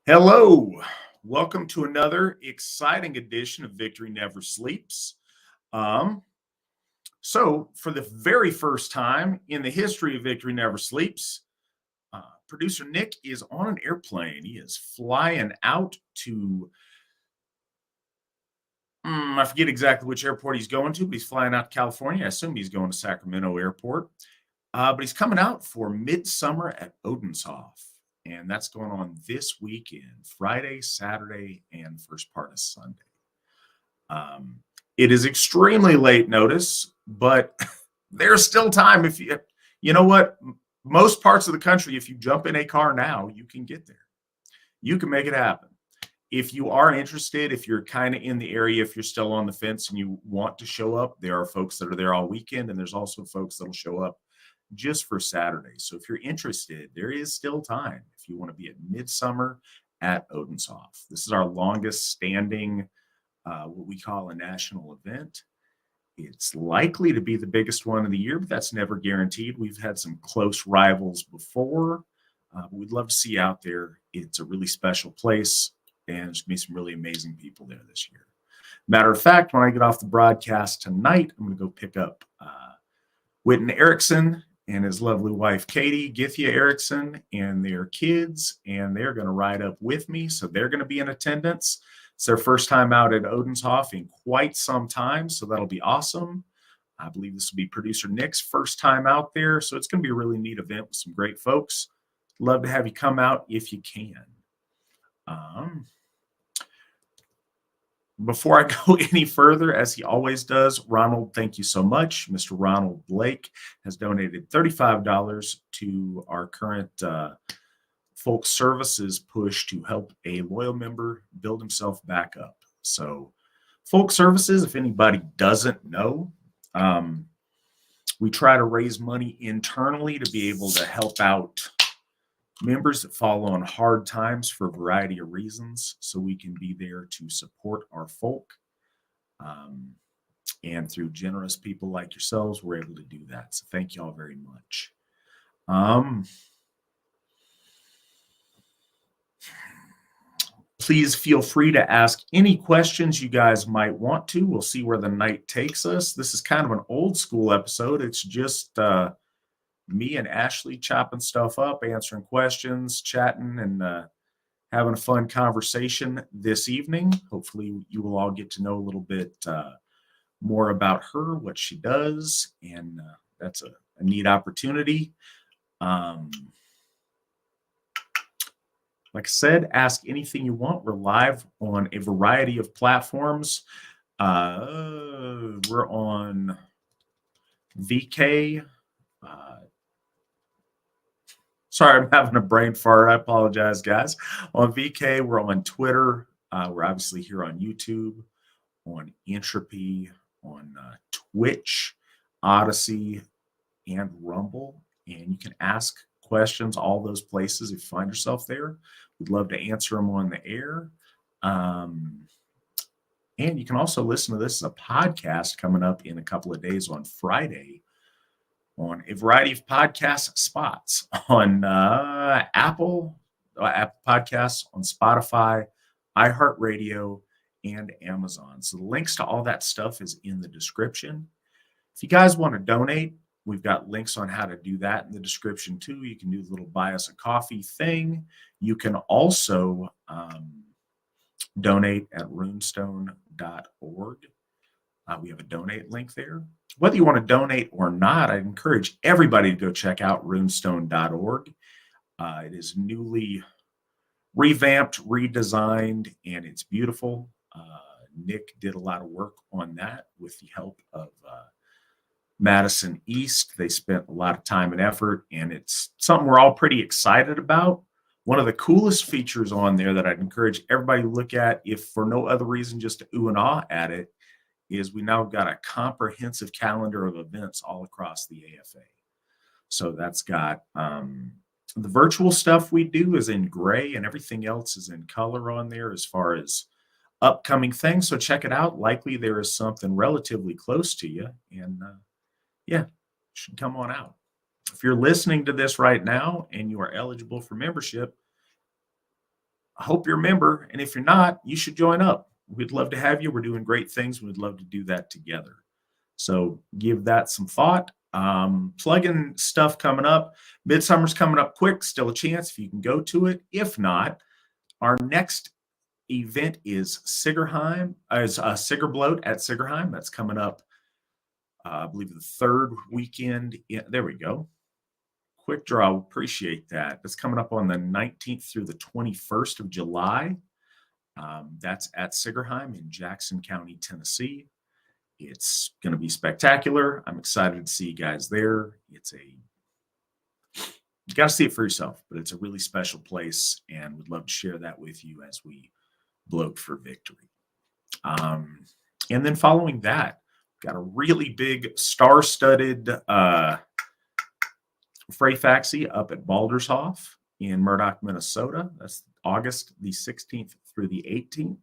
Hello, welcome to another exciting edition of Victory Never Sleeps. Um, for the very first time in the history of Victory Never Sleeps, producer Nick is on an airplane. He is flying out to, I forget exactly which airport he's going to, but he's flying out to California. I assume he's going to Sacramento Airport. But he's coming out for Midsummer at Odenshoff. And that's going on this weekend, Friday, Saturday, and first part of Sunday. It is extremely late notice, but there's still time. If you know what, most parts of the country, if you jump in a car now, you can get there. You can make it happen. If you are interested, if you're kind of in the area, if you're still on the fence and you want to show up, there are folks that are there all weekend, and there's also folks that'll show up just for Saturday. So if you're interested, there is still time if you want to be at Midsummer at Odenshoff. This is our longest standing, what we call a national event. It's likely to be the biggest one of the year, but that's never guaranteed. We've had some close rivals before. We'd love to see you out there. It's a really special place, and there's going to be some really amazing people there this year. Matter of fact, when I get off the broadcast tonight, I'm going to go pick up Witten Erickson and his lovely wife, Katie Githia Erickson, and their kids, and they're going to ride up with me. So they're going to be in attendance. It's their first time out at Odenshoff in quite some time, so that'll be awesome. I believe this will be producer Nick's first time out there, so it's going to be a really neat event with some great folks. Love to have you come out if you can. Before I go any further, as he always does, Ronald, thank you so much. Mr. Ronald Blake has donated $35 to our current folk services push to help a loyal member build himself back up. So folk services, if anybody doesn't know, we try to raise money internally to be able to help out members that fall on hard times for a variety of reasons, so we can be there to support our folk. And through generous people like yourselves, we're able to do that. So thank you all very much. Please feel free to ask any questions you guys might want to. We'll see where the night takes us. This is kind of an old school episode. It's just me and Ashley chopping stuff up, answering questions, chatting, and having a fun conversation this evening. Hopefully you will all get to know a little bit more about her, what she does, and that's a neat opportunity. Like I said, ask anything you want. We're live on a variety of platforms. We're on VK. Sorry, I'm having a brain fart. I apologize, guys. On VK, we're on Twitter. We're obviously here on YouTube, on Entropy, on Twitch, Odyssey, and Rumble. And you can ask questions all those places if you find yourself there. We'd love to answer them on the air. And you can also listen to this as a podcast coming up in a couple of days on Friday on a variety of podcast spots on Apple Podcasts, on Spotify, iHeartRadio, and Amazon. So the links to all that stuff is in the description. If you guys want to donate, we've got links on how to do that in the description too. You can do the little buy us a coffee thing. You can also donate at runestone.org. We have a donate link there. Whether you want to donate or not, I encourage everybody to go check out runestone.org. It is newly revamped, redesigned, and it's beautiful. Nick did a lot of work on that with the help of Madison East. They spent a lot of time and effort, and it's something we're all pretty excited about. One of the coolest features on there that I'd encourage everybody to look at, if for no other reason just to ooh and ah at it, is we now got a comprehensive calendar of events all across the AFA. So that's got the virtual stuff we do is in gray, and everything else is in color on there as far as upcoming things. So check it out. Likely there is something relatively close to you, and yeah, should come on out. If you're listening to this right now and you are eligible for membership, I hope you're a member. And if you're not, you should join up. We'd love to have you. We're doing great things. We'd love to do that together. So give that some thought. Plug-in stuff coming up. Midsummer's coming up quick. Still a chance if you can go to it. If not, our next event is Sigerheim, Sigerbloat at Sigerheim. That's coming up, I believe, the third weekend. There we go. Quick draw. Appreciate that. That's coming up on the 19th through the 21st of July. That's at Sigerheim in Jackson County, Tennessee. It's going to be spectacular. I'm excited to see you guys there. You got to see it for yourself, but it's a really special place, and we'd love to share that with you as we bloat for victory. And then following that, got a really big star-studded Freyfaxy up at Baldershoff in Murdoch, Minnesota. That's August the 16th through the 18th.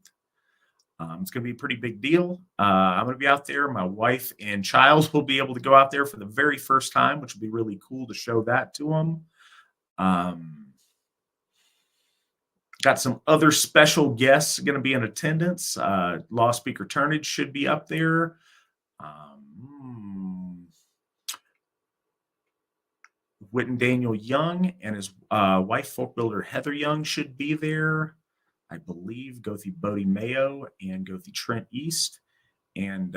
It's going to be a pretty big deal. I'm going to be out there. My wife and child will be able to go out there for the very first time, which will be really cool to show that to them. Got some other special guests going to be in attendance. Law Speaker Turnage should be up there. Witten Daniel Young and his wife, Folkbuilder Heather Young, should be there. I believe Gothi Bodie Mayo and Gothi Trent East, and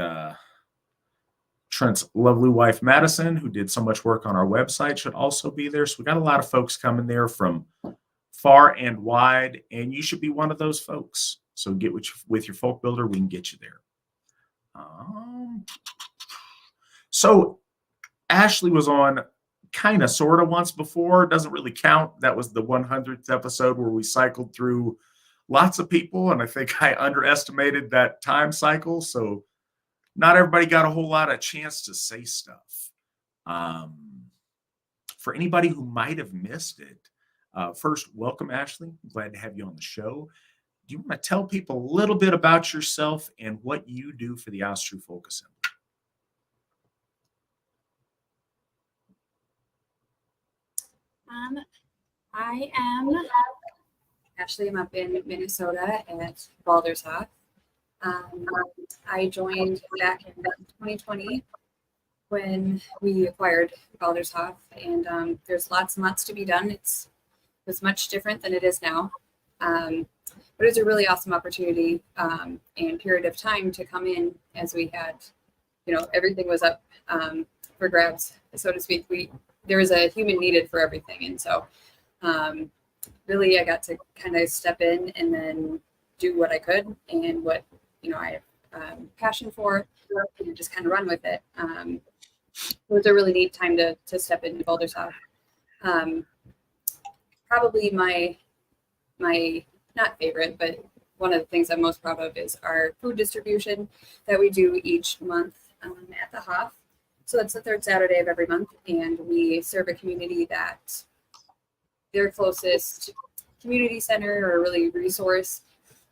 Trent's lovely wife, Madison, who did so much work on our website, should also be there. So we got a lot of folks coming there from far and wide, and you should be one of those folks. So get with your folk builder, we can get you there. So Ashley was on kind of sort of once before. Doesn't really count. That was the 100th episode where we cycled through lots of people, and I think I underestimated that time cycle. So not everybody got a whole lot of chance to say stuff. For anybody who might have missed it, first, welcome, Ashley. I'm glad to have you on the show. Do you want to tell people a little bit about yourself and what you do for the Asatru Folk Assembly? I am Ashley. I'm up in Minnesota at Baldershoff. I joined back in 2020 when we acquired Baldershoff, and there's lots and lots to be done. It was much different than it is now, but it was a really awesome opportunity and period of time to come in as we had, everything was up for grabs, so to speak. There was a human needed for everything, and so really I got to kind of step in and then do what I could and what I have passion for, and just kind of run with it. It was a really neat time to step into Baldershoff. Probably my not favorite, but one of the things I'm most proud of is our food distribution that we do each month at the Hoff. So that's the third Saturday of every month, and we serve a community that their closest community center or really resource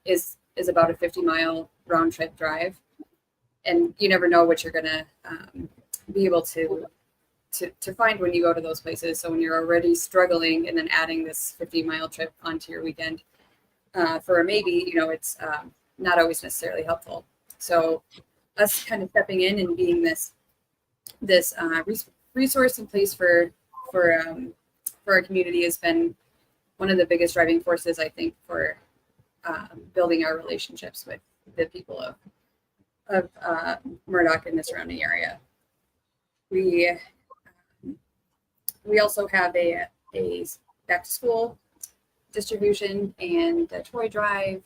is about a 50-mile round trip drive, and you never know what you're gonna be able to find when you go to those places. So when you're already struggling and then adding this 50-mile trip onto your weekend for a maybe, it's not always necessarily helpful. So us kind of stepping in and being this resource and place for our community has been one of the biggest driving forces, I think, for building our relationships with the people of Murdoch and the surrounding area. We also have a back to school distribution and a toy drive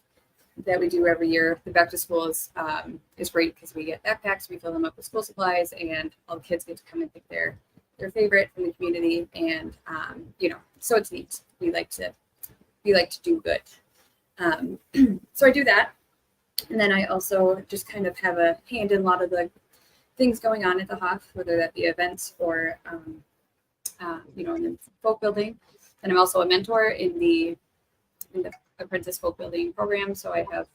that we do every year. The back to school is great because we get backpacks, we fill them up with school supplies, and all the kids get to come and pick their favorite from the community, and so it's neat. We like to do good. So I do that, and then I also just kind of have a hand in a lot of the things going on at the Hoff, whether that be events or in the folk building. And I'm also a mentor in the apprentice folk building program. So I have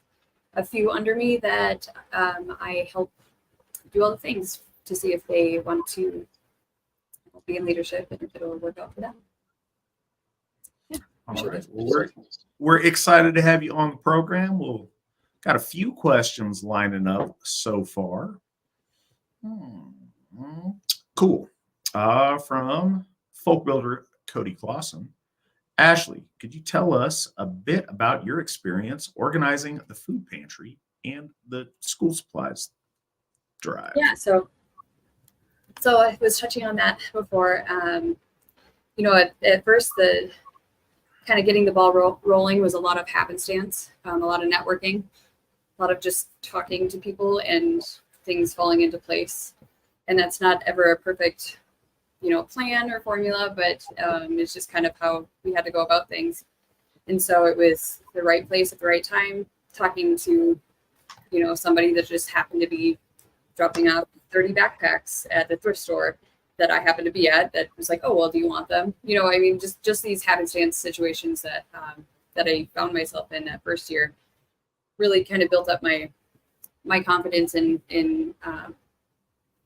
a few under me that I help do all the things to see if they want to be in leadership and if it'll work out for them. All right. Well, we're excited to have you on the program. We'll got a few questions lining up so far. Cool. From Folkbuilder Cody Clausen. Ashley, could you tell us a bit about your experience organizing the food pantry and the school supplies drive? Yeah, so I was touching on that before. At first, the kind of getting the ball rolling was a lot of happenstance, a lot of networking, a lot of just talking to people and things falling into place. And that's not ever a perfect, plan or formula, but it's just kind of how we had to go about things. And so it was the right place at the right time, talking to, somebody that just happened to be dropping off 30 backpacks at the thrift store that I happened to be at, that was like, oh, well, do you want them? Just these happenstance situations that I found myself in that first year really kind of built up my confidence in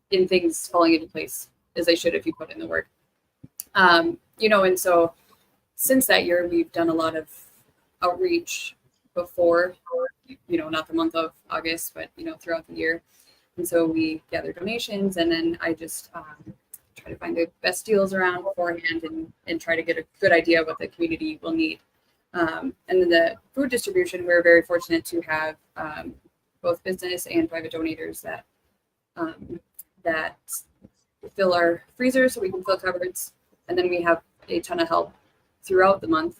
things falling into place as they should if you put in the work. And so since that year, we've done a lot of outreach before, not the month of August, but, throughout the year. And so we gather donations, and then I just try to find the best deals around beforehand and try to get a good idea of what the community will need. And then the food distribution, we're very fortunate to have both business and private donators that fill our freezers so we can fill cupboards. And then we have a ton of help throughout the month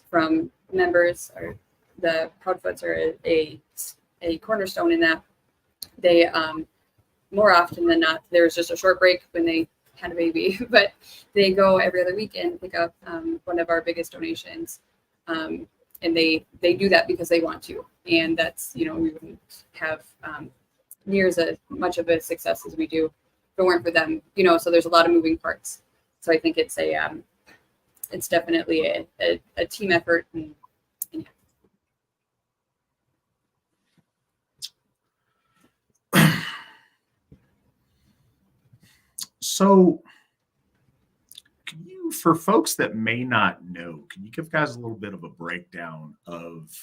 from members. Or the Proudfoots are a cornerstone in that. They more often than not, there's just a short break when they had a baby, but they go every other weekend, pick up one of our biggest donations. And they do that because they want to. And that's, we wouldn't have near as much of a success as we do if it weren't for them, so there's a lot of moving parts. So I think it's it's definitely a team effort. And So, can you, for folks that may not know, can you give guys a little bit of a breakdown of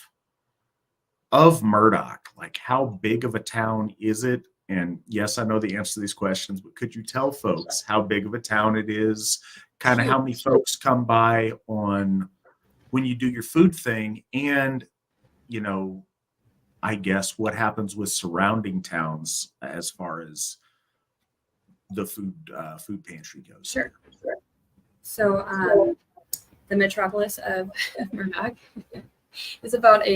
Murdoch? Like, how big of a town is it? And yes, I know the answer to these questions, but could you tell folks how big of a town it is? Kind of how many folks come by on when you do your food thing, and I guess what happens with surrounding towns as far as the food pantry goes. Sure. So the metropolis of Murdoch is about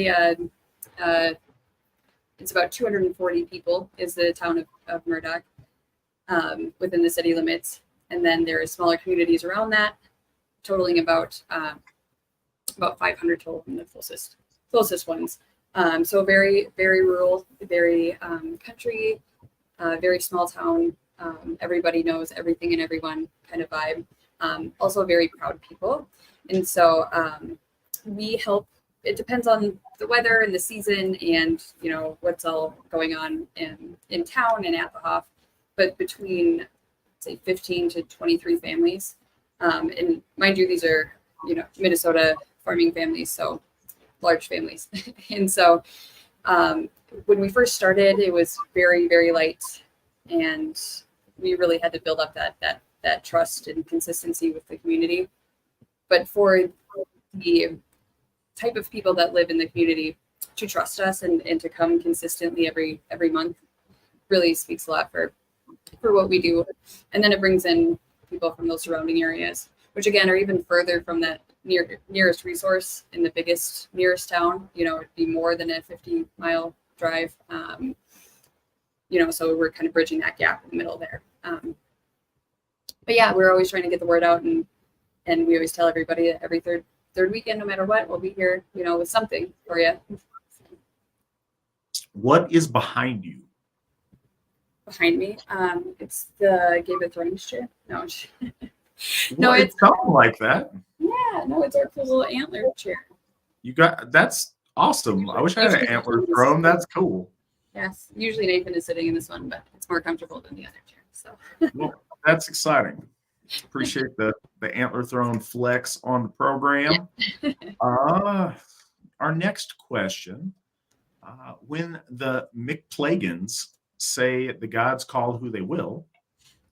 it's about 240 people is the town of Murdoch within the city limits. And then there are smaller communities around that, totaling about 500 total in the closest ones. So very, very rural, very country, very small town. Everybody knows everything and everyone kind of vibe. Also very proud people. And so we help. It depends on the weather and the season and, what's all going on in town and at the Hoff. But between, say, 15 to 23 families. And mind you, these are, Minnesota farming families, so large families. And so when we first started, it was very, very light. And we really had to build up that trust and consistency with the community. But for the type of people that live in the community to trust us and to come consistently every month really speaks a lot for what we do. And then it brings in people from those surrounding areas, which again are even further from that nearest resource in the nearest town. It'd be more than a 50-mile drive. So we're kind of bridging that gap in the middle there. But yeah, we're always trying to get the word out, and we always tell everybody that every third weekend, no matter what, we'll be here, with something for you. What is behind you? Behind me, it's the Game of Thrones chair. No, no, it's something like that. Yeah, no, it's our cool little antler chair. That's awesome. I wish I had an antler throne. That's cool. Yes, usually Nathan is sitting in this one, but it's more comfortable than the other chair. So well, that's exciting. Appreciate the antler throne flex on the program. Our next question. When the McPlagans say the gods call who they will,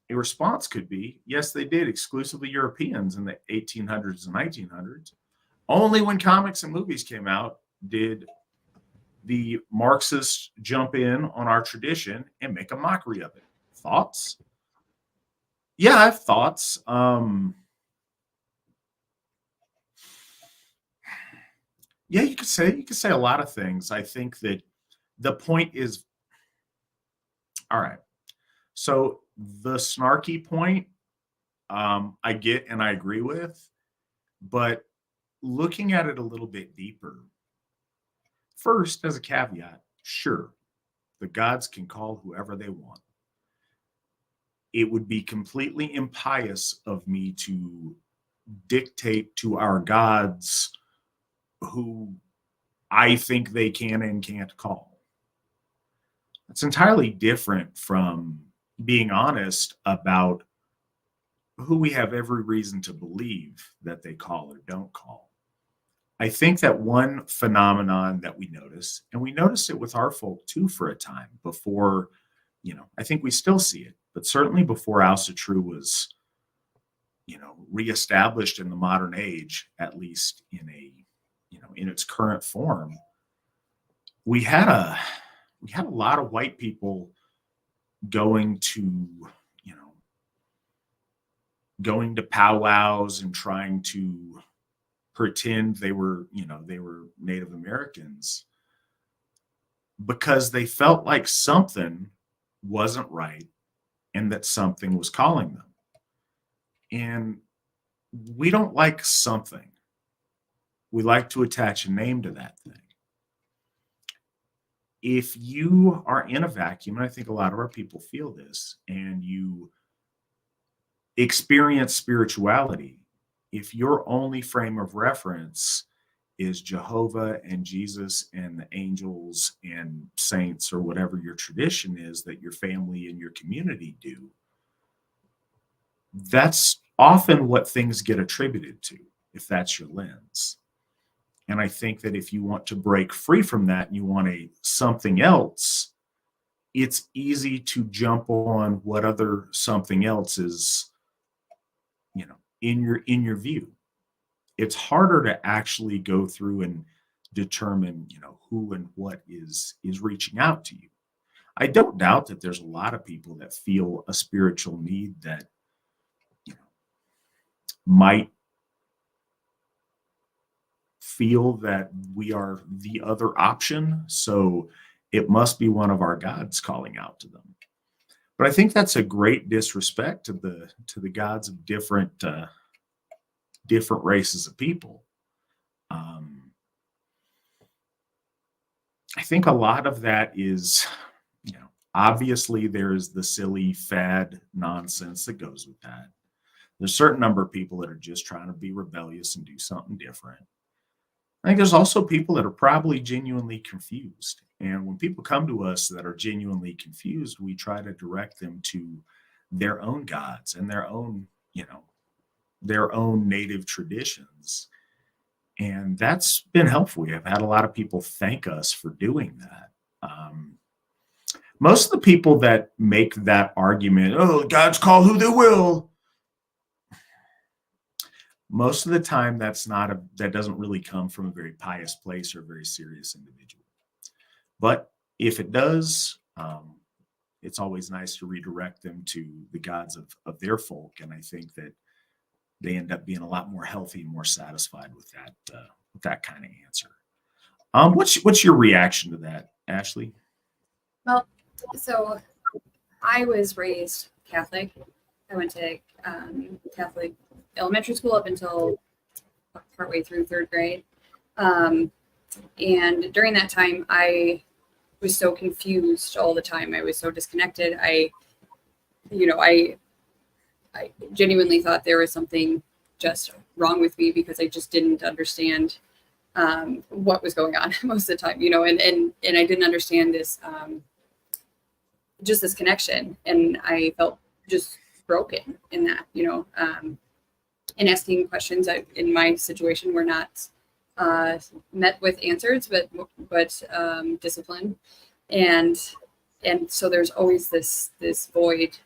a response could be, yes, they did, exclusively Europeans in the 1800s and 1900s. Only when comics and movies came out did the Marxists jump in on our tradition and make a mockery of it. Thoughts? Yeah, I have thoughts. Yeah, you could say a lot of things. I think that the point is, all right. So the snarky point, I get and I agree with, but looking at it a little bit deeper, first, as a caveat, sure, the gods can call whoever they want. It would be completely impious of me to dictate to our gods who I think they can and can't call. It's entirely different from being honest about who we have every reason to believe that they call or don't call. I think that one phenomenon that we notice, and we noticed it with our folk too for a time before, I think we still see it, but certainly before Asatru was, reestablished in the modern age, at least in in its current form, we had a lot of white people going to powwows and trying to pretend they were Native Americans because they felt like something wasn't right and that something was calling them. And we don't like something. We like to attach a name to that thing. If you are in a vacuum, and I think a lot of our people feel this, and you experience spirituality, if your only frame of reference is Jehovah and Jesus and the angels and saints or whatever your tradition is that your family and your community do, that's often what things get attributed to, if that's your lens. And I think that if you want to break free from that and you want something else, it's easy to jump on what other something else is, in your view. It's harder to actually go through and determine, who and what is reaching out to you. I don't doubt that there's a lot of people that feel a spiritual need that, might feel that we are the other option. So it must be one of our gods calling out to them. But I think that's a great disrespect to the gods of different races of people. I think a lot of that is, obviously there's the silly fad nonsense that goes with that. There's a certain number of people that are just trying to be rebellious and do something different. I think there's also people that are probably genuinely confused. And when people come to us that are genuinely confused, we try to direct them to their own gods and their own native traditions. And that's been helpful. I've had a lot of people thank us for doing that. Most of the people that make that argument, oh, gods call who they will, most of the time that doesn't really come from a very pious place or a very serious individual. But if it does, it's always nice to redirect them to the gods of their folk. And I think that they end up being a lot more healthy and more satisfied with that kind of answer. What's your reaction to that, Ashley? Well, so I was raised Catholic. I went to Catholic elementary school up until partway through third grade. And during that time, I was so confused all the time. I was so disconnected. I genuinely thought there was something just wrong with me because I just didn't understand what was going on most of the time, and I didn't understand this, just this connection. And I felt just broken in that, and asking questions that in my situation were not met with answers, but discipline. And so there's always this void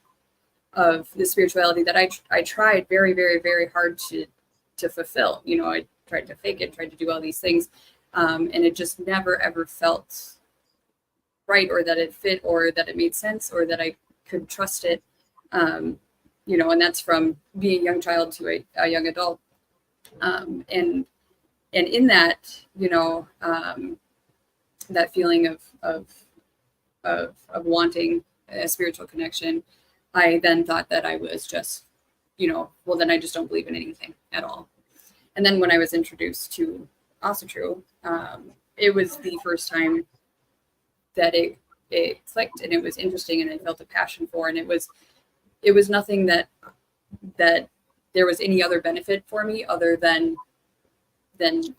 of the spirituality that I tried very, very, very hard to fulfill. I tried to fake it, tried to do all these things. And it just never, ever felt right, or that it fit, or that it made sense, or that I could trust it. And that's from being a young child to a young adult. And in that, that feeling of wanting a spiritual connection, I then thought that I was just, well, then I just don't believe in anything at all. And then when I was introduced to Asatru, it was the first time that it clicked, and it was interesting, and I felt a passion for, and it was nothing that there was any other benefit for me other than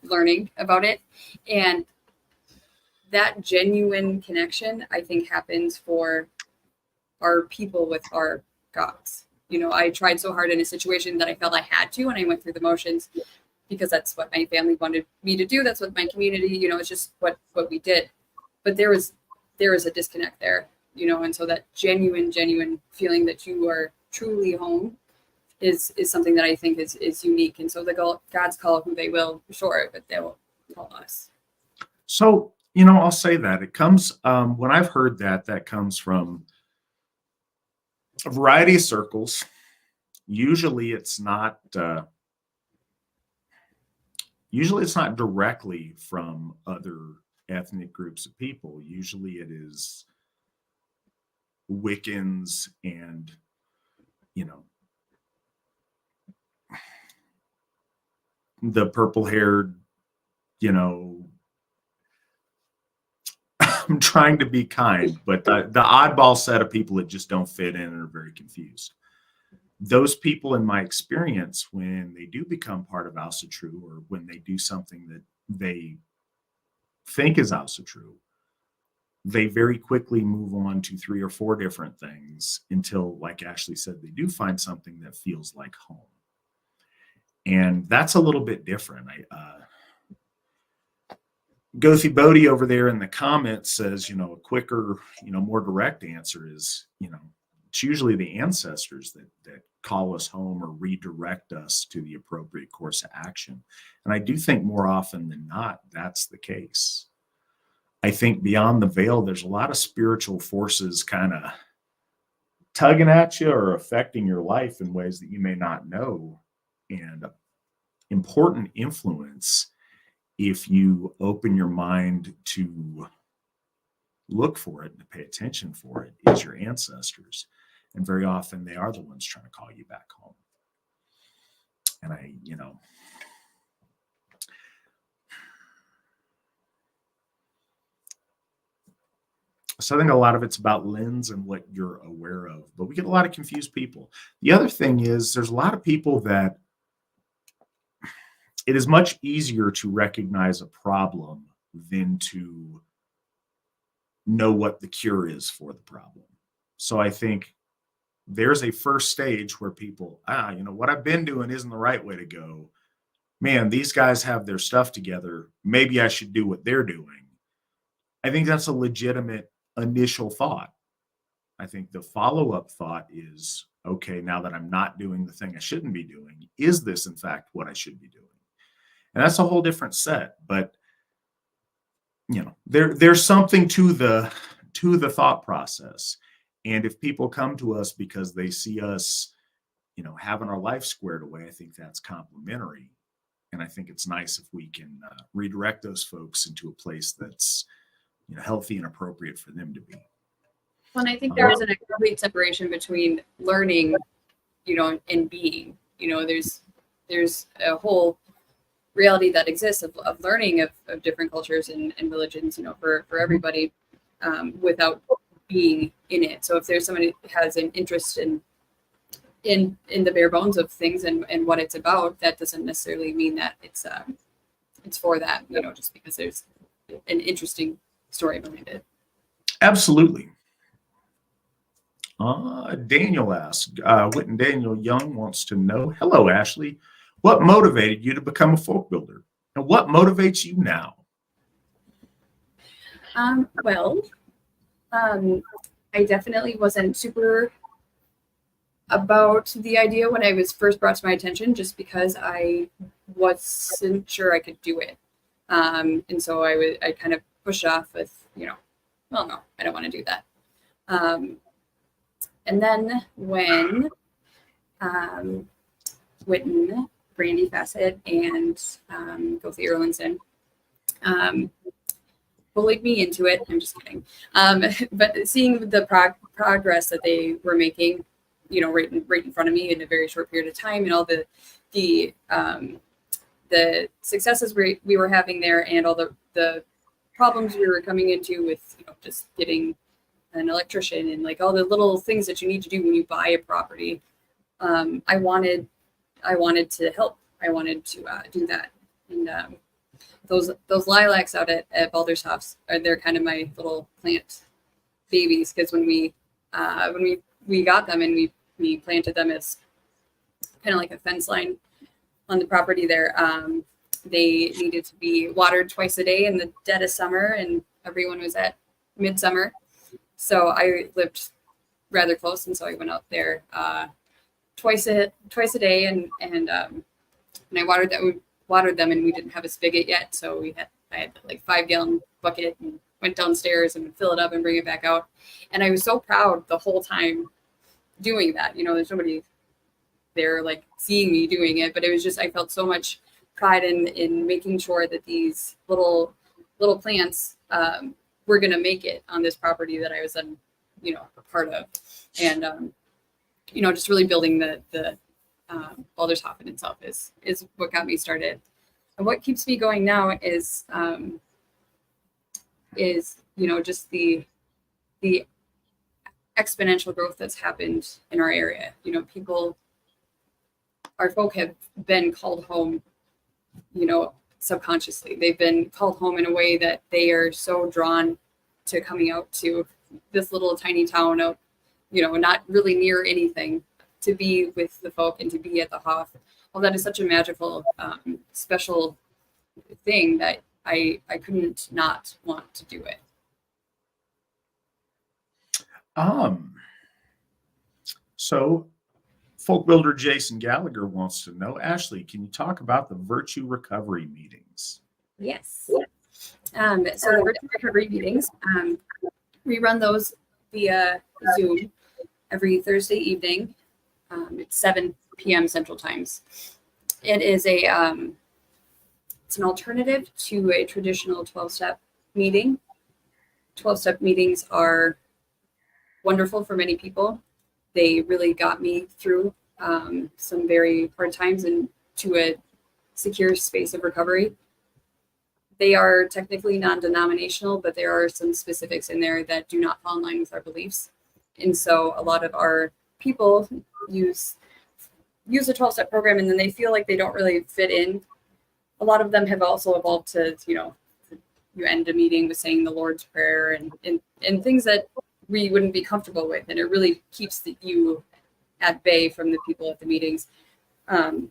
learning about it. And that genuine connection, I think, happens for our people with our gods. I tried so hard in a situation that I felt I had to, and I went through the motions because that's what my family wanted me to do. That's what my community, it's just what we did. But there was a disconnect there, and so that genuine feeling that you are truly home is something that I think is unique. And so the gods call who they will, sure, but they will call us. So, I'll say that it comes, when I've heard that comes from a variety of circles. Usually it's not directly from other ethnic groups of people. Usually it is Wiccans and, the purple-haired, I'm trying to be kind, but the oddball set of people that just don't fit in and are very confused. Those people, in my experience, when they do become part of Asatru, or when they do something that they think is Asatru, they very quickly move on to 3 or 4 different things until, like Ashley said, they do find something that feels like home. And that's a little bit different. Gothi Bodhi over there in the comments says, a quicker, more direct answer is, it's usually the ancestors that call us home or redirect us to the appropriate course of action. And I do think more often than not, that's the case. I think beyond the veil, there's a lot of spiritual forces kind of tugging at you or affecting your life in ways that you may not know. And important influence, if you open your mind to look for it and to pay attention for it, is your ancestors. And very often they are the ones trying to call you back home. And so I think a lot of it's about lens and what you're aware of, but we get a lot of confused people. The other thing is there's a lot of people that it is much easier to recognize a problem than to know what the cure is for the problem. So I think there's a first stage where people, what I've been doing isn't the right way to go. Man, these guys have their stuff together. Maybe I should do what they're doing. I think that's a legitimate initial thought. I think the follow-up thought is, okay, now that I'm not doing the thing I shouldn't be doing, is this in fact what I should be doing? And that's a whole different set. But there's something to the thought process. And if people come to us because they see us, having our life squared away, I think that's complimentary. And I think it's nice if we can redirect those folks into a place that's, healthy and appropriate for them to be. Well, and I think there is a complete separation between learning, and being. There's a whole reality that exists of learning of different cultures and religions, for everybody, without being in it. So if there's somebody who has an interest in the bare bones of things and what it's about, that doesn't necessarily mean that it's for that, just because there's an interesting story behind it. Absolutely. Daniel asks, Whit and Daniel Young wants to know, hello, Ashley. What motivated you to become a folk builder? And what motivates you now? Well, I definitely wasn't super about the idea when I was first brought to my attention, just because I wasn't sure I could do it. And so I kind of pushed off with, well, no, I don't want to do that. And then when Witten, Brandy Fassett, and Gothi Erlinson bullied me into it. I'm just kidding. But seeing the progress that they were making, right in front of me in a very short period of time, and all the successes we were having there, and all the problems we were coming into with just getting an electrician and like all the little things that you need to do when you buy a property. I wanted to help. I wanted to do that. And those lilacs out at Baldershoff's they're kind of my little plant babies, because when we got them and we planted them as kind of like a fence line on the property there, they needed to be watered twice a day in the dead of summer, and everyone was at midsummer. So I lived rather close, and so I went out there twice a day, and I watered them, and we didn't have a spigot yet, so I had like 5-gallon bucket and went downstairs and would fill it up and bring it back out. And I was so proud the whole time doing that. There's nobody there like seeing me doing it, but it was just, I felt so much pride in making sure that these little plants were going to make it on this property that I was a part of. And just really building the Baldershoffen itself is what got me started. And what keeps me going now is just the exponential growth that's happened in our area. Our folk have been called home, subconsciously. They've been called home in a way that they are so drawn to coming out to this little tiny town out, not really near anything, to be with the folk and to be at the Hof. Well, that is such a magical, special thing that I couldn't not want to do it. So folk builder Jason Gallagher wants to know, Ashley, can you talk about the virtue recovery meetings? Yes. So the virtue recovery meetings, we run those via Zoom every Thursday evening. It's 7 p.m. Central Times. It is it's an alternative to a traditional 12-step meeting. 12-step meetings are wonderful for many people. They really got me through some very hard times and to a secure space of recovery. They are technically non-denominational, but there are some specifics in there that do not fall in line with our beliefs. And so a lot of our people use a 12-step program, and then they feel like they don't really fit in. A lot of them have also evolved to, you end a meeting with saying the Lord's Prayer and things that we wouldn't be comfortable with. And it really keeps you at bay from the people at the meetings. And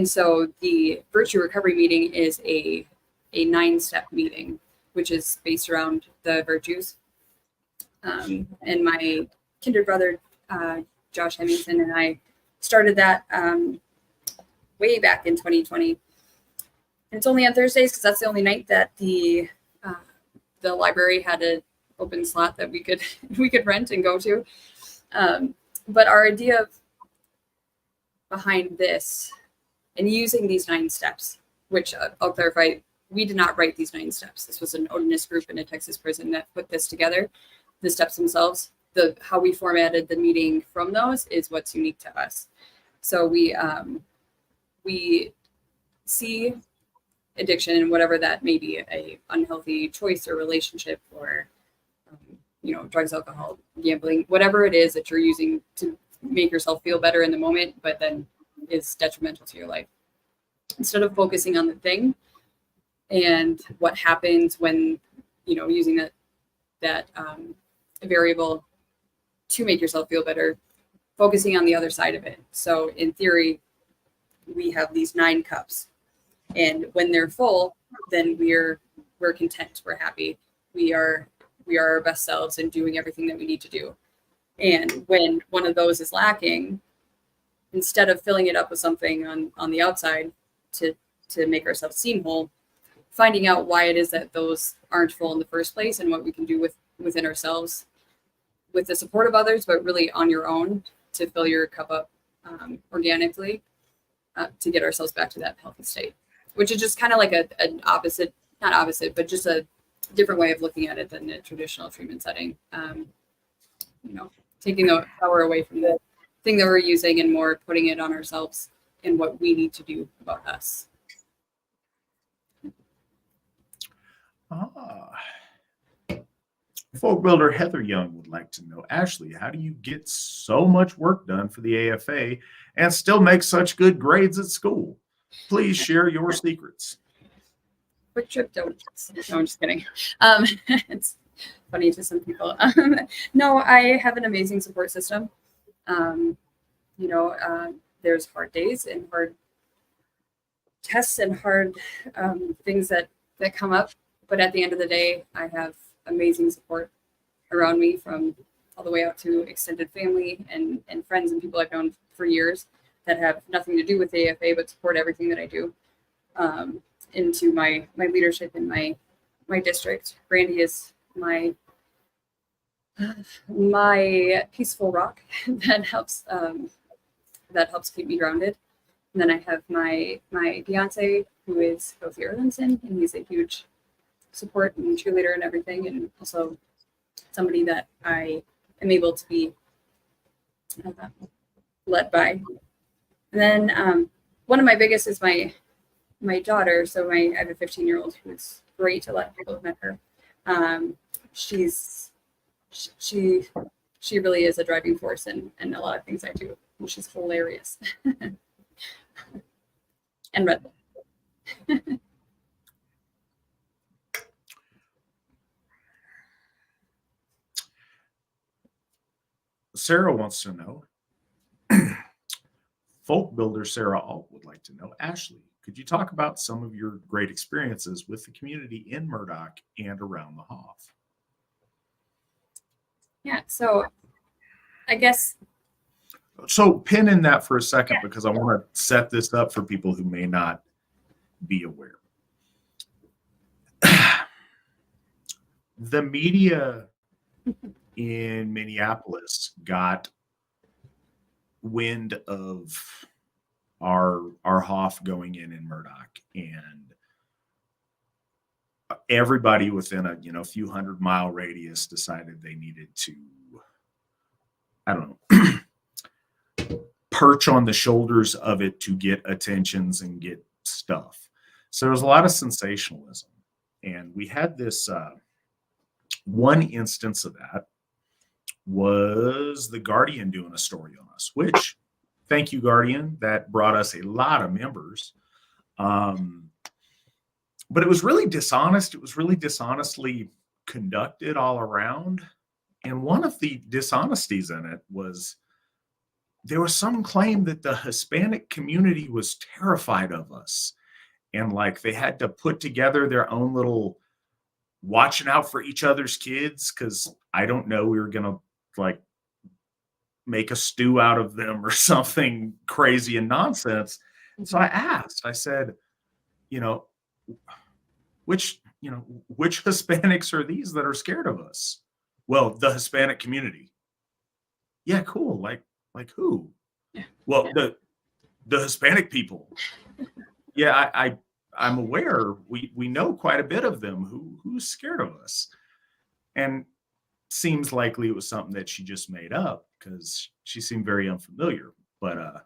so the virtue recovery meeting is a 9-step meeting, which is based around the virtues. And my kindred brother, Josh Hemmingson, and I started that way back in 2020. And it's only on Thursdays because that's the only night that the library had an open slot that we could rent and go to. But our idea behind this and using these 9 steps, which I'll clarify, we did not write these 9 steps. This was an Odinist group in a Texas prison that put this together. The steps themselves, how we formatted the meeting from those is what's unique to us. So we see addiction and whatever that may be, a unhealthy choice or relationship, or drugs, alcohol, gambling, whatever it is that you're using to make yourself feel better in the moment, but then is detrimental to your life. Instead of focusing on the thing and what happens when using that variable to make yourself feel better, focusing on the other side of it. So in theory, we have these 9 cups, and when they're full, then we're content, we're happy, we are our best selves and doing everything that we need to do. And when one of those is lacking, instead of filling it up with something on the outside to make ourselves seem whole, finding out why it is that those aren't full in the first place and what we can do within ourselves with the support of others, but really on your own to fill your cup up organically to get ourselves back to that healthy state, which is just kind of like an opposite, not opposite, but just a different way of looking at it than a traditional treatment setting. Taking the power away from the thing that we're using and more putting it on ourselves and what we need to do about us. Folk builder Heather Young would like to know, Ashley, how do you get so much work done for the AFA and still make such good grades at school? Please share your secrets. Quick trip donuts. No, I'm just kidding. It's funny to some people. No, I have an amazing support system. There's hard days and hard tests and hard things that come up. But at the end of the day, I have amazing support around me, from all the way out to extended family and friends and people I've known for years that have nothing to do with the AFA, but support everything that I do into my leadership in my district. Brandy is my peaceful rock that helps keep me grounded. And then I have my fiance, who is Kofi Erlandson, and he's a huge support and cheerleader and everything, and also somebody that I am able to be led by. And then one of my biggest is my daughter. So I have a 15-year-old who's great. A lot of people have met her. She really is a driving force in a lot of things I do, and she's hilarious. And Red Bull. Sarah wants to know, folk builder Sarah Alt would like to know, Ashley, could you talk about some of your great experiences with the community in Murdoch and around the Hoff? Yeah, so I guess. So pin in that for a second, because I want to set this up for people who may not be aware. The media in Minneapolis got wind of our Hoff going in Murdoch, and everybody within a few 100-mile radius decided they needed to, I don't know, perch on the shoulders of it to get attentions and get stuff. So there's a lot of sensationalism, and we had this one instance of that was the Guardian doing a story on us, which, thank you, Guardian, that brought us a lot of members. But it was really dishonest. It was really dishonestly conducted all around. And one of the dishonesties in it was there was some claim that the Hispanic community was terrified of us. And like they had to put together their own little watching out for each other's kids, because I don't know, we were going to like make a stew out of them or something crazy and nonsense. And so I asked, I said, which Hispanics are these that are scared of us? Well, the Hispanic community. Yeah, cool. Like who? Yeah. Well, the Hispanic people. Yeah, I'm aware. We know quite a bit of them who's scared of us. And seems likely it was something that she just made up because she seemed very unfamiliar. But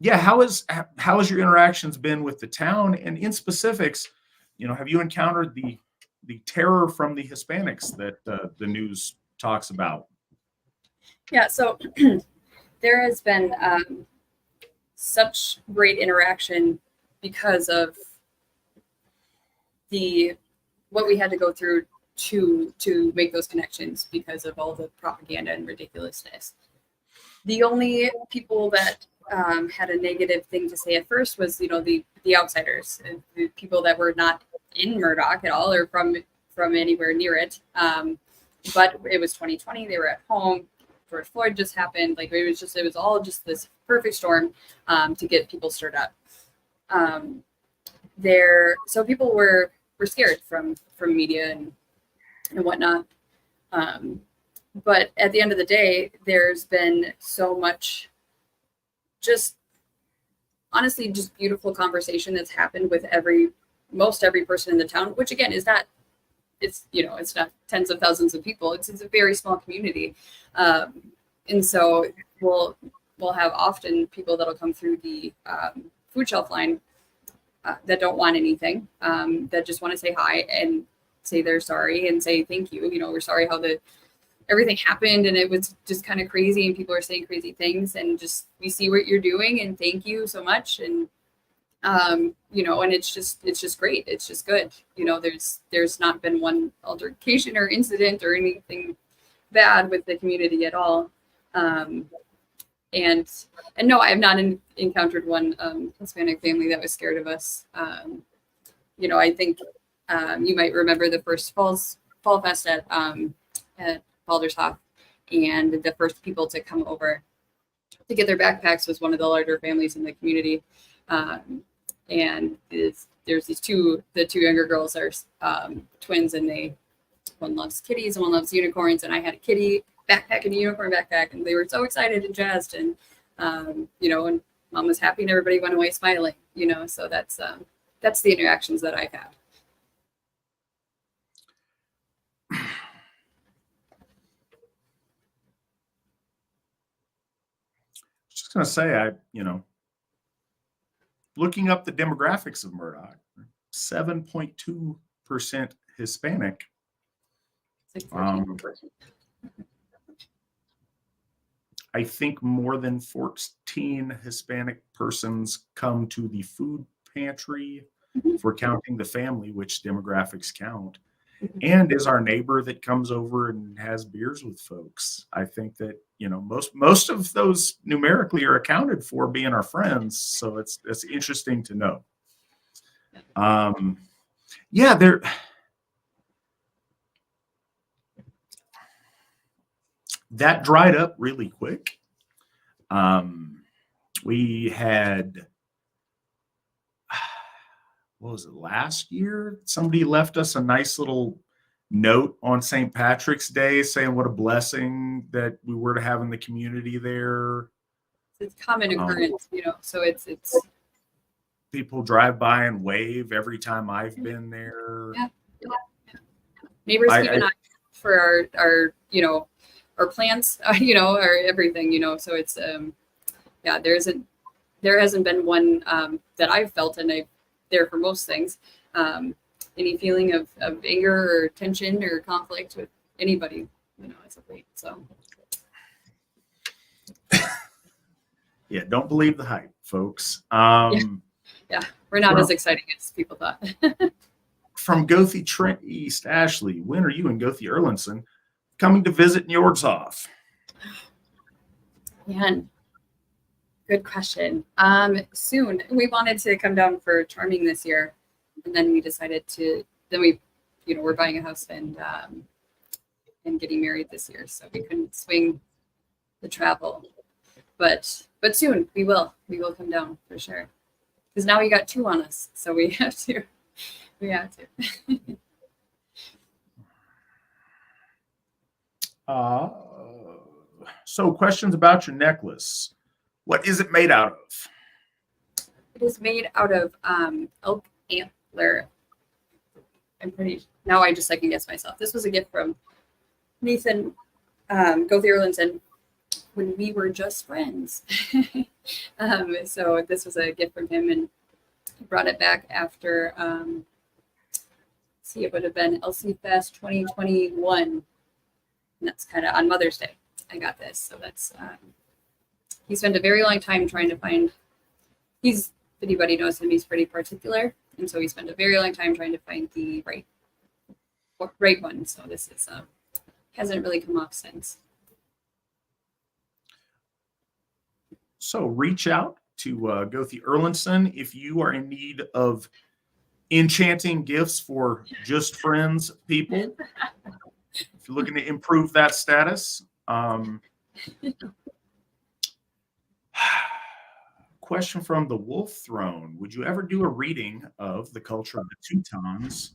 yeah, how has your interactions been with the town? And in specifics, have you encountered the terror from the Hispanics that the news talks about? Yeah, so there has been such great interaction because of what we had to go through to make those connections because of all the propaganda and ridiculousness. The only people that had a negative thing to say at first was, the outsiders, the people that were not in Murdoch at all or from anywhere near it. But it was 2020; they were at home. George Floyd just happened. Like it was all just this perfect storm to get people stirred up. So people were scared from media and whatnot. But at the end of the day, there's been so much honestly beautiful conversation that's happened with most every person in the town, which again is not, it's not tens of thousands of people. It's a very small community. And so we'll have often people that'll come through the food shelf line that don't want anything, that just want to say hi and say they're sorry and say thank you. We're sorry how everything happened and it was just kind of crazy and people are saying crazy things and just we see what you're doing and thank you so much. And and it's just great. It's just good. There's not been one altercation or incident or anything bad with the community at all. And no, I have not encountered one Hispanic family that was scared of us. I think you might remember the first Fall Fest at Baldershoff, and the first people to come over to get their backpacks was one of the larger families in the community. And there's the two younger girls are twins, and one loves kitties and one loves unicorns. And I had a kitty backpack and a unicorn backpack, and they were so excited and jazzed. And and mom was happy, and everybody went away smiling. So that's the interactions that I've had. Just going to say, looking up the demographics of Murdoch, 7.2% Hispanic. I think more than 14 Hispanic persons come to the food pantry for counting the family, which demographics count, and is our neighbor that comes over and has beers with folks. I think that most of those numerically are accounted for being our friends, so it's interesting to know. That dried up really quick. We had, what was it, last year? Somebody left us a nice little note on St. Patrick's Day saying what a blessing that we were to have in the community there. It's common occurrence, so it's people drive by and wave every time I've been there. Yeah. Neighbors keep an eye for our our plants, our everything, so it's there hasn't been one that I've felt, and I'm there for most things, any feeling of anger or tension or conflict with anybody, as of late. So yeah, don't believe the hype, folks. Yeah, we're not as exciting as people thought. From Gothi Trent East, Ashley, when are you and Gothi Erlinson coming to visit Njordshof? Man, good question. Soon. We wanted to come down for Charming this year, and then we decided we're buying a house and getting married this year, so we couldn't swing the travel. But soon we will come down for sure. Because now we got two on us, so we have to. So questions about your necklace. What is it made out of? It is made out of elk antler. Now I just second guess myself. This was a gift from Nathan Gothi Erlinson when we were just friends. So this was a gift from him, and he brought it back after it would have been LC Fest 2021. And that's kind of on Mother's Day. I got this. So that's he spent a very long time trying to find, if anybody knows him, he's pretty particular. And so he spent a very long time trying to find the right right one. So this is hasn't really come up since. So reach out to Gothi Erlinson if you are in need of enchanting gifts for just friends people. If you're looking to improve that status. Question from the Wolf Throne. Would you ever do a reading of The Culture of the Teutons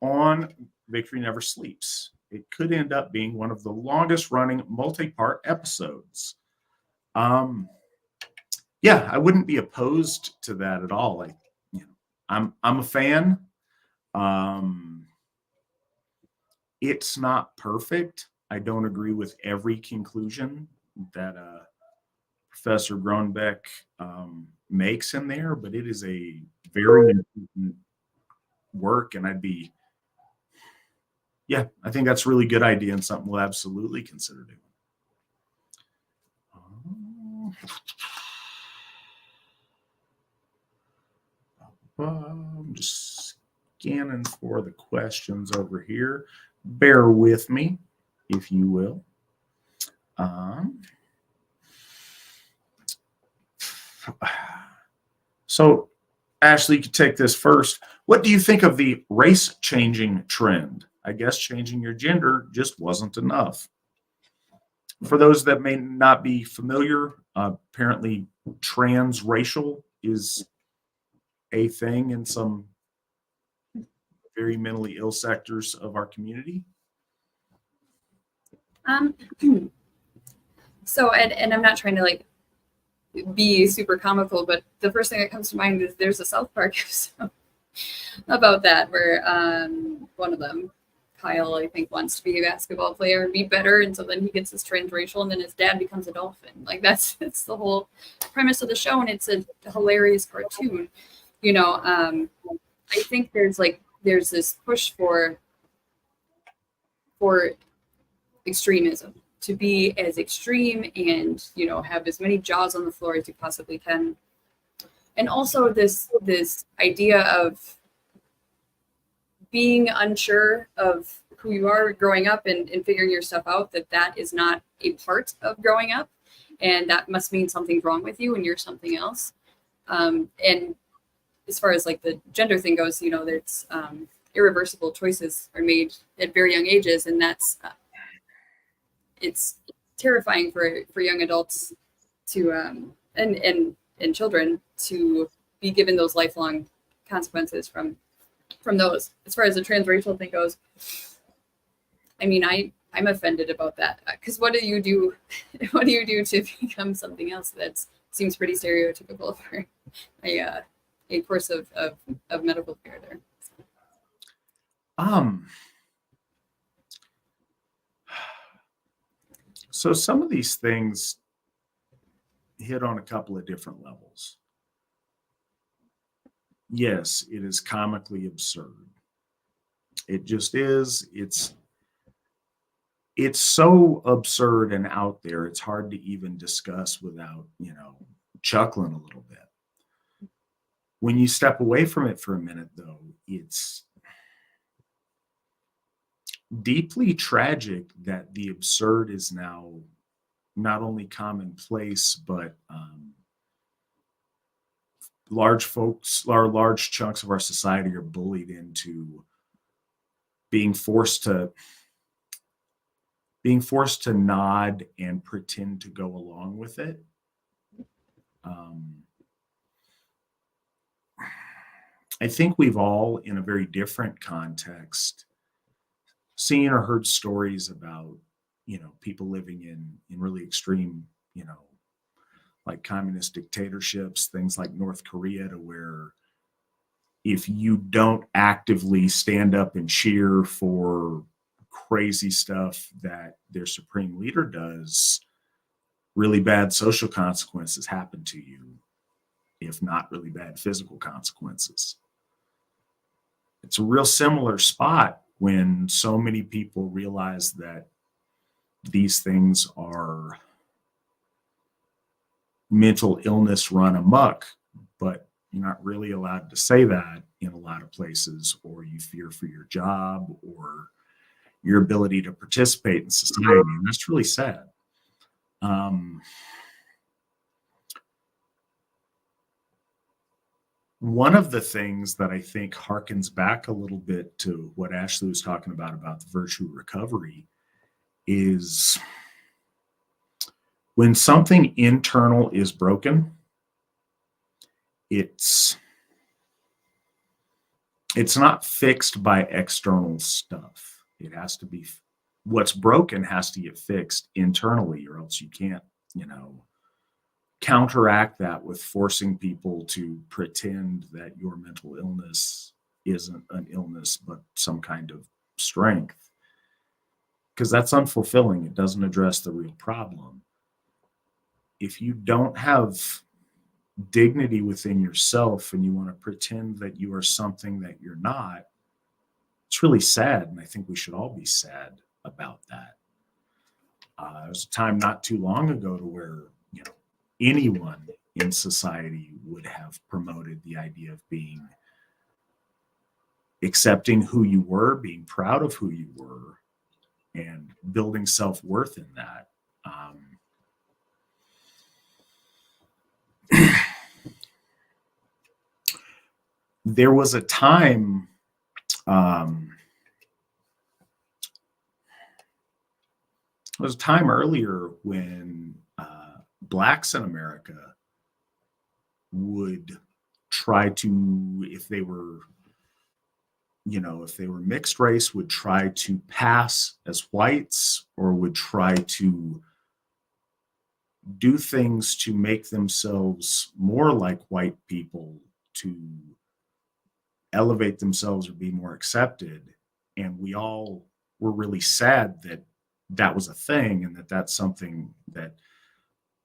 on Victory Never Sleeps? It could end up being one of the longest running multi-part episodes. Yeah, I wouldn't be opposed to that at all. Like, I'm a fan. It's not perfect. I don't agree with every conclusion that Professor Groenbeck makes in there, but it is a very important work, and I think that's a really good idea and something we'll absolutely consider doing. I'm just scanning for the questions over here. Bear with me, if you will. So, Ashley, you could take this first. What do you think of the race-changing trend? I guess changing your gender just wasn't enough. For those that may not be familiar, apparently transracial is a thing in some very mentally ill sectors of our community. So, and I'm not trying to like be super comical, but the first thing that comes to mind is there's a South Park episode about that where one of them, Kyle, I think, wants to be a basketball player and be better, and so then he gets this transracial, and then his dad becomes a dolphin. Like that's the whole premise of the show, and it's a hilarious cartoon. I think there's this push for extremism, to be as extreme and have as many jaws on the floor as you possibly can, and also this idea of being unsure of who you are growing up and figuring your stuff out, that is not a part of growing up, and that must mean something's wrong with you and you're something else. And as far as like the gender thing goes, there's irreversible choices are made at very young ages, and that's it's terrifying for young adults to and children to be given those lifelong consequences from those. As far as the transracial thing goes, I mean, I'm offended about that, because what do you do to become something else that seems pretty stereotypical for a course of medical care there? So some of these things hit on a couple of different levels. Yes, it is comically absurd. It just is. It's so absurd and out there, it's hard to even discuss without, chuckling a little bit. When you step away from it for a minute, though, it's deeply tragic that the absurd is now not only commonplace, but large chunks of our society are bullied into being forced to nod and pretend to go along with it. I think we've all, in a very different context, seen or heard stories about, people living in really extreme, like communist dictatorships, things like North Korea, to where if you don't actively stand up and cheer for crazy stuff that their supreme leader does, really bad social consequences happen to you, if not really bad physical consequences. It's a real similar spot when so many people realize that these things are mental illness run amok, but you're not really allowed to say that in a lot of places, or you fear for your job, or your ability to participate in society. And that's really sad. One of the things that I think harkens back a little bit to what Ashley was talking about the virtue recovery, is when something internal is broken, it's not fixed by external stuff. It has to be, what's broken has to get fixed internally, or else you can't, counteract that with forcing people to pretend that your mental illness isn't an illness, but some kind of strength. Because that's unfulfilling. It doesn't address the real problem. If you don't have dignity within yourself and you want to pretend that you are something that you're not, it's really sad. And I think we should all be sad about that. There was a time not too long ago to where, anyone in society would have promoted the idea of being, accepting who you were, being proud of who you were, and building self-worth in that. There was a time, earlier when Blacks in America would try to, if they were mixed race, would try to pass as whites, or would try to do things to make themselves more like white people, to elevate themselves or be more accepted. And we all were really sad that that was a thing, and that that's something that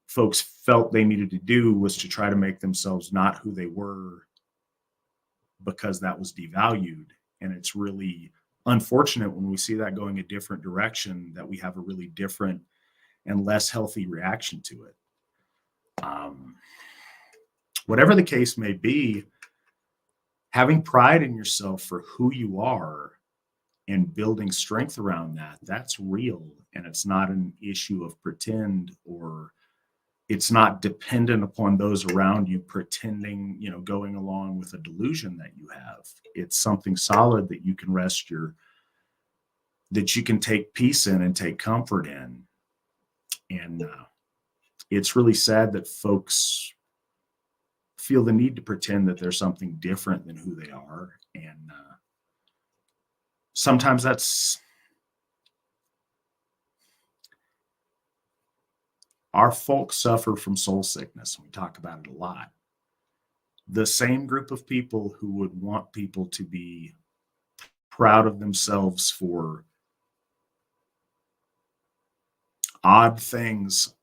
folks felt they needed to do, was to try to make themselves not who they were, because that was devalued. And it's really unfortunate when we see that going a different direction, that we have a really different and less healthy reaction to it. Whatever the case may be, having pride in yourself for who you are and building strength around that, that's real. And it's not an issue of pretend, or it's not dependent upon those around you pretending, going along with a delusion that you have. It's something solid that you can that you can take peace in and take comfort in. And it's really sad that folks feel the need to pretend that they're something different than who they are. And sometimes our folks suffer from soul sickness. We talk about it a lot. The same group of people who would want people to be proud of themselves for odd things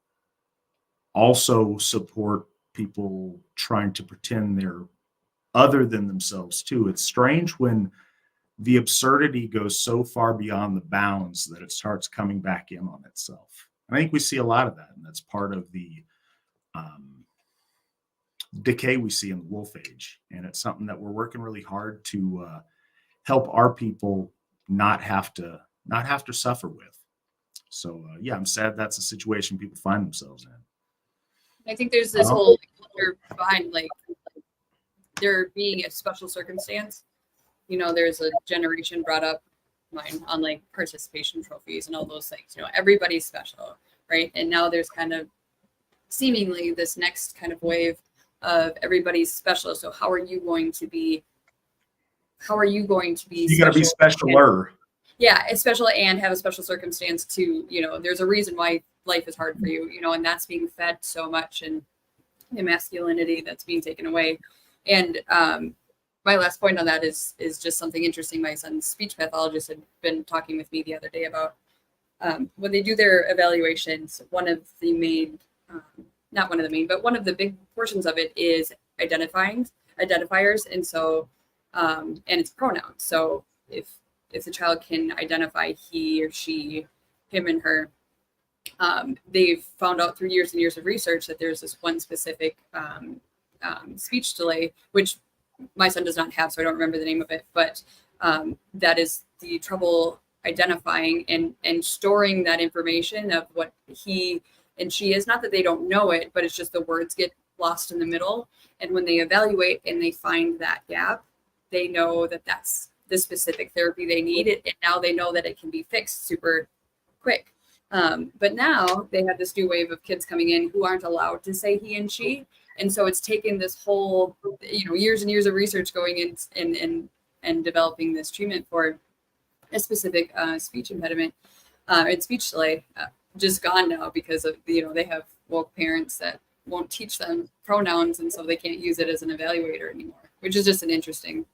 also support people trying to pretend they're other than themselves too. It's strange when the absurdity goes so far beyond the bounds that it starts coming back in on itself. I think we see a lot of that, and that's part of the decay we see in the wolf age. And it's something that we're working really hard to help our people not have to suffer with. So yeah, I'm sad that's a situation people find themselves in. I think there's this whole culture behind there being a special circumstance. There's a generation brought up mine on participation trophies and all those things. Everybody's special, right? And now there's kind of seemingly this next kind of wave of everybody's special. So how are you going to be? You got to be specialer. Yeah, it's special and have a special circumstance too. There's a reason why life is hard for you. And that's being fed so much, and the masculinity that's being taken away. And my last point on that is just something interesting. My son's speech pathologist had been talking with me the other day about when they do their evaluations, one of the big portions of it is identifiers. And so, and it's pronouns. So if the child can identify he or she, him and her, they've found out through years and years of research that there's this one specific speech delay, which my son does not have, so I don't remember the name of it, but that is the trouble identifying and storing that information of what he and she is. Not that they don't know it, but it's just the words get lost in the middle. And when they evaluate and they find that gap, they know that that's the specific therapy they need. And now they know that it can be fixed super quick. But now they have this new wave of kids coming in who aren't allowed to say he and she. And so it's taken this whole, years and years of research going in and developing this treatment for a specific speech impediment and speech delay. Just gone now because of, they have woke parents that won't teach them pronouns, and so they can't use it as an evaluator anymore, which is just an interesting,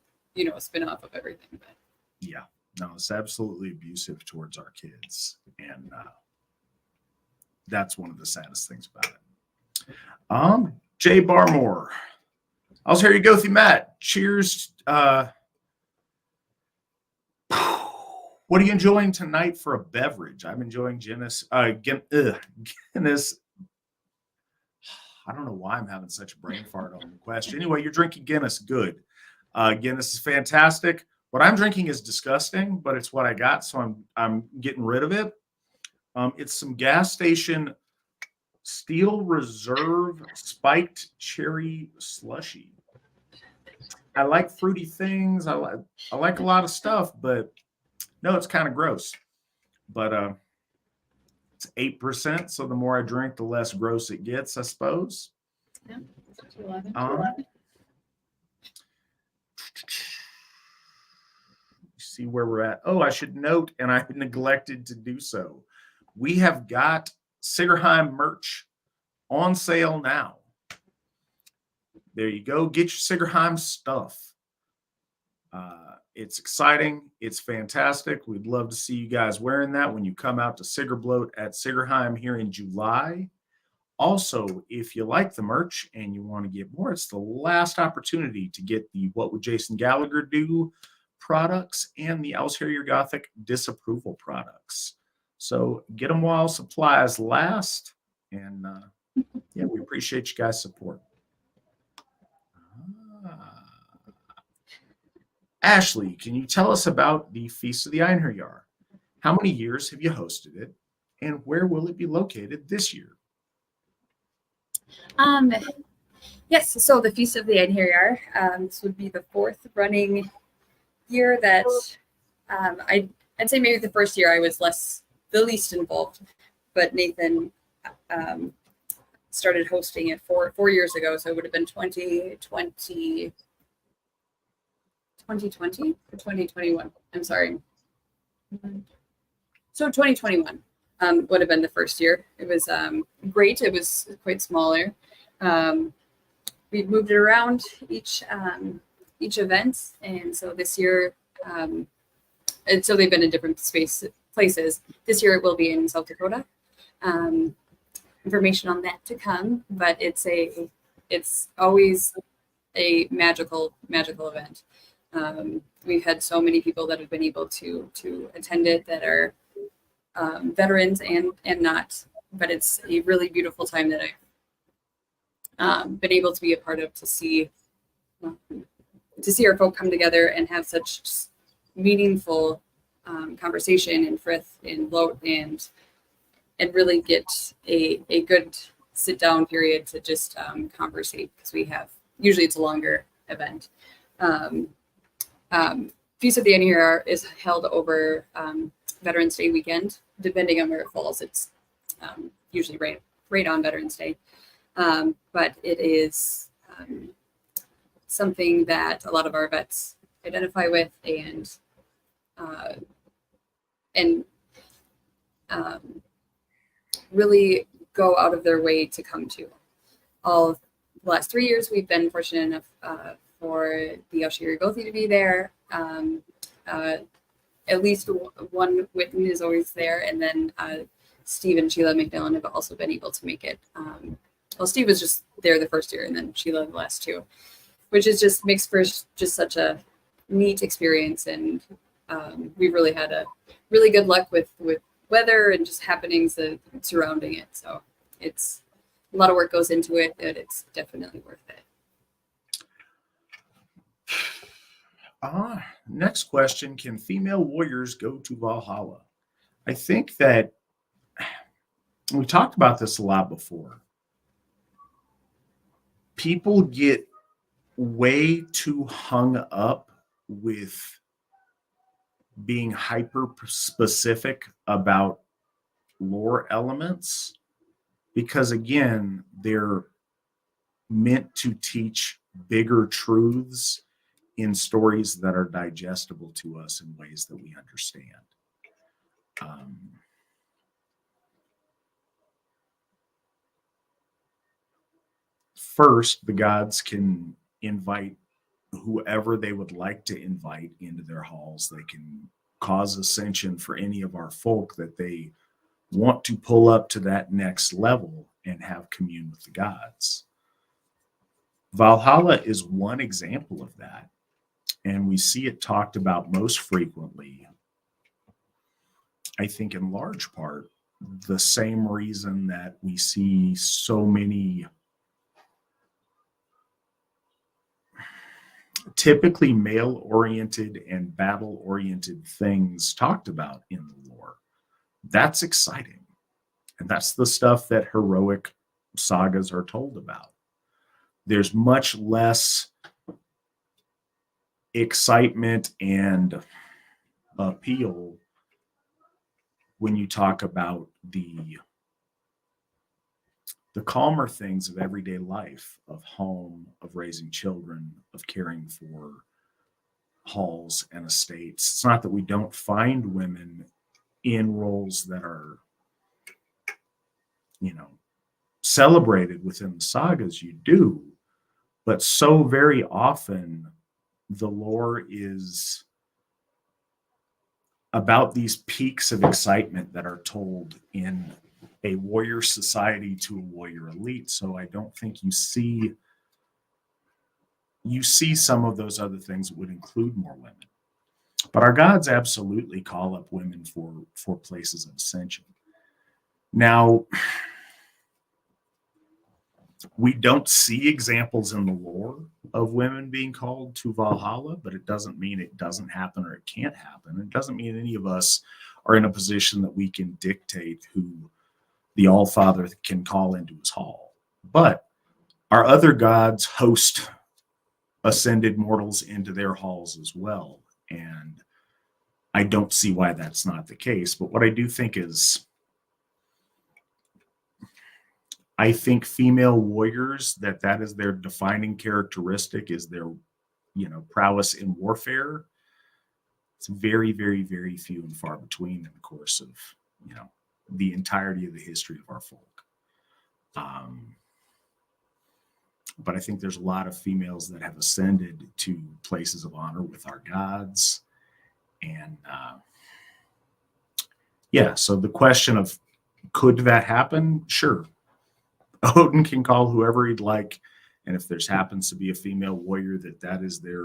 spin-off of everything. But yeah, no, it's absolutely abusive towards our kids, and that's one of the saddest things about it. Jay Barmore, I'll hear you go through Matt. Cheers. What are you enjoying tonight for a beverage? I'm enjoying Guinness. Guinness. I don't know why I'm having such a brain fart on the question. Anyway, you're drinking Guinness. Good. Guinness is fantastic. What I'm drinking is disgusting, but it's what I got, so I'm getting rid of it. It's some gas station Steel Reserve spiked cherry slushy. I like fruity things. I like a lot of stuff, but no, it's kind of gross. But it's 8%, so the more I drink, the less gross it gets, I suppose. yeah, see where we're at. Oh, I should note, and I neglected to do so, we have got Sigerheim merch on sale now. There you go. Get your Sigerheim stuff. It's exciting. It's fantastic. We'd love to see you guys wearing that when you come out to Sigerbloat at Sigerheim here in July. Also, if you like the merch and you want to get more, it's the last opportunity to get the What Would Jason Gallagher Do products and the Owls Hear Your Gothic disapproval products. So get them while supplies last. And yeah, we appreciate you guys' support. Ashley, can you tell us about the Feast of the Einherjar? How many years have you hosted it, and where will it be located this year? Yes, so the Feast of the Einherjar, this would be the 4th running year that I'd say maybe the first year I was the least involved, but Nathan started hosting it 4 years ago, so it would have been 2020 or 2021. I'm sorry. So 2021 would have been the first year. It was great. It was quite smaller. We've moved it around each event, and so this year, and so they've been in different places. This year it will be in South Dakota. Information on that to come, but it's always a magical event. We've had so many people that have been able to attend it that are veterans and not, but it's a really beautiful time that I've been able to be a part of, to see our folk come together and have such meaningful conversation and frith and bloat and really get a good sit down period to just conversate, because usually it's a longer event. Feast of the Einherjar is held over Veterans Day weekend. Depending on where it falls, it's usually right on Veterans Day. But it is something that a lot of our vets identify with and really go out of their way to come to. All of the last 3 years, we've been fortunate enough for the Oshiri Gothi to be there. At least one Witten is always there, and then Steve and Sheila McMillan have also been able to make it. Well, Steve was just there the first year, and then Sheila the last 2, which is just makes for just such a neat experience. And we've really had a really good luck with weather and just happenings surrounding it. So it's a lot of work goes into it, but it's definitely worth it. Next question, can female warriors go to Valhalla? I think that we talked about this a lot before. People get way too hung up with being hyper specific about lore elements because, again, they're meant to teach bigger truths in stories that are digestible to us in ways that we understand. First, the gods can invite whoever they would like to invite into their halls. They can cause ascension for any of our folk that they want to pull up to that next level and have commune with the gods. Valhalla is one example of that, and we see it talked about most frequently, I think in large part, the same reason that we see so many typically male-oriented and battle-oriented things talked about in the lore. That's exciting. And that's the stuff that heroic sagas are told about. There's much less excitement and appeal when you talk about the calmer things of everyday life, of home, of raising children, of caring for halls and estates. It's not that we don't find women in roles that are, celebrated within the sagas. You do, but so very often the lore is about these peaks of excitement that are told in a warrior society to a warrior elite. So I don't think you see some of those other things that would include more women. But our gods absolutely call up women for places of ascension. Now, we don't see examples in the lore of women being called to Valhalla, but it doesn't mean it doesn't happen or it can't happen. It doesn't mean any of us are in a position that we can dictate who the All-Father can call into his hall. But our other gods host ascended mortals into their halls as well. And I don't see why that's not the case. But what I do think is, I think female warriors, that is their defining characteristic, is their, prowess in warfare. It's very, very, very few and far between in the course of, the entirety of the history of our folk. But I think there's a lot of females that have ascended to places of honor with our gods. And so the question of, could that happen? Sure. Odin can call whoever he'd like. And if there's happens to be a female warrior that is their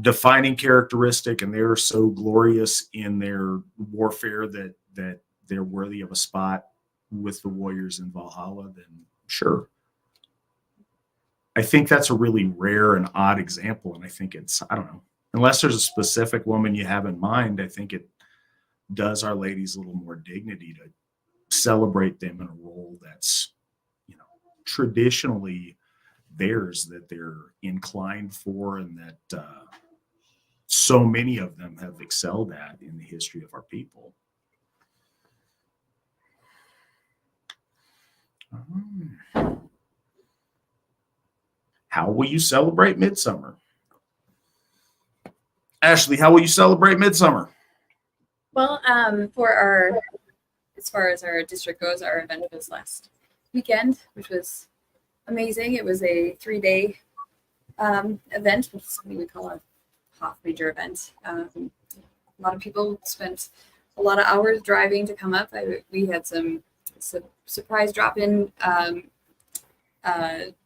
defining characteristic and they're so glorious in their warfare that they're worthy of a spot with the warriors in Valhalla, then sure. I think that's a really rare and odd example. And I think I don't know, unless there's a specific woman you have in mind, I think it does our ladies a little more dignity to celebrate them in a role that's, traditionally theirs, that they're inclined for, and that so many of them have excelled at in the history of our people. How will you celebrate Midsummer? Ashley, how will you celebrate Midsummer? Well, as far as our district goes, our event was last weekend, which was amazing. It was a 3-day event, which is something we call a half major event. A lot of people spent a lot of hours driving to come up. We had some surprise drop-in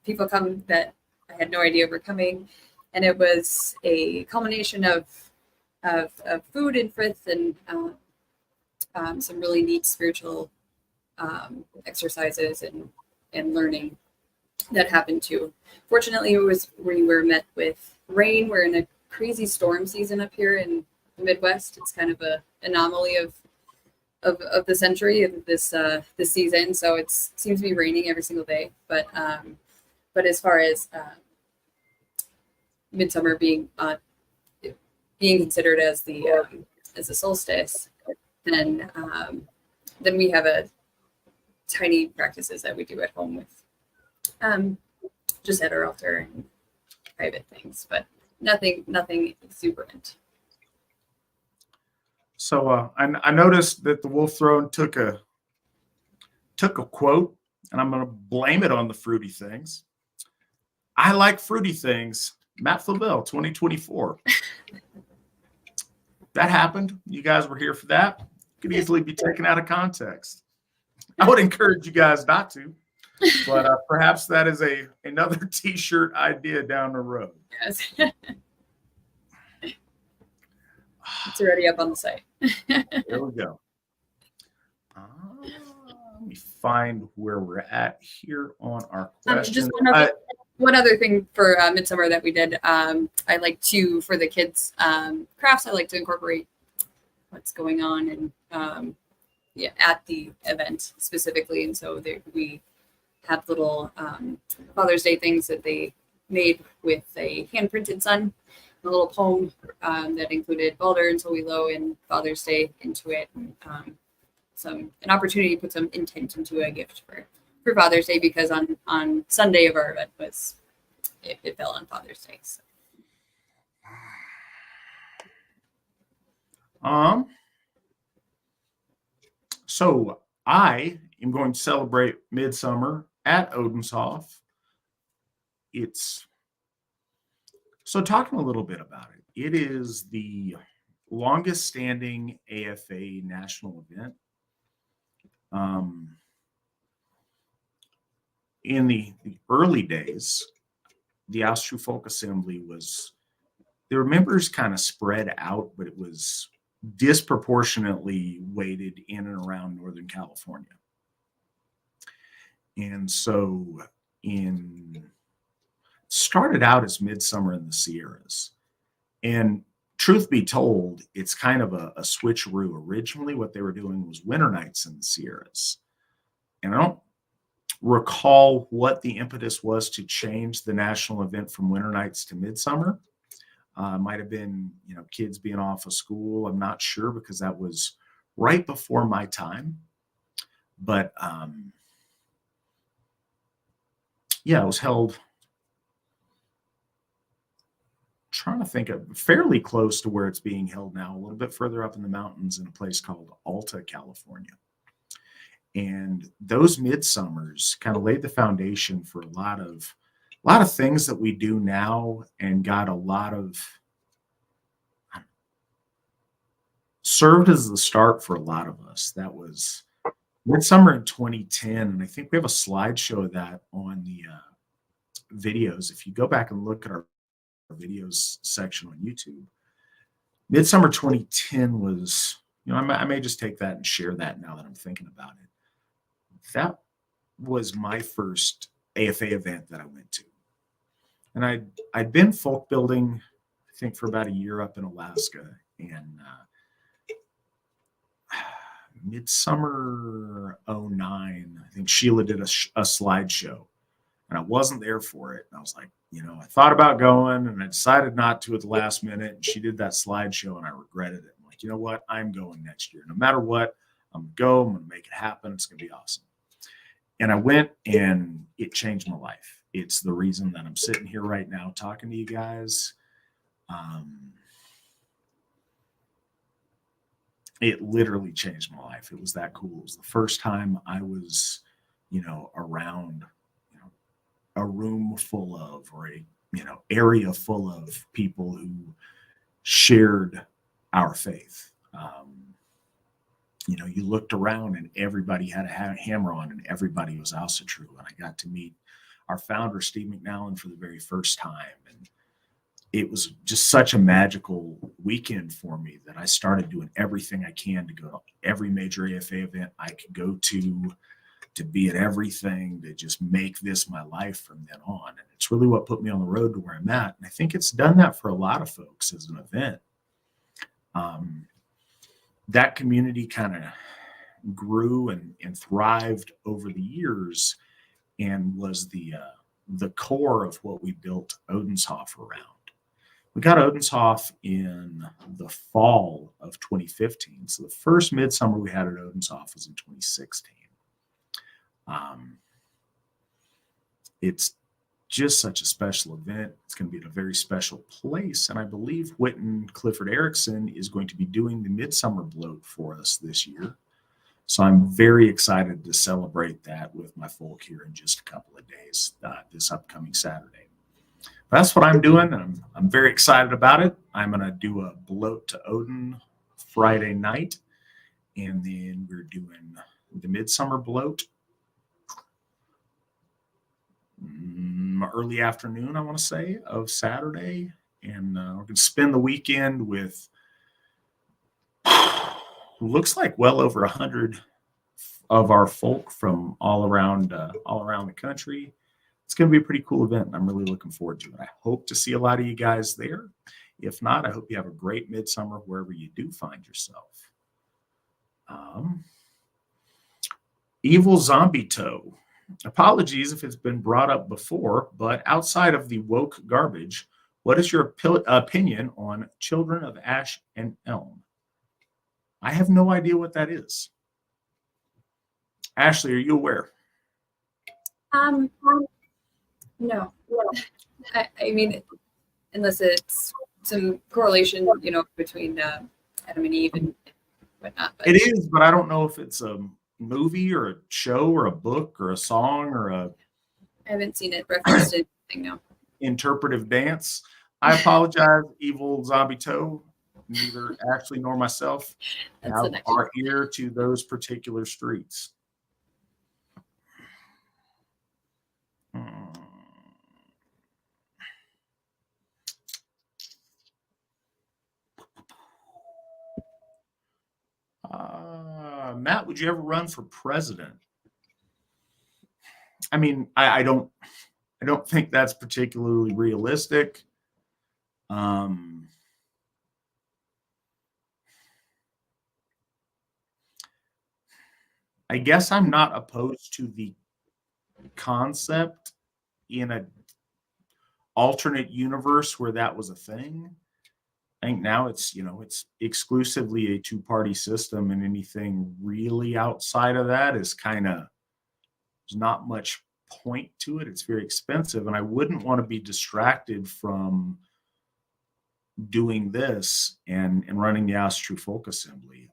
people come that I had no idea were coming, and it was a culmination of food and frith and some really neat spiritual exercises and learning that happened too. Fortunately, we were met with rain. We're in a crazy storm season up here in the Midwest. It's kind of a anomaly of the century of this season. So it seems to be raining every single day. But as far as midsummer being considered as the solstice, then we have a tiny practices that we do at home with just at our altar and private things, but nothing exuberant. So I noticed that the Wolf Throne took a quote, and I'm going to blame it on the fruity things. I like fruity things. Matt Flavelle, 2024. That happened. You guys were here for that. Could easily be taken out of context. I would encourage you guys not to, but perhaps that is another T-shirt idea down the road. Yes. It's already up on the site. There we go. Let me find where we're at here on our question. Just one other thing for midsummer that we did. I like to, for the kids' crafts, I like to incorporate what's going on and at the event specifically. And so we have little Father's Day things that they made with a hand-printed sun, a little poem that included Balder and Solilo and Father's Day into it, and an opportunity to put some intent into a gift for Father's Day, because on Sunday of our event it fell on Father's Day. So I am going to celebrate midsummer at Odenshoff. Talking a little bit about it. It is the longest standing AFA national event. In the early days, the Asatru Folk Assembly their members kind of spread out, but it was disproportionately weighted in and around Northern California. And so started out as Midsummer in the Sierras. And truth be told, it's kind of a switcheroo. Originally, what they were doing was winter nights in the Sierras. And I don't recall what the impetus was to change the national event from winter nights to midsummer. Might have been, kids being off of school. I'm not sure, because that was right before my time. But it was held, trying to think of, fairly close to where it's being held now, a little bit further up in the mountains in a place called Alta, California. And those midsummers kind of laid the foundation for a lot of things that we do now, and got a lot of, served as the start for a lot of us. That was midsummer in 2010. And I think we have a slideshow of that on the videos. If you go back and look at our videos section on YouTube, midsummer 2010 was, I may just take that and share that now that I'm thinking about it. That was my first AFA event that I went to. And I'd been folk building, I think, for about a year up in Alaska. And midsummer 09, I think Sheila did a slideshow. And I wasn't there for it. And I was like, I thought about going, and I decided not to at the last minute. And she did that slideshow, and I regretted it. I'm like, you know what? I'm going next year. No matter what, I'm going to go. I'm going to make it happen. It's going to be awesome. And I went, and it changed my life. It's the reason that I'm sitting here right now talking to you guys. It literally changed my life. It was that cool. It was the first time I was, around, a room full of, or a, area full of people who shared our faith. You looked around, and everybody had a hammer on, and everybody was Asatru. And I got to meet our founder, Steve McNallen, for the very first time. And it was just such a magical weekend for me that I started doing everything I can to go to every major AFA event I could go to. to be at everything, to just make this my life from then on. And it's really what put me on the road to where I'm at. And I think it's done that for a lot of folks as an event. That community kind of grew and thrived over the years and was the core of what we built Odenshof around. We got Odenshof in the fall of 2015. So the first midsummer we had at Odenshof was in 2016. It's just such a special event. It's going to be at a very special place. And I believe Whitten Clifford Erickson is going to be doing the Midsummer Bloat for us this year. So I'm very excited to celebrate that with my folk here in just a couple of days, this upcoming Saturday. That's what I'm doing, and I'm very excited about it. I'm going to do a bloat to Odin Friday night, and then we're doing the Midsummer Bloat early afternoon, I want to say, of Saturday. And we're going to spend the weekend with looks like well over 100 of our folk from all around the country. It's going to be a pretty cool event, and I'm really looking forward to it. I hope to see a lot of you guys there. If not, I hope you have a great midsummer wherever you do find yourself. Evil Zombie Toe. Apologies if it's been brought up before, but outside of the woke garbage, what is your opinion on Children of Ash and Elm? I have no idea what that is. Ashley, are you aware? No. I mean, unless it's some correlation, between Adam and Eve and whatnot. But. It is, but I don't know if it's a movie or a show or a book or a song or a. I haven't seen it referenced in anything, no. Interpretive dance. I apologize, Evil Zombie Toe. Neither Ashley nor myself have our ear to those particular streets. Matt, would you ever run for president? I mean, I don't think that's particularly realistic. I guess I'm not opposed to the concept in an alternate universe where that was a thing. I think now it's exclusively a two-party system, and anything really outside of that is there's not much point to it. It's very expensive, and I wouldn't want to be distracted from doing this and running the Asatru Folk Assembly.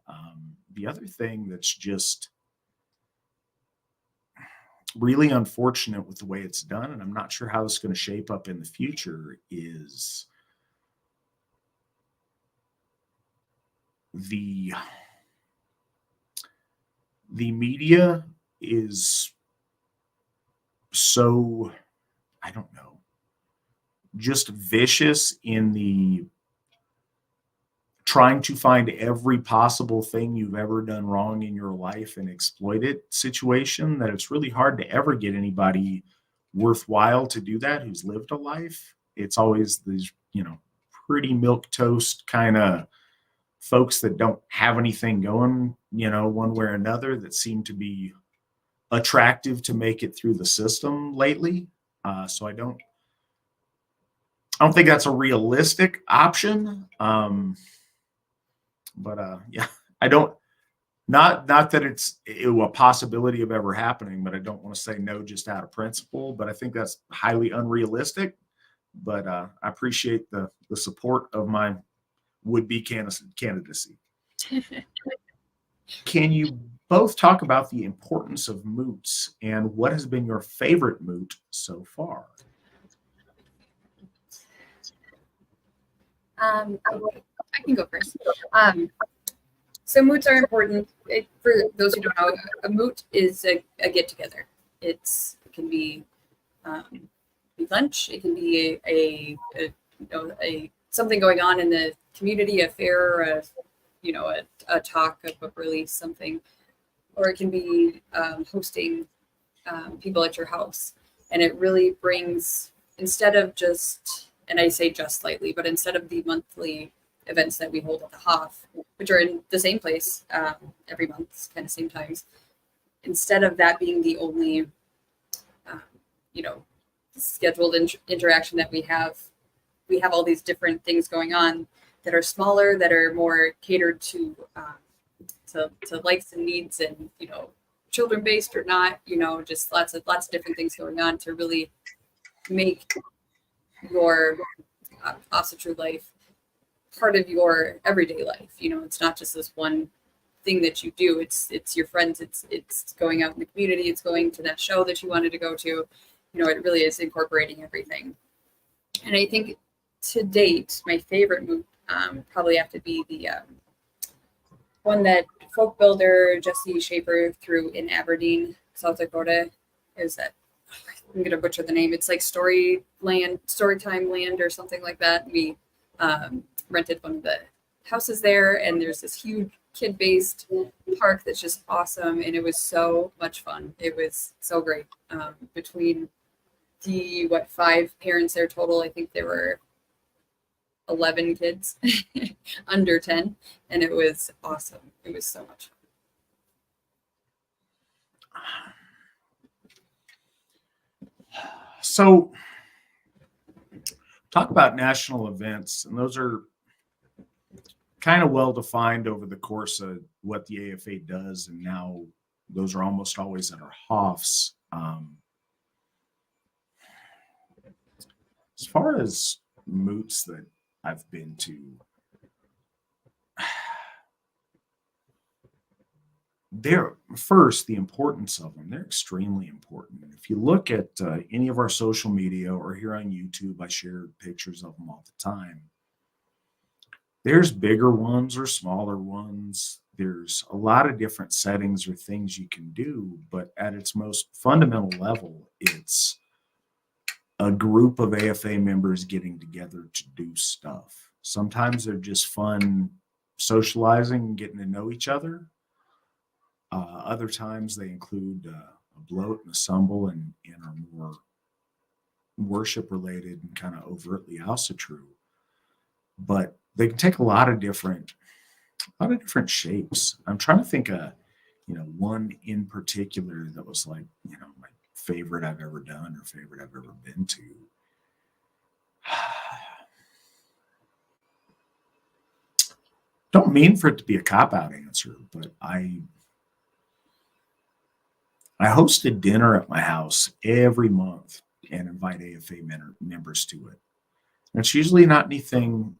The other thing that's just really unfortunate with the way it's done, and I'm not sure how it's going to shape up in the future, is the media is so, I don't know, just vicious in the trying to find every possible thing you've ever done wrong in your life and exploit it situation, that it's really hard to ever get anybody worthwhile to do that who's lived a life. It's always these, pretty milquetoast kind of folks that don't have anything going, one way or another, that seem to be attractive to make it through the system lately. So I don't think that's a realistic option. Yeah, I don't, not that it's a possibility of ever happening, but I don't want to say no just out of principle, but I think that's highly unrealistic. But I appreciate the support of my would-be candidacy. Can you both talk about the importance of moots and what has been your favorite moot so far? I can go first. So moots are important. For those who don't know, a moot is a get-together. It can be lunch. It can be a something going on in the community, a fair, a talk, a book release, something. or it can be hosting people at your house. And it really brings, instead of just, and I say just slightly, but instead of the monthly events that we hold at the Hoff, which are in the same place every month, kind of same times, instead of that being the only, scheduled interaction that we have all these different things going on that are smaller, that are more catered to likes and needs, and children based or not, just lots of different things going on to really make your Asatru life part of your everyday life. It's not just this one thing that you do. It's your friends. It's going out in the community. It's going to that show that you wanted to go to. It really is incorporating everything. And I think to date, my favorite move probably have to be the one that Folkbuilder Jesse Schaefer threw in Aberdeen, South Dakota. Is that, I'm gonna butcher the name. It's like Storytime Land or something like that. We rented one of the houses there, and there's this huge kid-based park that's just awesome, and it was so much fun. It was so great. Between the 5 parents there total, I think there were 11 kids under 10, and it was awesome. It was so much fun. So talk about national events, and those are kind of well defined over the course of what the AFA does, and now those are almost always at our Hoffs. As far as moots that I've been to, they're first, the importance of them. They're extremely important. If you look at any of our social media or here on YouTube, I share pictures of them all the time. There's bigger ones or smaller ones. There's a lot of different settings or things you can do, but at its most fundamental level, it's a group of AFA members getting together to do stuff. Sometimes they're just fun socializing and getting to know each other. Other times they include a bloat and a stumble and are more worship related and kind of overtly Asatru. But they can take a lot of different shapes. I'm trying to think of, one in particular that was like, my favorite I've ever done or favorite I've ever been to. Don't mean for it to be a cop-out answer, but I hosted dinner at my house every month and invite AFA members to it. And it's usually not anything,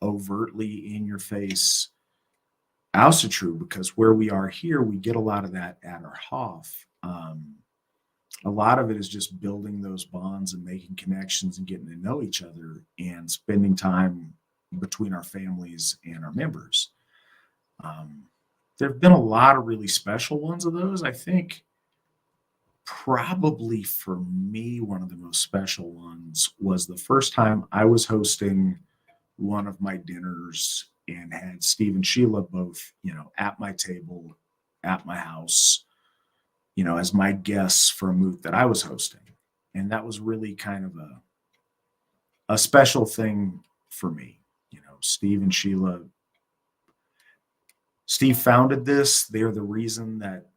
overtly in your face Asatru, because where we are here, we get a lot of that at our Hoff. A lot of it is just building those bonds and making connections and getting to know each other and spending time between our families and our members. There have been a lot of really special ones of those. I think probably for me, one of the most special ones was the first time I was hosting one of my dinners and had Steve and Sheila both, at my table, at my house, as my guests for a moot that I was hosting. And that was really kind of a special thing for me. Steve and Sheila, Steve founded this. They're the reason that,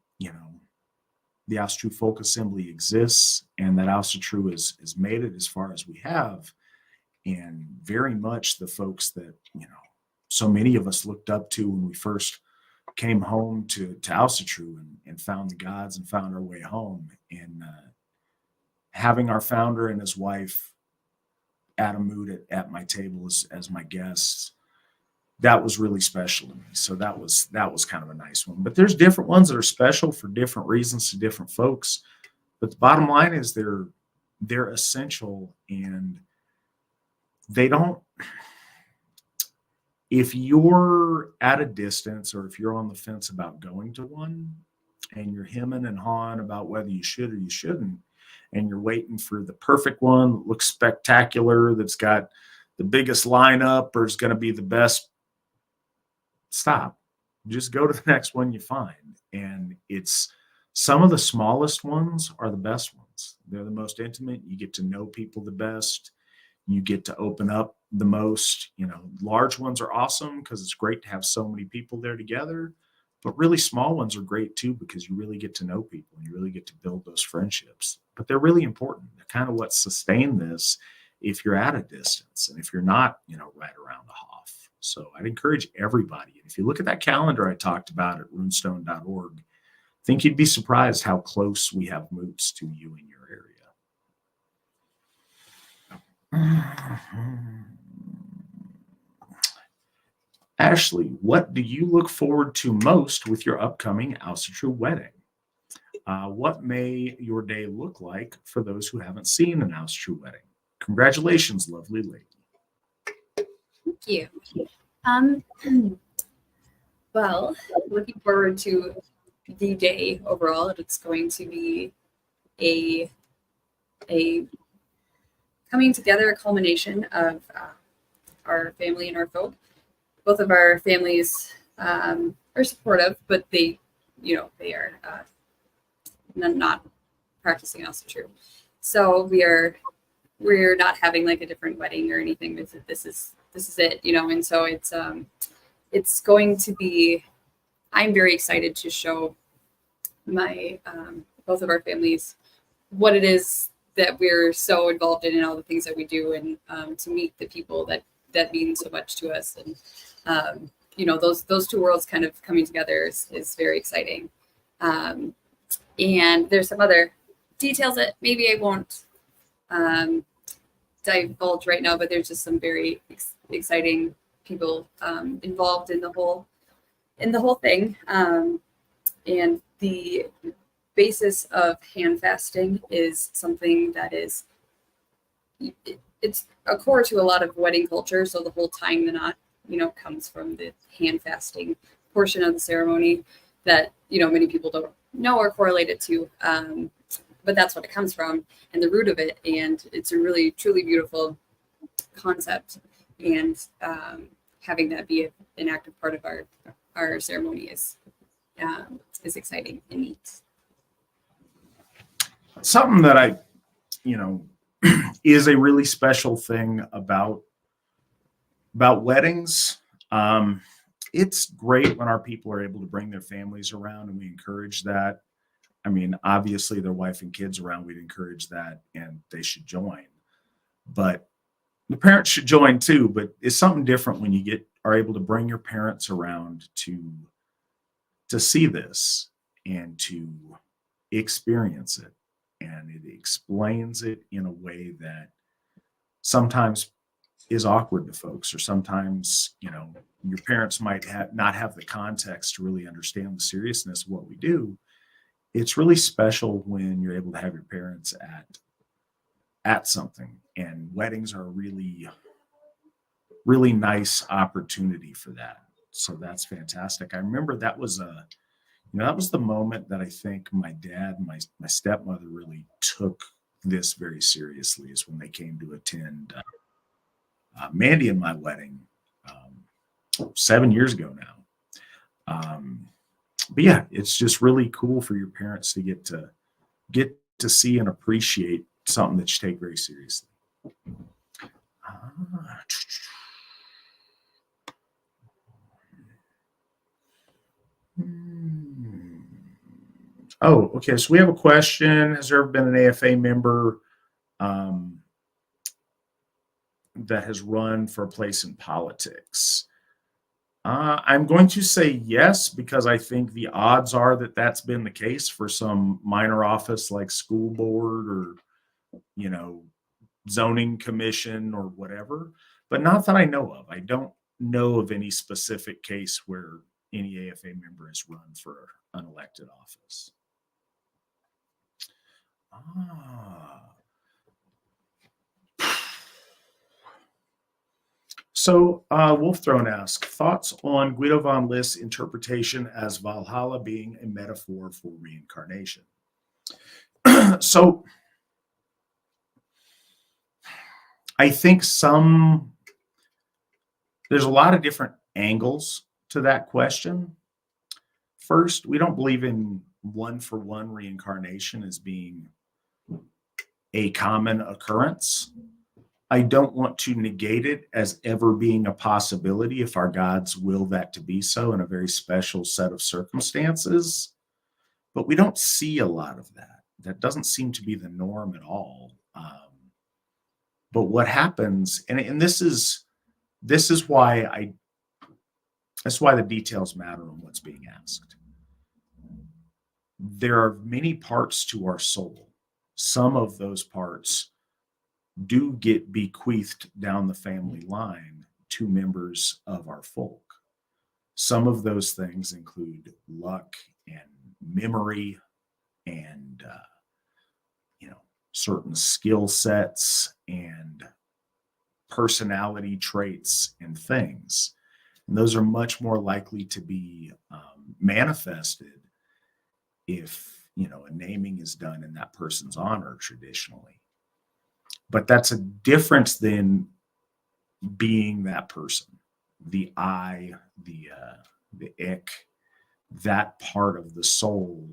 the Asatru Folk Assembly exists and that Asatru has made it as far as we have. And very much the folks that, so many of us looked up to when we first came home to Asatru and found the gods and found our way home. And having our founder and his wife at a moot at my table as my guests, that was really special to me. So that was kind of a nice one. But there's different ones that are special for different reasons to different folks. But the bottom line is they're essential, and they don't, if you're at a distance or if you're on the fence about going to one and you're hemming and hawing about whether you should or you shouldn't, and you're waiting for the perfect one that looks spectacular, that's got the biggest lineup or is going to be the best, stop. just go to the next one you find. And it's some of the smallest ones are the best ones. They're the most intimate. You get to know people the best. You get to open up the most. Large ones are awesome because it's great to have so many people there together. But really small ones are great too because you really get to know people and you really get to build those friendships. But they're really important. They're kind of what sustain this if you're at a distance and if you're not, right around the Hoff. So I'd encourage everybody. And if you look at that calendar I talked about at runestone.org, I think you'd be surprised how close we have moots to you in your area. Ashley, what do you look forward to most with your upcoming Asatru wedding? What may your day look like for those who haven't seen an Asatru wedding? Congratulations, lovely lady. Thank you. Well, looking forward to the day overall. It's going to be a coming together, a culmination of our family and our folk. Both of our families are supportive, but they are not practicing Asatru. So we're not having like a different wedding or anything. This is it, and so it's going to be. I'm very excited to show my both of our families what it is that we're so involved in and all the things that we do, and to meet the people that mean so much to us. And those two worlds kind of coming together is very exciting. And there's some other details that maybe I won't divulge right now, but there's just some very exciting people involved in the whole thing. And the basis of hand fasting is something that is it's a core to a lot of wedding culture. So the whole tying the knot, comes from the hand fasting portion of the ceremony that, many people don't know or correlate it to. But that's what it comes from and the root of it. And it's a really, truly beautiful concept. And having that be an active part of our ceremony is exciting and neat. Something that is a really special thing about weddings. It's great when our people are able to bring their families around, and we encourage that. I mean, obviously their wife and kids around, we'd encourage that and they should join. But the parents should join too, but it's something different when you are able to bring your parents around to see this and to experience it. And it explains it in a way that sometimes is awkward to folks, or sometimes, your parents might not have the context to really understand the seriousness of what we do. It's really special when you're able to have your parents at something, and weddings are a really, really nice opportunity for that. So that's fantastic. I remember that was the moment that I think my dad and my stepmother really took this very seriously, is when they came to attend Mandy and my wedding 7 years ago now. But yeah, it's just really cool for your parents to get to see and appreciate something that you take very seriously. Oh, okay. So we have a question. Has there ever been an AFA member that has run for a place in politics? I'm going to say yes, because I think the odds are that that's been the case for some minor office like school board or, zoning commission or whatever, but not that I know of. I don't know of any specific case where any AFA member has run for an elected office. So Wolf Throne asks, thoughts on Guido von List's interpretation as Valhalla being a metaphor for reincarnation? So I think there's a lot of different angles to that question. First, we don't believe in one-for-one reincarnation as being a common occurrence. I don't want to negate it as ever being a possibility if our gods will that to be so in a very special set of circumstances. But we don't see a lot of that. That doesn't seem to be the norm at all. But what happens, and this is why that's why the details matter on what's being asked. There are many parts to our soul. Some of those parts do get bequeathed down the family line to members of our folk. Some of those things include luck and memory and certain skill sets and personality traits and things. And those are much more likely to be manifested if a naming is done in that person's honor traditionally. But that's a difference than being that person. The I, the ik, that part of the soul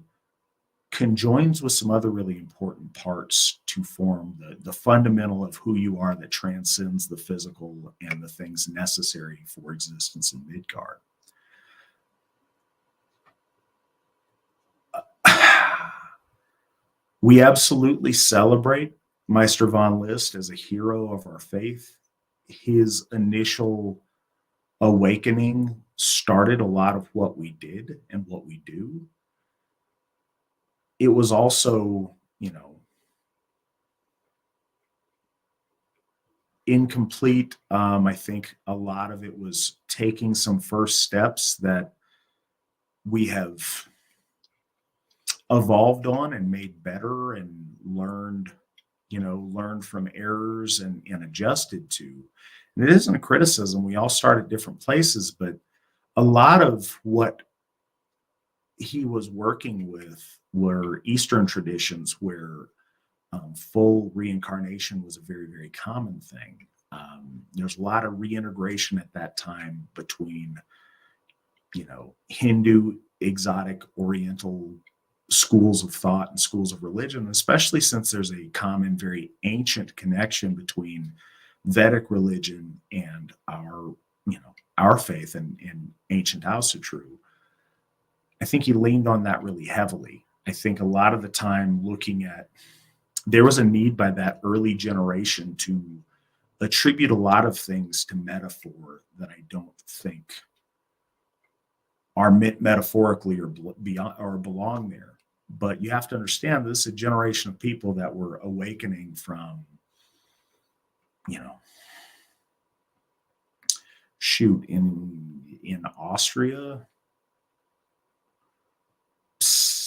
conjoins with some other really important parts to form the fundamental of who you are that transcends the physical and the things necessary for existence in Midgard. We absolutely celebrate Meister von List as a hero of our faith. His initial awakening started a lot of what we did and what we do. It was also, incomplete. I think a lot of it was taking some first steps that we have evolved on and made better and learned from errors and adjusted to. And it isn't a criticism. We all start at different places, but a lot of what he was working with were Eastern traditions where full reincarnation was a very, very common thing. There's a lot of reintegration at that time between, Hindu, exotic, Oriental schools of thought and schools of religion, especially since there's a common, very ancient connection between Vedic religion and our faith and ancient Asatru. I think he leaned on that really heavily. I think a lot of the time there was a need by that early generation to attribute a lot of things to metaphor that I don't think are meant metaphorically or belong there. But you have to understand this is a generation of people that were awakening from, in Austria,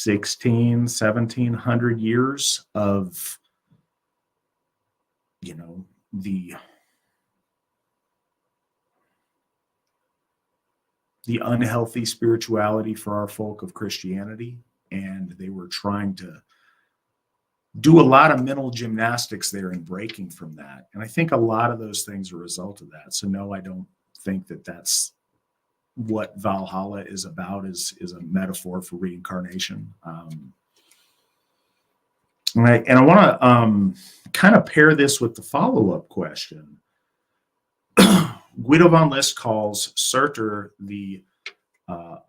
1700 years of the unhealthy spirituality for our folk of Christianity, and they were trying to do a lot of mental gymnastics there and breaking from that. And I think a lot of those things are a result of that. So no, I don't think that that's what Valhalla is about, is a metaphor for reincarnation. And I want to kind of pair this with the follow-up question. Guido von List calls Surtur the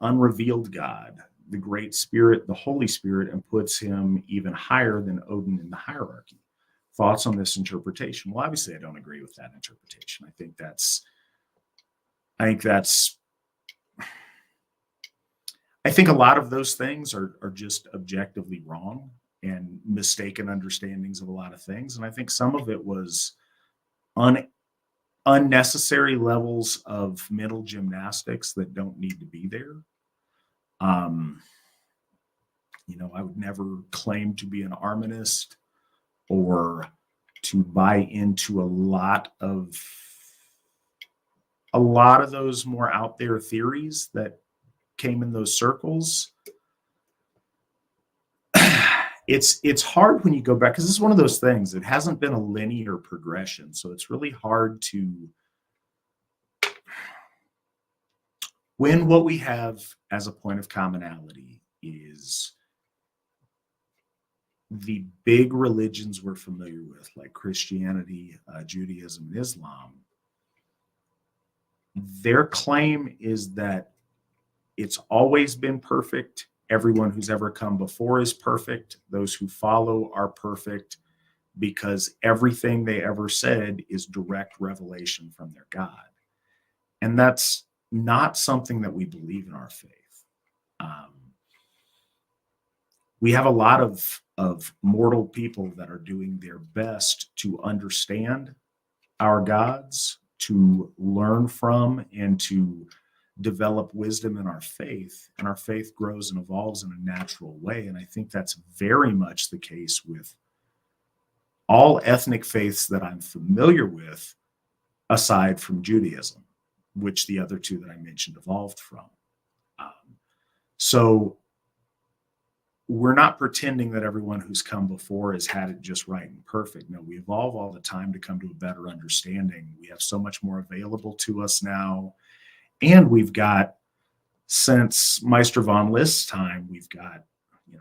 unrevealed God, the great spirit, the Holy Spirit, and puts him even higher than Odin in the hierarchy. Thoughts on this interpretation? Well, obviously, I don't agree with that interpretation. I think a lot of those things are just objectively wrong and mistaken understandings of a lot of things. And I think some of it was unnecessary levels of mental gymnastics that don't need to be there. I would never claim to be an Arminist or to buy into a lot of those more out there theories that came in those circles. It's hard when you go back, because this is one of those things that hasn't been a linear progression. So it's really hard to when what we have as a point of commonality is the big religions we're familiar with, like Christianity, Judaism, and Islam, their claim is that it's always been perfect. Everyone who's ever come before is perfect. Those who follow are perfect because everything they ever said is direct revelation from their God. And that's not something that we believe in our faith. We have a lot of mortal people that are doing their best to understand our gods, to learn from, and to develop wisdom in our faith. And our faith grows and evolves in a natural way. And I think that's very much the case with all ethnic faiths that I'm familiar with, aside from Judaism, which the other two that I mentioned evolved from. So we're not pretending that everyone who's come before has had it just right and perfect. No, we evolve all the time to come to a better understanding. We have so much more available to us now. And we've got, since Meister von List's time, we've got,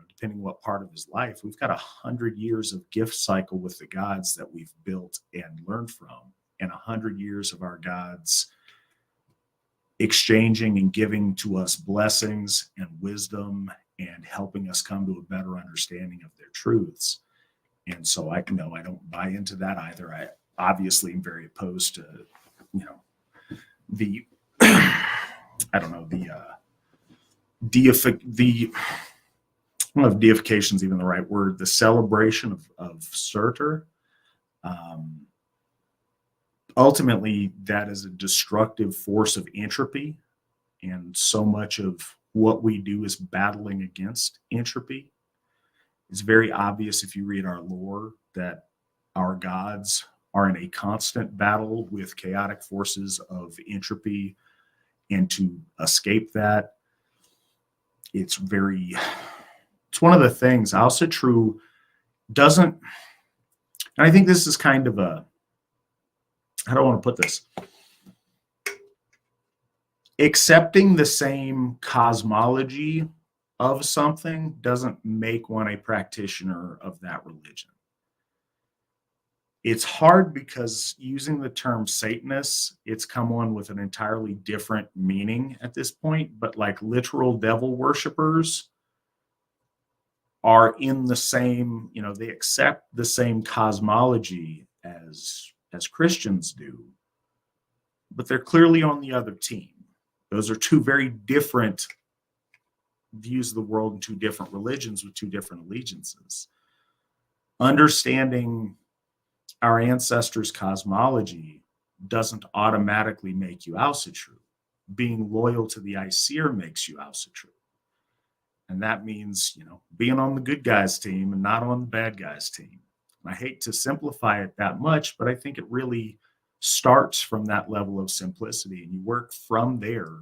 depending what part of his life, we've got 100 years of gift cycle with the gods that we've built and learned from, and 100 years of our gods exchanging and giving to us blessings and wisdom and helping us come to a better understanding of their truths. And so I don't buy into that either. I obviously am very opposed to, the, I don't know, I don't know if deification is even the right word, the celebration of Surtur. Ultimately, that is a destructive force of entropy, and so much of what we do is battling against entropy. It's very obvious if you read our lore that our gods are in a constant battle with chaotic forces of entropy, and to escape that, it's one of the things Asatru doesn't, and I think this is kind of how do I want to put this? Accepting the same cosmology of something doesn't make one a practitioner of that religion. It's hard because using the term Satanist, it's come on with an entirely different meaning at this point, but like literal devil worshipers are in the same, they accept the same cosmology as Christians do, but they're clearly on the other team. Those are two very different views of the world and two different religions with two different allegiances. Understanding our ancestors' cosmology doesn't automatically make you Asatru. Being loyal to the Aesir makes you Asatru. And that means, being on the good guys team and not on the bad guys team. And I hate to simplify it that much, but I think it really starts from that level of simplicity, and you work from there,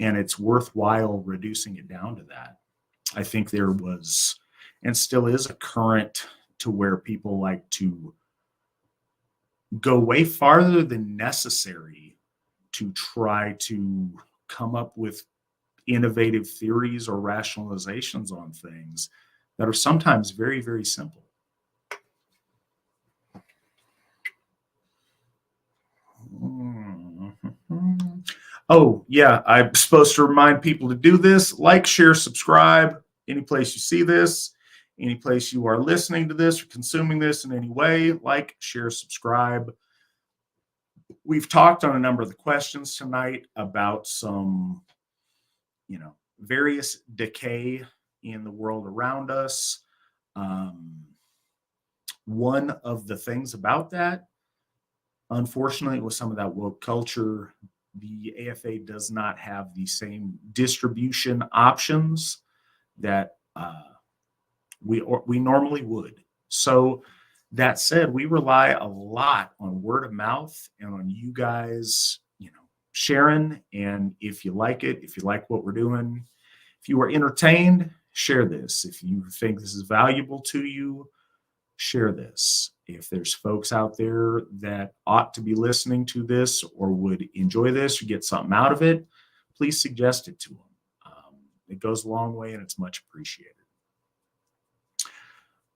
and it's worthwhile reducing it down to that. I think there was and still is a current to where people like to go way farther than necessary to try to come up with innovative theories or rationalizations on things that are sometimes very, very simple. Oh, yeah, I'm supposed to remind people to do this. Like, share, subscribe. Any place you see this, any place you are listening to this or consuming this in any way, like, share, subscribe. We've talked on a number of the questions tonight about some, various decay in the world around us. One of the things about that, unfortunately, with some of that woke culture, the AFA does not have the same distribution options that we normally would. So that said, we rely a lot on word of mouth and on you guys, sharing. And if you like it, if you like what we're doing, if you are entertained, share this. If you think this is valuable to you, share this. If there's folks out there that ought to be listening to this or would enjoy this or get something out of it, please suggest it to them. It goes a long way and it's much appreciated.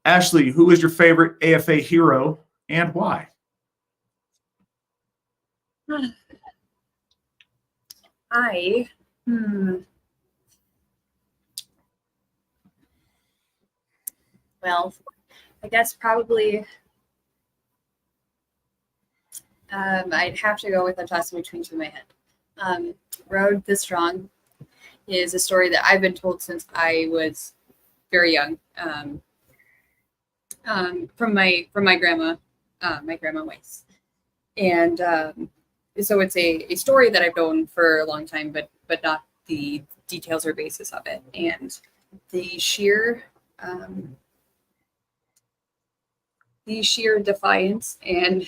Ashley, who is your favorite AFA hero and why? Well, I guess probably I'd have to go with a toss between two in my head. Road the Strong is a story that I've been told since I was very young, from my grandma, my grandma Weiss, and so it's a story that I've known for a long time, but not the details or basis of it, and the sheer defiance and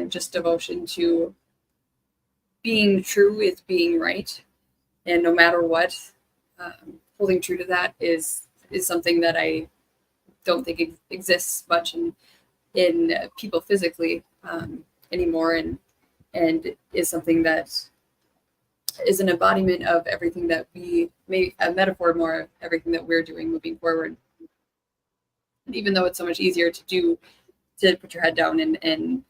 just devotion to being true is being right, and no matter what, holding true to that is something that I don't think exists much in people physically anymore, and is something that is an embodiment of everything that we a metaphor more of everything that we're doing moving forward. And even though it's so much easier to put your head down and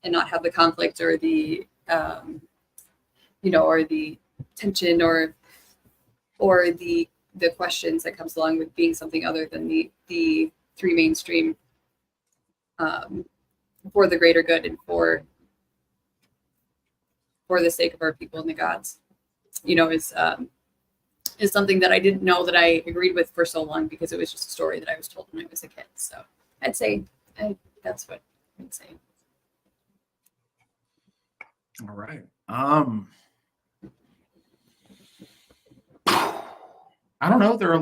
not have the conflict or the or the tension or the questions that comes along with being something other than the three mainstream, for the greater good and for the sake of our people and the gods, is something that I didn't know that I agreed with for so long, because it was just a story that I was told when I was a kid. So I'd say that's what I'd say. All right. I don't know. There are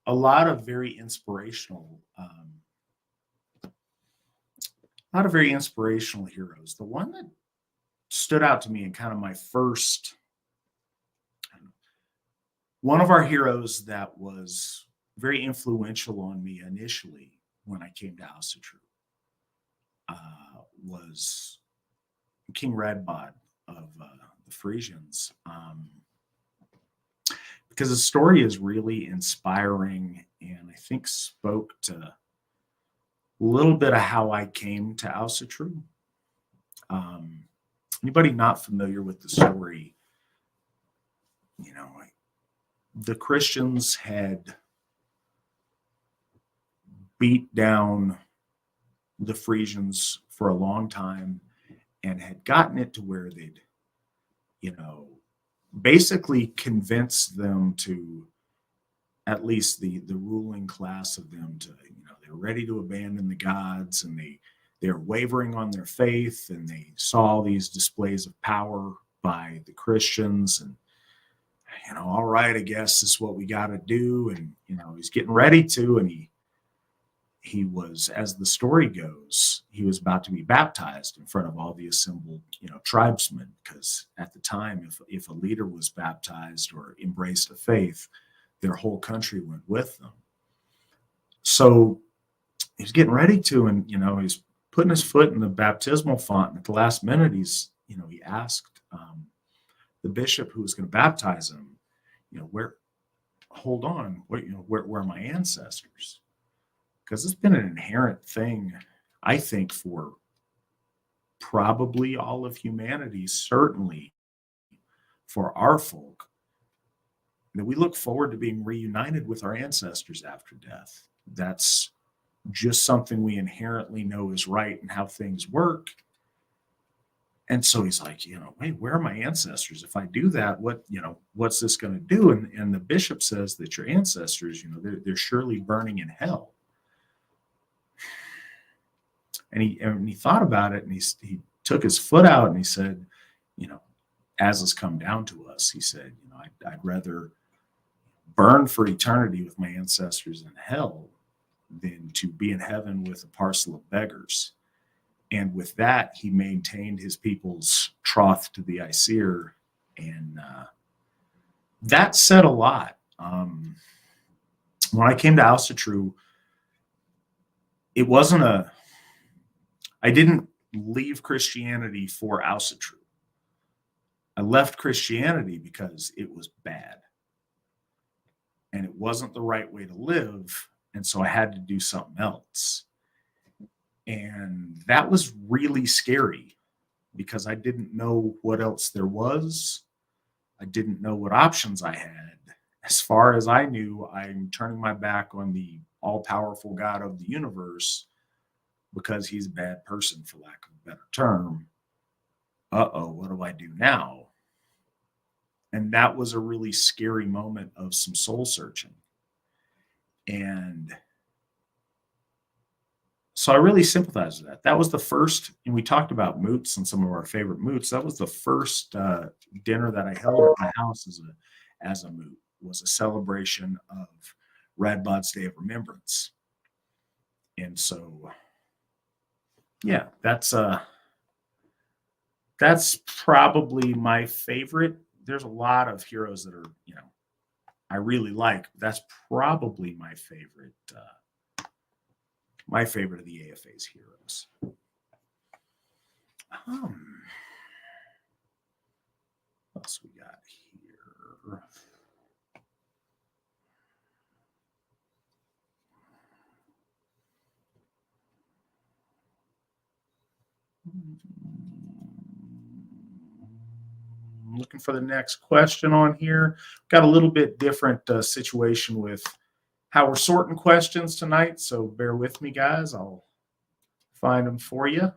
a lot of very inspirational, heroes. The one that stood out to me in kind of my first, one of our heroes that was very influential on me initially when I came to Asatru was King Radbod of the Frisians, because the story is really inspiring and I think spoke to a little bit of how I came to Asatru. Anybody not familiar with the story, the Christians had beat down the Frisians for a long time and had gotten it to where they'd, basically convinced them to, at least the ruling class of them, to, they're ready to abandon the gods, and they're wavering on their faith, and they saw all these displays of power by the Christians, and all right, I guess this is what we got to do. And he's getting ready to, and he was, as the story goes, he was about to be baptized in front of all the assembled tribesmen, because at the time, if a leader was baptized or embraced a faith, their whole country went with them. So he's getting ready to, and he's putting his foot in the baptismal font, and at the last minute he asked the bishop who was going to baptize him, where are my ancestors? Because it's been an inherent thing, I think, for probably all of humanity, certainly for our folk, that we look forward to being reunited with our ancestors after death. That's just something we inherently know is right and how things work. And so he's like, hey, where are my ancestors? If I do that, what's this going to do? And the bishop says that your ancestors, they're surely burning in hell. And he thought about it, and he took his foot out and he said, as has come down to us, he said, I'd rather burn for eternity with my ancestors in hell than to be in heaven with a parcel of beggars. And with that, he maintained his people's troth to the Aesir, and that said a lot. When I came to Asatru, it wasn't I didn't leave Christianity for Asatru. I left Christianity because it was bad and it wasn't the right way to live. And so I had to do something else. And that was really scary because I didn't know what else there was. I didn't know what options I had. As far as I knew, I'm turning my back on the all-powerful God of the universe because he's a bad person, for lack of a better term. Uh-oh, what do I do now? And that was a really scary moment of some soul searching. And so I really sympathize with that. That was the first, and we talked about moots and some of our favorite moots. That was the first dinner that I held at my house as a moot, was a celebration of Radbod's Day of Remembrance. And so, yeah, that's probably my favorite. There's a lot of heroes that are, I really like. That's probably my favorite. My favorite of the AFA's heroes. What else we got here? Looking for the next question on here. Got a little bit different situation with how we're sorting questions tonight, so bear with me, guys. I'll find them for you.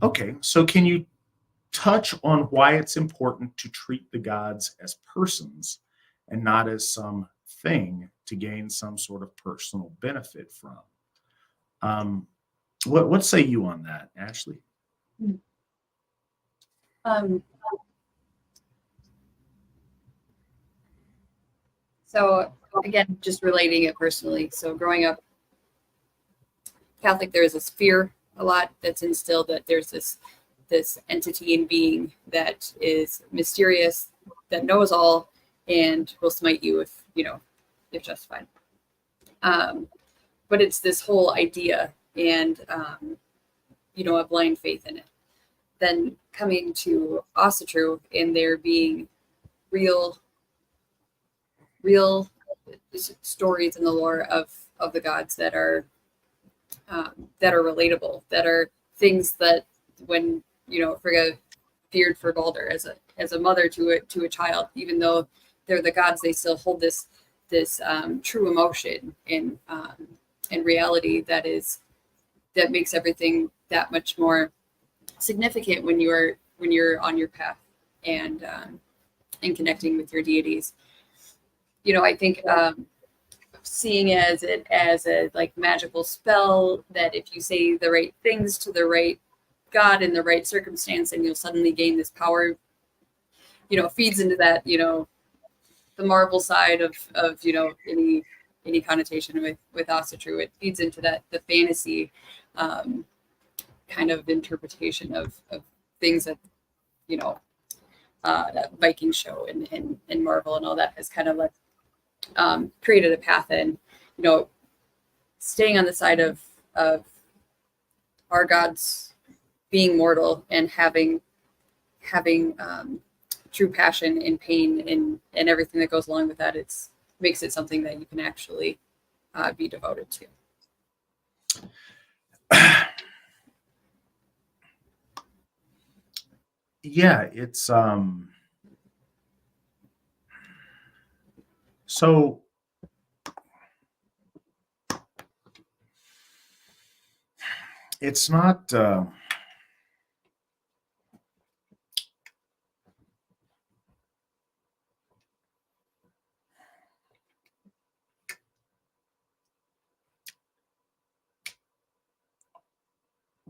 Okay, so can you touch on why it's important to treat the gods as persons and not as some thing to gain some sort of personal benefit from? What say you on that, Ashley? So again, just relating it personally. So growing up Catholic, there is this fear a lot that's instilled that there's this entity and being that is mysterious, that knows all, and will smite you if justified. But it's this whole idea and a blind faith in it. Then coming to Asatru and there being real stories in the lore of the gods that are relatable, that are things that when Frigga feared for Balder as a mother to a child, even though they're the gods, they still hold this true emotion in reality that makes everything that much more significant when you're on your path and connecting with your deities. I think seeing it as a like magical spell that if you say the right things to the right god in the right circumstance, and you'll suddenly gain this power, feeds into that, the Marvel side of any connotation with Asatru. It feeds into that, the fantasy kind of interpretation of things that, that Viking show and Marvel and all that has kind of like created a path in, staying on the side of our gods being mortal and having true passion and pain and everything that goes along with that. Makes it something that you can actually be devoted to. Yeah, it's so it's not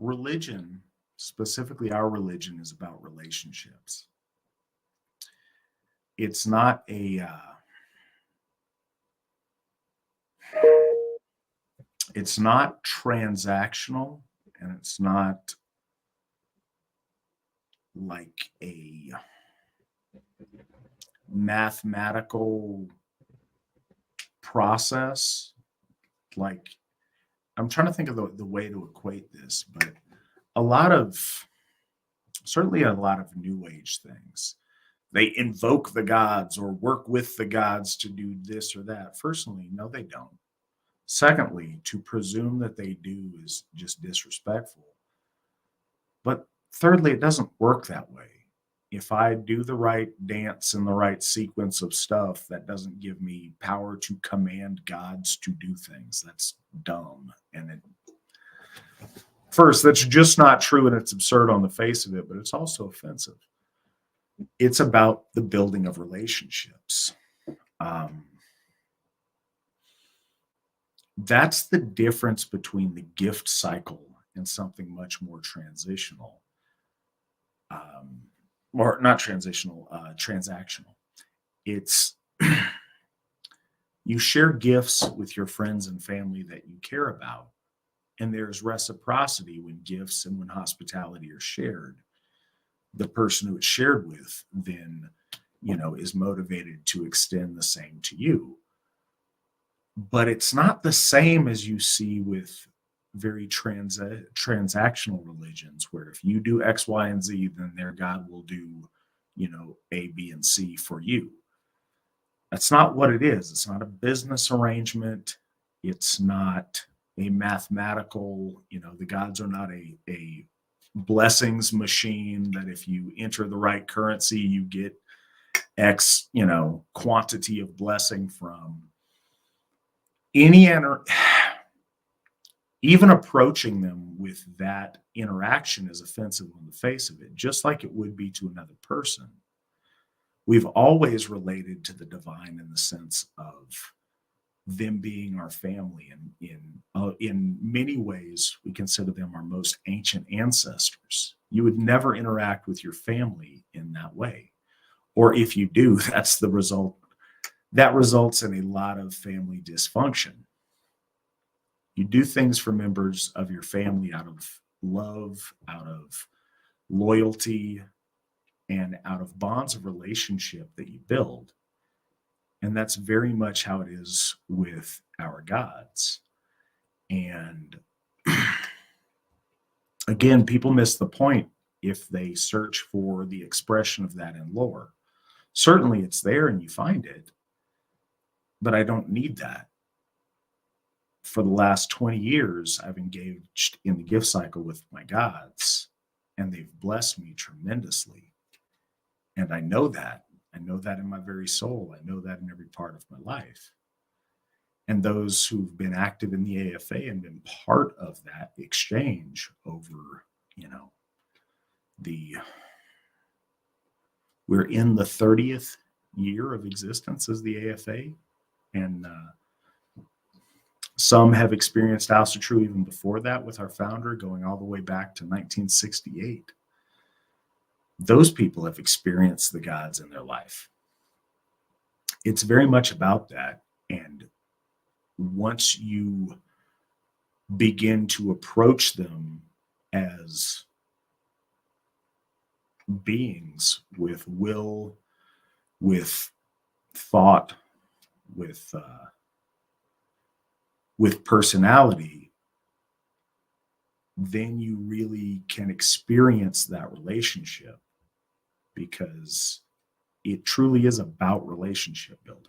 religion, specifically our religion, is about relationships. It's not it's not transactional, and it's not like a mathematical process, like I'm trying to think of the way to equate this, but certainly a lot of new age things, they invoke the gods or work with the gods to do this or that. Firstly, no, they don't. Secondly, to presume that they do is just disrespectful. But thirdly, it doesn't work that way. If I do the right dance and the right sequence of stuff, that doesn't give me power to command gods to do things. That's dumb. And first, that's just not true, and it's absurd on the face of it, but it's also offensive. It's about the building of relationships. That's the difference between the gift cycle and something much more transitional. Or not transitional, transactional. It's you share gifts with your friends and family that you care about, and there's reciprocity when gifts and when hospitality are shared. The person who it's shared with then, is motivated to extend the same to you. But it's not the same as you see with very transactional religions, where if you do X, Y, and Z, then their God will do, A, B, and C for you. That's not what it is. It's not a business arrangement. It's not a mathematical, the gods are not a blessings machine that if you enter the right currency, you get X, quantity of blessing from. Even approaching them with that interaction is offensive on the face of it, just like it would be to another person. We've always related to the divine in the sense of them being our family, and in many ways, we consider them our most ancient ancestors. You would never interact with your family in that way, or if you do, that's the result. That results in a lot of family dysfunction. You do things for members of your family out of love, out of loyalty, and out of bonds of relationship that you build. And that's very much how it is with our gods. And again, people miss the point if they search for the expression of that in lore. Certainly it's there and you find it, but I don't need that. For the last 20 years, I've engaged in the gift cycle with my gods, and they've blessed me tremendously. And I know that. I know that in my very soul. I know that in every part of my life. And those who've been active in the AFA and been part of that exchange over, we're in the 30th year of existence as the AFA. And some have experienced Asatru even before that with our founder, going all the way back to 1968. Those people have experienced the gods in their life. It's very much about that. And once you begin to approach them as beings with will, with thought, with personality, then you really can experience that relationship, because it truly is about relationship building.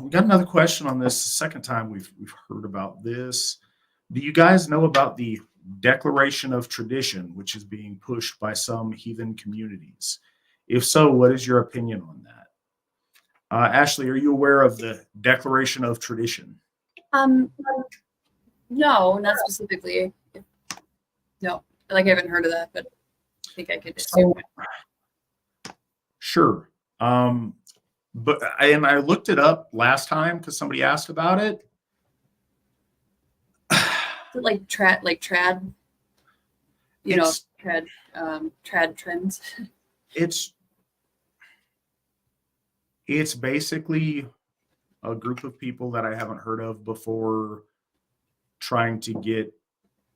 We got another question on this. The second time we've heard about this. Do you guys know about the Declaration of Tradition, which is being pushed by some heathen communities? If so, what is your opinion on that? Ashley, are you aware of the Declaration of Tradition? No, not specifically. No, I haven't heard of that, but I think I could assume it. Sure. But I looked it up last time because somebody asked about it. Is it like trad, trad trends? It's basically a group of people that I haven't heard of before, trying to get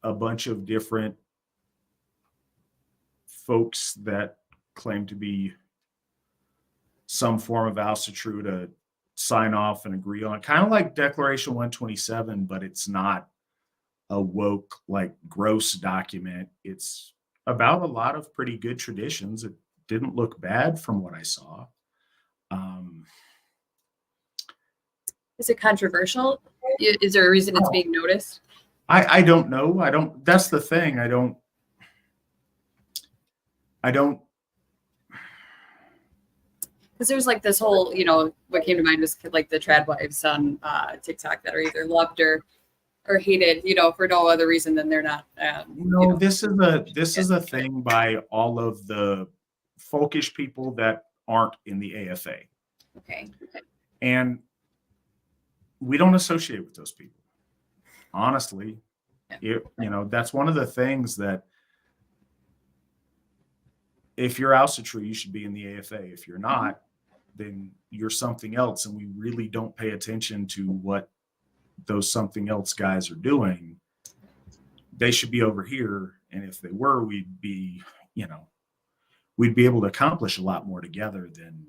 a bunch of different folks that claim to be some form of Asatru to sign off and agree on it. Kind of like Declaration 127, but it's not a woke, like gross document. It's about a lot of pretty good traditions. It didn't look bad from what I saw. Is it controversial? Is there a reason it's being noticed? I don't know. That's the thing. I don't, because there's like this whole, you know, what came to mind was like the trad wives on TikTok that are either loved or hated, you know, for no other reason than they're not. no, you know. this is a thing by all of the folkish people that aren't in the AFA. Okay. And we don't associate with those people. Honestly, you know, that's one of the things that if you're Asatru, you should be in the AFA. If you're not, then you're something else. And we really don't pay attention to what those something else guys are doing. They should be over here. And if they were, we'd be, you know, we'd be able to accomplish a lot more together than,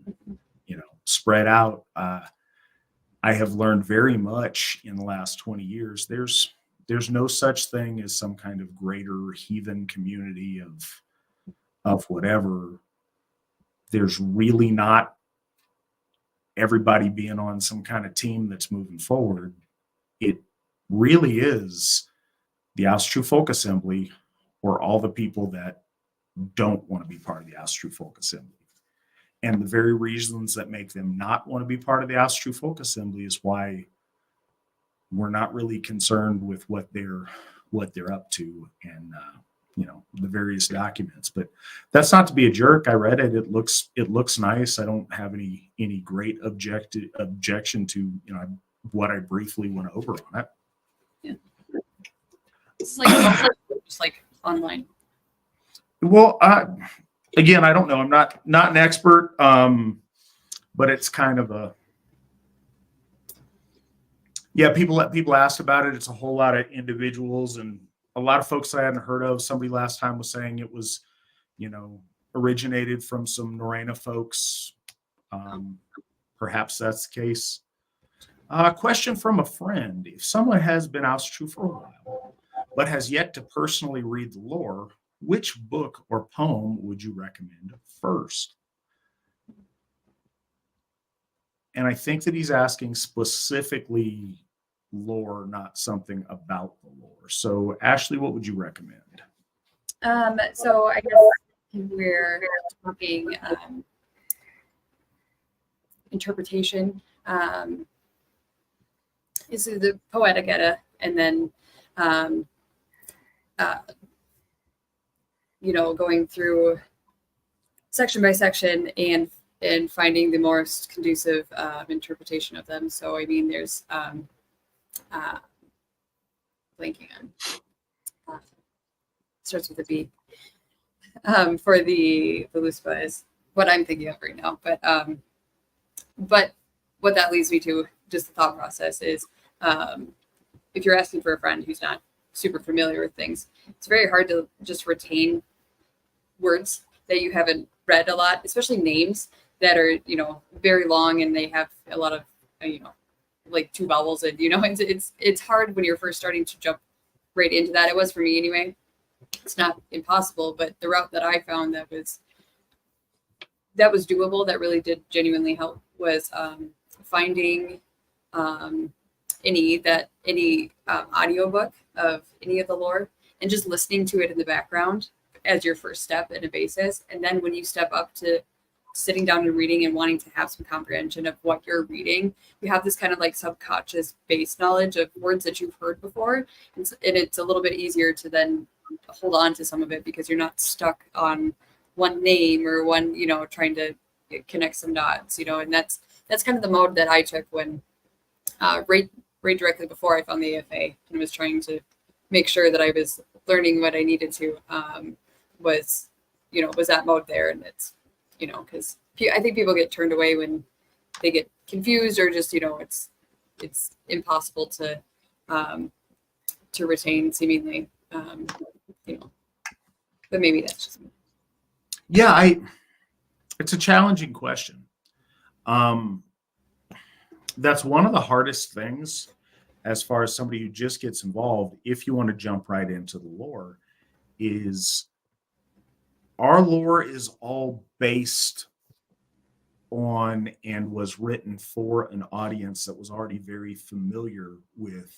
you know, spread out. I have learned very much in the last 20 years. There's no such thing as some kind of greater heathen community of whatever. There's really not everybody being on some kind of team that's moving forward. It really is the Asatru Folk Assembly or all the people that don't want to be part of the Asatru Folk Assembly. And the very reasons that make them not want to be part of the Asatru Folk Assembly is why we're not really concerned with what they're up to and you know, the various documents. But that's not to be a jerk. I read it. It looks nice. I don't have any great objection to, you know, what I briefly went over on it. Yeah. It's like just like online. Well, again, I don't know. I'm not an expert, but it's kind of a, yeah. People asked about it. It's a whole lot of individuals and a lot of folks I hadn't heard of. Somebody last time was saying it was, you know, originated from some Norena folks. Perhaps that's the case. Question from a friend: if someone has been Asatru for a while, but has yet to personally read the lore, which book or poem would you recommend first? And I think that he's asking specifically lore, not something about the lore. So, Ashley, what would you recommend? So I guess we're talking interpretation. Is the Poetic Edda, and then you know, going through section by section and finding the most conducive interpretation of them. So I mean, there's blanking on starts with a B. For the Luspa is what I'm thinking of right now. But what that leads me to, just the thought process is, if you're asking for a friend who's not super familiar with things, it's very hard to just retain words that you haven't read a lot, especially names that are, you know, very long and they have a lot of, you know, like two vowels, and you know, it's hard when you're first starting to jump right into that. It was for me anyway. It's not impossible, but the route that I found that was doable, that really did genuinely help, was finding any audiobook of any of the lore and just listening to it in the background as your first step in a basis. And then when you step up to sitting down and reading and wanting to have some comprehension of what you're reading, you have this kind of like subconscious base knowledge of words that you've heard before. And it's a little bit easier to then hold on to some of it because you're not stuck on one name or one, you know, trying to connect some dots, you know. And that's kind of the mode that I took when right directly before I found the AFA and was trying to make sure that I was learning what I needed to, was that mode there. And it's, you know, because I think people get turned away when they get confused, or just, it's impossible to retain seemingly, but maybe that's just me. Yeah, it's a challenging question. That's one of the hardest things as far as somebody who just gets involved, if you want to jump right into the lore, is our lore is all based on and was written for an audience that was already very familiar with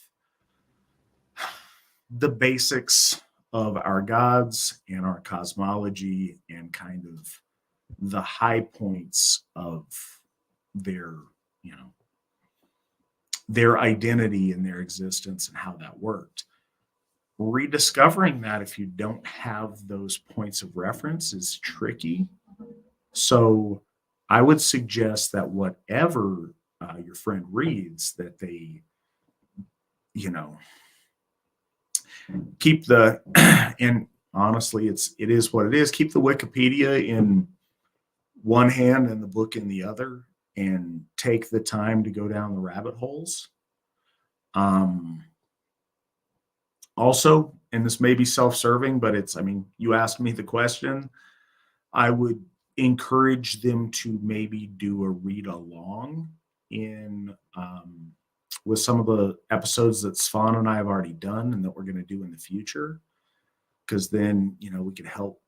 the basics of our gods and our cosmology and kind of the high points of their, their identity and their existence and how that worked. Rediscovering that if you don't have those points of reference is tricky. So I would suggest that whatever your friend reads, that they, keep the, and honestly, it is what it is. Keep the Wikipedia in one hand and the book in the other, and take the time to go down the rabbit holes. Also, and this may be self-serving, but you asked me the question, I would encourage them to maybe do a read along in with some of the episodes that Svan and I have already done and that we're going to do in the future, because then we could help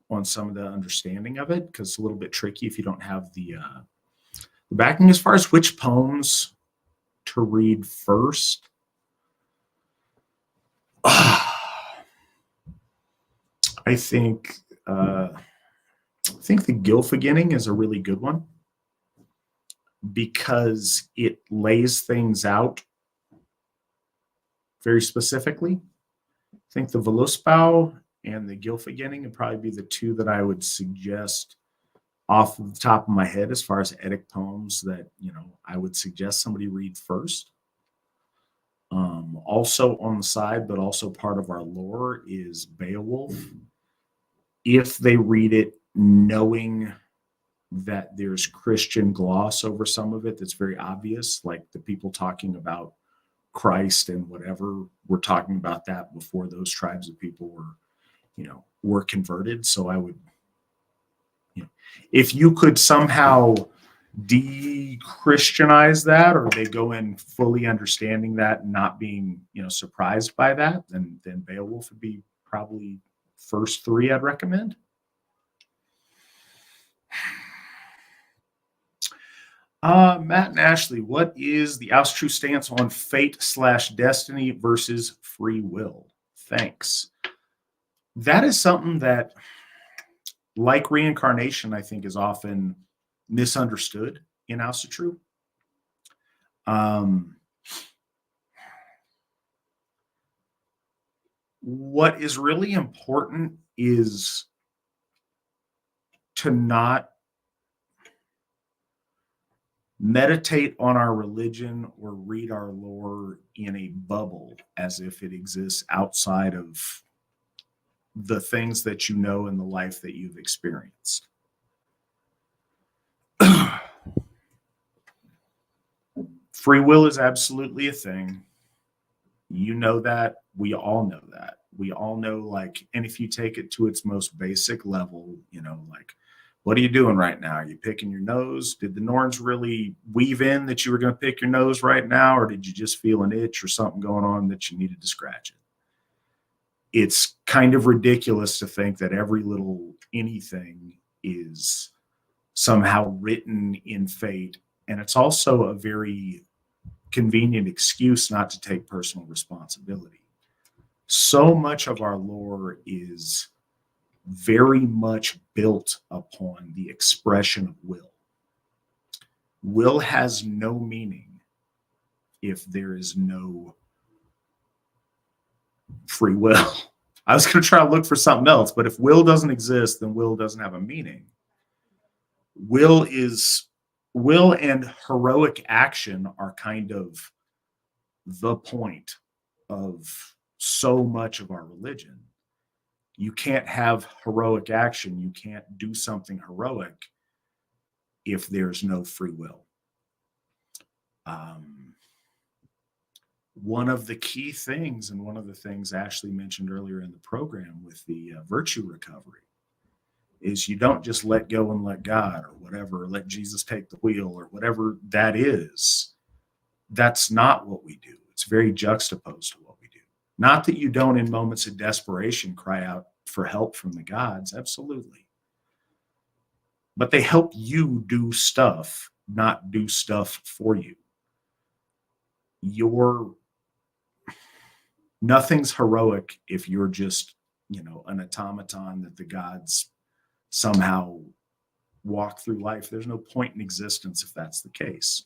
on some of the understanding of it, because it's a little bit tricky if you don't have the backing. As far as which poems to read first, I think the Gylfaginning is a really good one, because it lays things out very specifically. I think the Volusbau and the Gylfaginning would probably be the two that I would suggest off the top of my head as far as Eddic poems that I would suggest somebody read first. Also on the side, but also part of our lore, is Beowulf. If they read it knowing that there's Christian gloss over some of it that's very obvious, like the people talking about Christ and whatever, we're talking about that before those tribes of people were converted. So I would, if you could somehow de-Christianize that, or they go in fully understanding that and not being surprised by that, then Beowulf would be probably first three I'd recommend. Matt and Ashley, what is the Asatru stance on fate/destiny versus free will? Thanks. That is something that, like reincarnation, I think is often misunderstood in Asatru. What is really important is to not meditate on our religion or read our lore in a bubble as if it exists outside of the things that you know in the life that you've experienced. Free will is absolutely a thing. You know that. We all know that. We all know, and if you take it to its most basic level, what are you doing right now? Are you picking your nose? Did the Norns really weave in that you were going to pick your nose right now? Or did you just feel an itch or something going on that you needed to scratch it? It's kind of ridiculous to think that every little anything is somehow written in fate. And it's also a very convenient excuse not to take personal responsibility. So much of our lore is very much built upon the expression of will. Will has no meaning if there is no free will. I was going to try to look for something else, but if will doesn't exist, then will doesn't have a meaning. Will and heroic action are kind of the point of so much of our religion. You can't have heroic action. You can't do something heroic if there's no free will. One of the key things, and one of the things Ashley mentioned earlier in the program with the virtue recovery, is you don't just let go and let God or whatever, or let Jesus take the wheel or whatever that is. That's not what we do. It's very juxtaposed to what we do. Not that you don't, in moments of desperation, cry out for help from the gods. Absolutely. But they help you do stuff, not do stuff for you. Nothing's heroic if you're just, an automaton that the gods somehow walk through life. There's no point in existence if that's the case.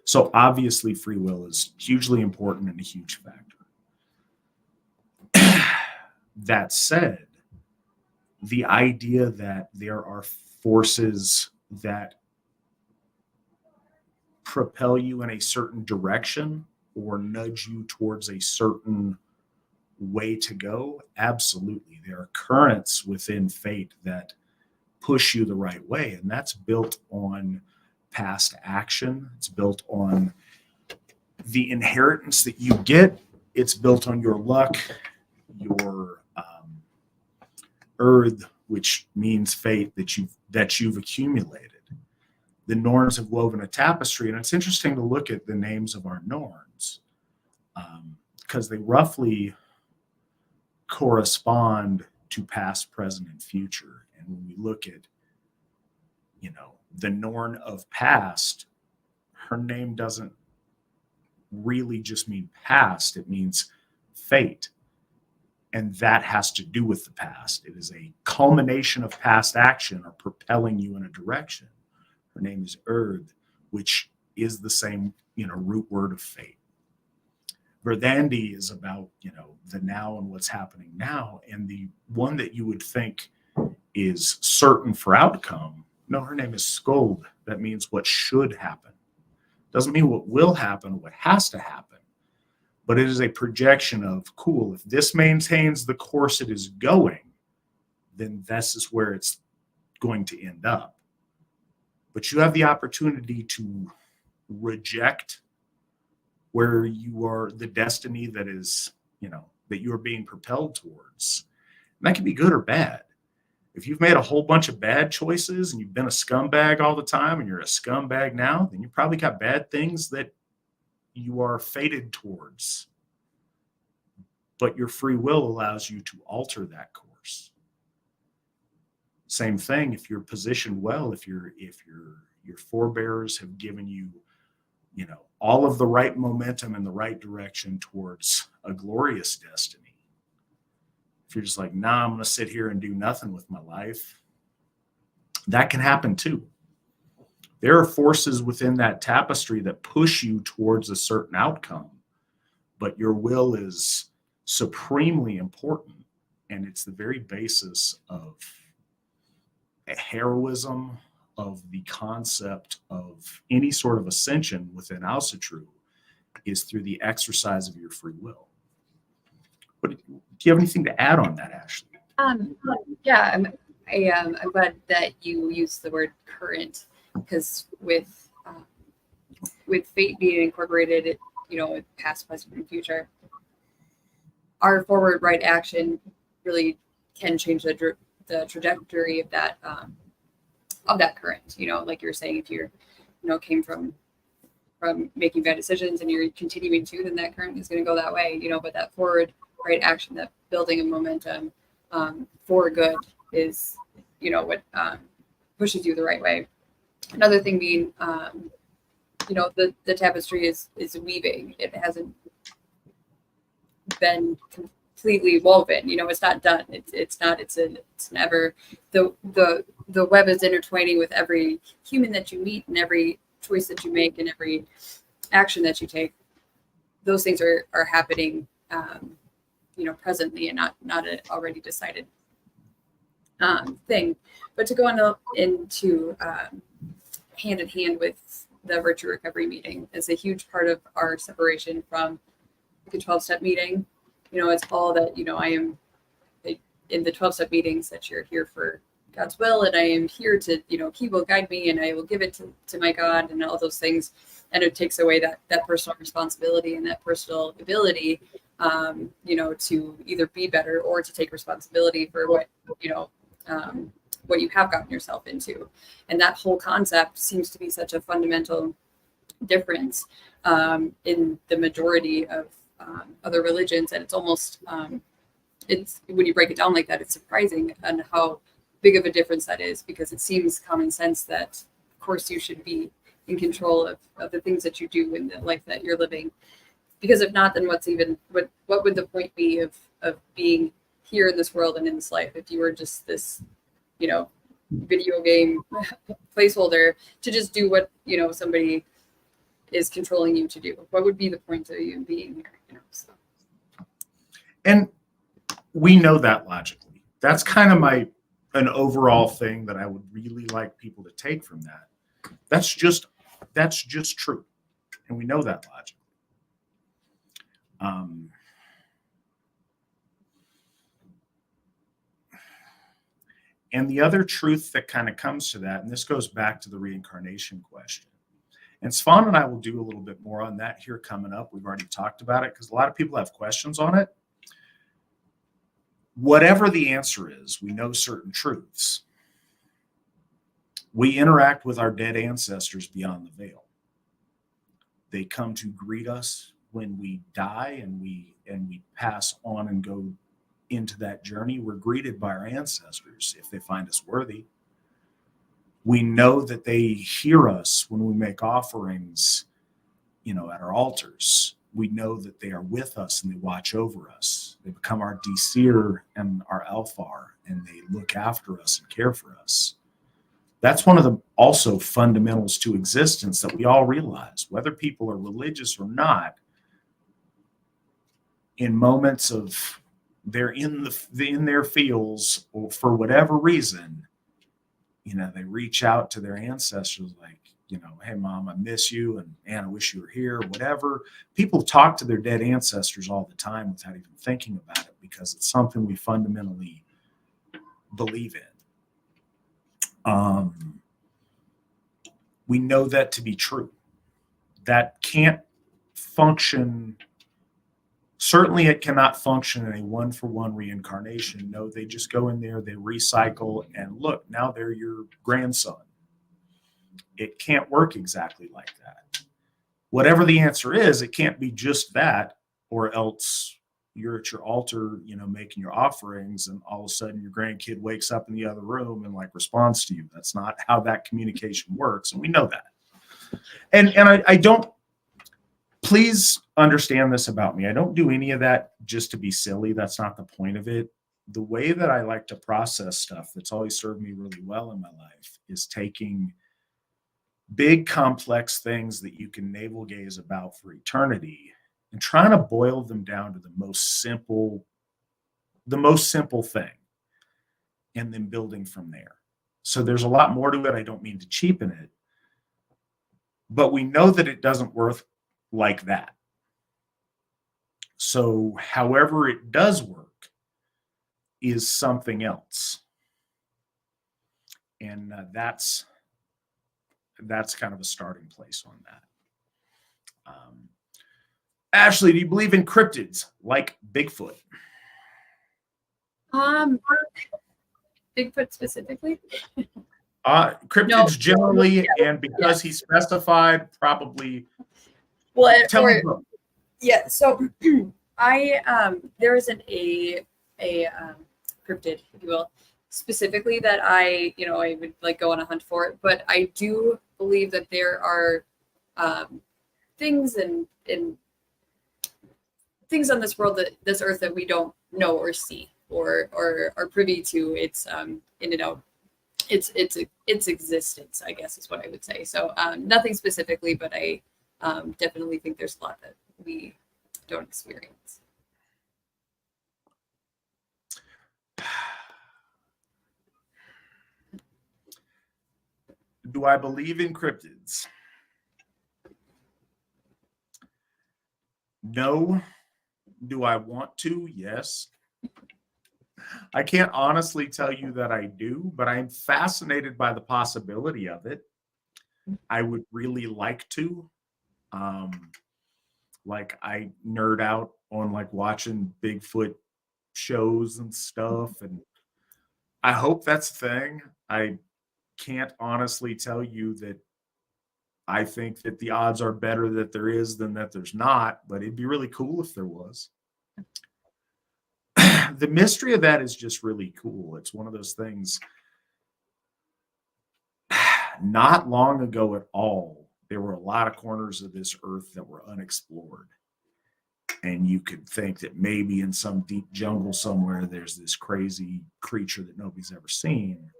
So obviously free will is hugely important and a huge factor. That said, the idea that there are forces that propel you in a certain direction or nudge you towards a certain way to go, absolutely. There are currents within fate that push you the right way, and that's built on past action. It's built on the inheritance that you get. It's built on your luck, your earth, which means fate that you've accumulated. The Norns have woven a tapestry, and it's interesting to look at the names of our Norns because they roughly correspond to past, present, and future. And when we look at, the Norn of past, her name doesn't really just mean past, it means fate. And that has to do with the past. It is a culmination of past action or propelling you in a direction. Her name is Earth, which is the same, root word of fate. Verdandi is about, the now and what's happening now. And the one that you would think is certain for outcome, no, her name is Skuld. That means what should happen. Doesn't mean what will happen, what has to happen. But it is a projection of, cool, if this maintains the course it is going, then this is where it's going to end up. But you have the opportunity to reject where you are, the destiny that is, that you are being propelled towards. And that can be good or bad. If you've made a whole bunch of bad choices and you've been a scumbag all the time and you're a scumbag now, then you probably got bad things that you are fated towards. But your free will allows you to alter that course. Same thing if you're positioned well, if your forebears have given you, all of the right momentum in the right direction towards a glorious destiny. If you're just like, nah, I'm going to sit here and do nothing with my life, that can happen too. There are forces within that tapestry that push you towards a certain outcome, but your will is supremely important, and it's the very basis of a heroism, of the concept of any sort of ascension within Asatru is through the exercise of your free will. But do you have anything to add on that, Ashley? Yeah, I'm glad that you used the word current, because with fate being incorporated, with past, present, and future, our forward right action really can change the trajectory of that current. Like you were saying, if you're, came from making bad decisions and you're continuing to, then that current is going to go that way. But that forward right action, that building of momentum for good is, what pushes you the right way. Another thing being, the tapestry is weaving. It hasn't been completely woven. It's not done. It's never, the web is intertwining with every human that you meet and every choice that you make and every action that you take. Those things are happening, presently and not an already decided thing. But to go into hand in hand with the virtue recovery meeting is a huge part of our separation from the 12-step meeting. It's all that, I am in the 12-step meetings that you're here for God's will, and I am here to, He will guide me, and I will give it to my God, and all those things. And it takes away that personal responsibility and that personal ability, to either be better or to take responsibility for what you have gotten yourself into. And that whole concept seems to be such a fundamental difference in the majority of other religions. And it's almost, it's when you break it down like that, it's surprising on how big of a difference that is, because it seems common sense that, of course, you should be in control of the things that you do in the life that you're living. Because if not, then what would the point be of being here in this world and in this life if you were just this, video game placeholder to just do what, somebody is controlling you to do? What would be the point of you being here? So. And we know that logically. That's kind of an overall thing that I would really like people to take from that. That's just true. And we know that logically. And the other truth that kind of comes to that, and this goes back to the reincarnation question. And Svan and I will do a little bit more on that here coming up. We've already talked about it because a lot of people have questions on it. Whatever the answer is, we know certain truths. We interact with our dead ancestors beyond the veil. They come to greet us when we die and we pass on and go into that journey. We're greeted by our ancestors if they find us worthy. We know that they hear us when we make offerings, at our altars. We know that they are with us and they watch over us. They become our Disir and our Alfar, and they look after us and care for us. That's one of the also fundamentals to existence that we all realize, whether people are religious or not. In moments of they're in their fields, or for whatever reason, they reach out to their ancestors like, hey, Mom, I miss you, and I wish you were here, whatever. People talk to their dead ancestors all the time without even thinking about it, because it's something we fundamentally believe in. We know that to be true. That can't function. Certainly it cannot function in a one-for-one reincarnation. No, they just go in there, they recycle, and look, now they're your grandson. It can't work exactly like that. Whatever the answer is, it can't be just that, or else you're at your altar, making your offerings, and all of a sudden your grandkid wakes up in the other room and responds to you. That's not how that communication works, and we know that. And I don't. Please understand this about me. I don't do any of that just to be silly. That's not the point of it. The way that I like to process stuff that's always served me really well in my life is taking big, complex things that you can navel gaze about for eternity and trying to boil them down to the most simple thing, and then building from there. So there's a lot more to it. I don't mean to cheapen it, but we know that it doesn't work like that. So however it does work is something else. And that's kind of a starting place on that. Ashley, do you believe in cryptids like Bigfoot? Bigfoot specifically? Cryptids No. generally, and because he specified, probably. Well, tell me both. Yeah. So there isn't a cryptid, if you will, specifically that I would go on a hunt for it. But I do believe that there are things and things on this world, this earth, that we don't know or see or are privy to its in and out. Its existence, I guess, is what I would say. So nothing specifically, but I definitely think there's a lot that we don't experience. Do I believe in cryptids? No. Do I want to? Yes. I can't honestly tell you that I do, but I'm fascinated by the possibility of it. I would really like to. Um, like I nerd out on like watching Bigfoot shows and stuff, and I hope that's a thing. I can't honestly tell you that I think that the odds are better that there is than that there's not, but it'd be really cool if there was. The mystery of that is just really cool. It's one of those things. Not long ago at all, there were a lot of corners of this earth that were unexplored. And you could think that maybe in some deep jungle somewhere, there's this crazy creature that nobody's ever seen.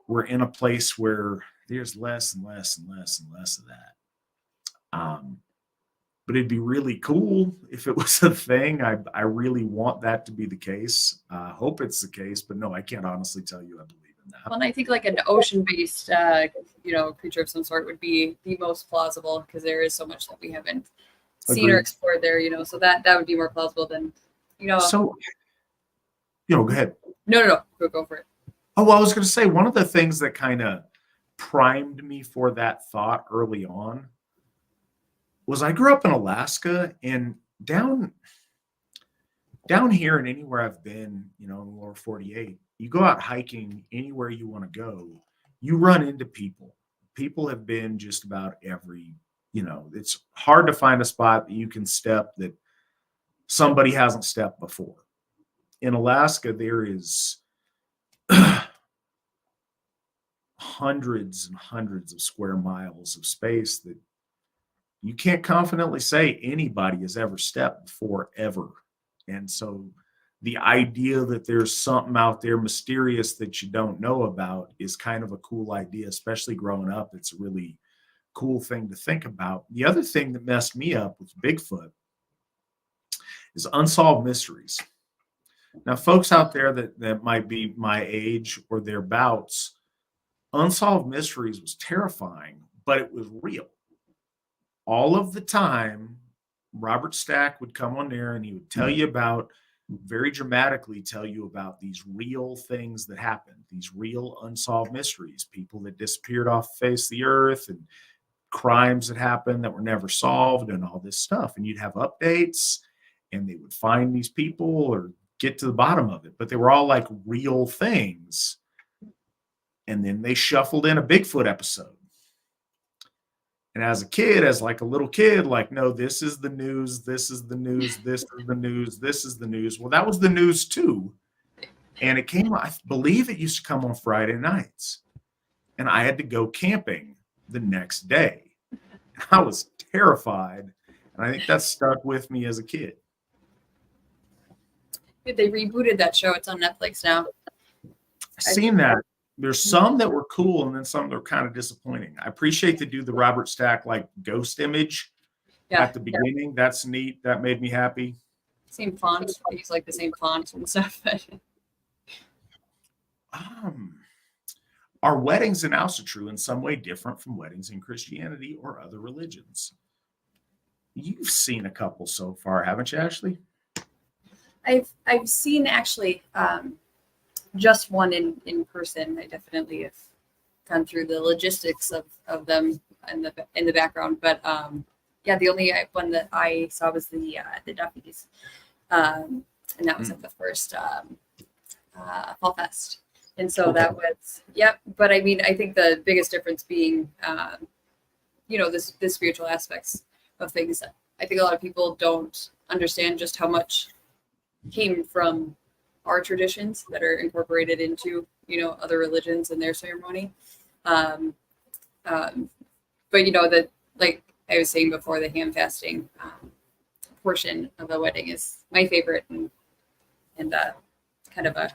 We're in a place where there's less and less and less and less of that. But it'd be really cool if it was a thing. I really want that to be the case. I hope it's the case, but no, I can't honestly tell you I believe in that. Well, and I think like an ocean-based, creature of some sort would be the most plausible because there is so much that we haven't seen or explored there. So that would be more plausible than, So, go ahead. No, go for it. Oh, well, I was going to say one of the things that kind of primed me for that thought early on was I grew up in Alaska, and down here and anywhere I've been, in the lower 48, you go out hiking anywhere you want to go, you run into people. People have been just about every, it's hard to find a spot that you can step that somebody hasn't stepped before. In Alaska, there is hundreds and hundreds of square miles of space that you can't confidently say anybody has ever stepped before, ever. And so the idea that there's something out there mysterious that you don't know about is kind of a cool idea, especially growing up. It's a really cool thing to think about. The other thing that messed me up with Bigfoot is unsolved mysteries. Now, folks out there that might be my age or thereabouts, unsolved mysteries was terrifying, but it was real. All of the time, Robert Stack would come on there and he would tell you very dramatically tell you about these real things that happened, these real unsolved mysteries, people that disappeared off the face of the earth and crimes that happened that were never solved and all this stuff. And you'd have updates and they would find these people or get to the bottom of it, but they were all like real things. And then they shuffled in a Bigfoot episode. And as a little kid, like, no, this is the news, this is the news, this is the news, this is the news. Well, that was the news too. And it came, I believe it used to come on Friday nights. And I had to go camping the next day. I was terrified. And I think that stuck with me as a kid. They rebooted that show. It's on Netflix now. I've seen that. There's some that were cool and then some that were kind of disappointing. I appreciate they do the Robert Stack like ghost image at the beginning. Yeah. That's neat. That made me happy. Same font. They use like the same font and stuff. Are weddings in Asatru in some way different from weddings in Christianity or other religions? You've seen a couple so far, haven't you, Ashley? I've seen actually just one in person. I definitely have gone through the logistics of them in the background, but the only one that I saw was the Duffys, and that was at the first Fall Fest, and so that was But I mean, I think the biggest difference being, the spiritual aspects of things. I think a lot of people don't understand just how much came from our traditions that are incorporated into, other religions and their ceremony. But that, like I was saying before, the ham fasting portion of a wedding is my favorite and kind of a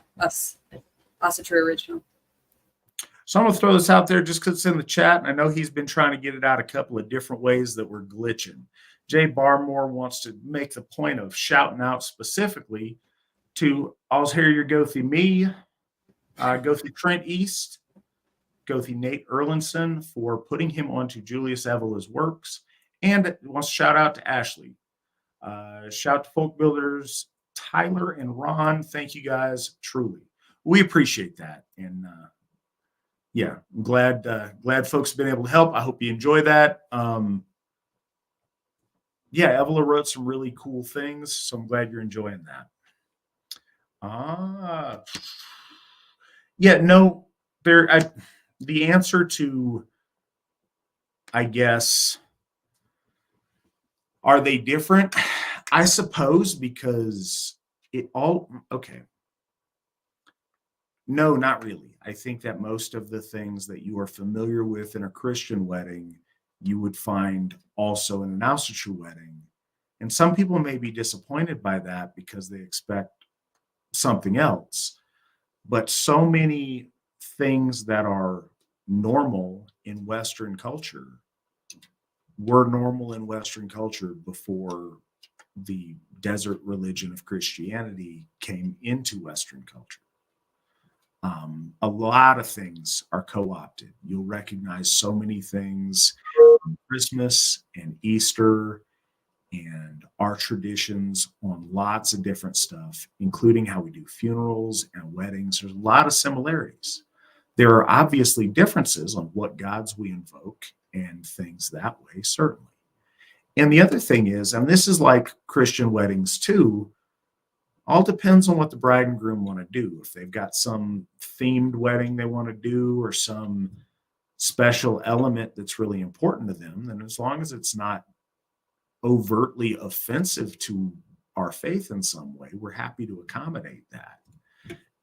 Asatru original. So I'm going to throw this out there just because it's in the chat. And I know he's been trying to get it out a couple of different ways that we're glitching. Jay Barmore wants to make the point of shouting out specifically to All's Here Your Gothy Me, Gothy Trent East, Gothy Nate Erlinson for putting him onto Julius Evela's works, and wants to shout out to Ashley. Shout to Folkbuilders Tyler and Ron, thank you guys. Truly, we appreciate that. And yeah, I'm glad folks have been able to help. I hope you enjoy that. Yeah, Evelyn wrote some really cool things, so I'm glad you're enjoying that. Yeah, no, the answer to, I guess, are they different? I suppose, because it all, okay. No, not really. I think that most of the things that you are familiar with in a Christian wedding, you would find also in an Asatru wedding. And some people may be disappointed by that because they expect something else. But so many things that are normal in Western culture were normal in Western culture before the desert religion of Christianity came into Western culture. A lot of things are co-opted. You'll recognize so many things on Christmas and Easter and our traditions on lots of different stuff, including how we do funerals and weddings. There's a lot of similarities. There are obviously differences on what gods we invoke and things that way, certainly. And the other thing is, and this is like Christian weddings too, all depends on what the bride and groom want to do. If they've got some themed wedding they want to do or some special element that's really important to them, then as long as it's not overtly offensive to our faith in some way, we're happy to accommodate that.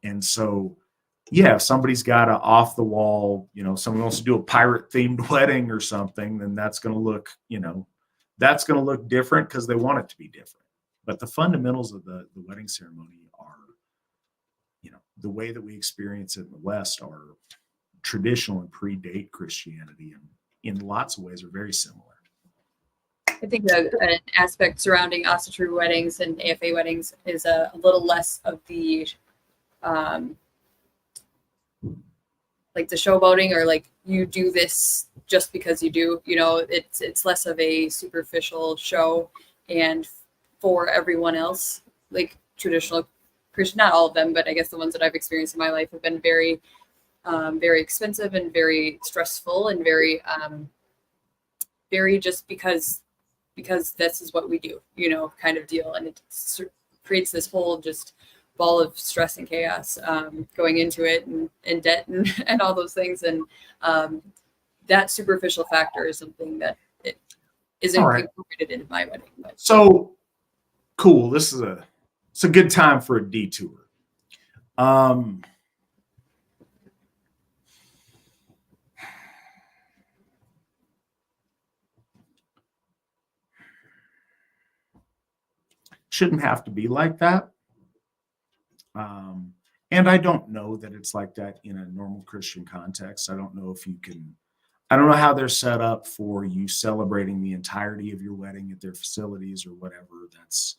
And so, yeah, if somebody's got a off the wall, someone wants to do a pirate themed wedding or something, then that's going to look, that's going to look different because they want it to be different. But the fundamentals of the wedding ceremony are, the way that we experience it in the West are traditional and predate Christianity, and in lots of ways are very similar. I think an aspect surrounding Asatru weddings and AFA weddings is a little less of the like the showboating, or like you do this just because you do. It's less of a superficial show and for everyone else. Like traditional Christian, not all of them, but I guess the ones that I've experienced in my life have been very, very expensive and very stressful and very, very just because this is what we do, kind of deal. And it creates this whole just ball of stress and chaos going into it, and debt and all those things. And that superficial factor is something that it isn't incorporated into my wedding. But. So cool. It's a good time for a detour. Shouldn't have to be like that. And I don't know that it's like that in a normal Christian context. I don't know how they're set up for you celebrating the entirety of your wedding at their facilities or whatever. It's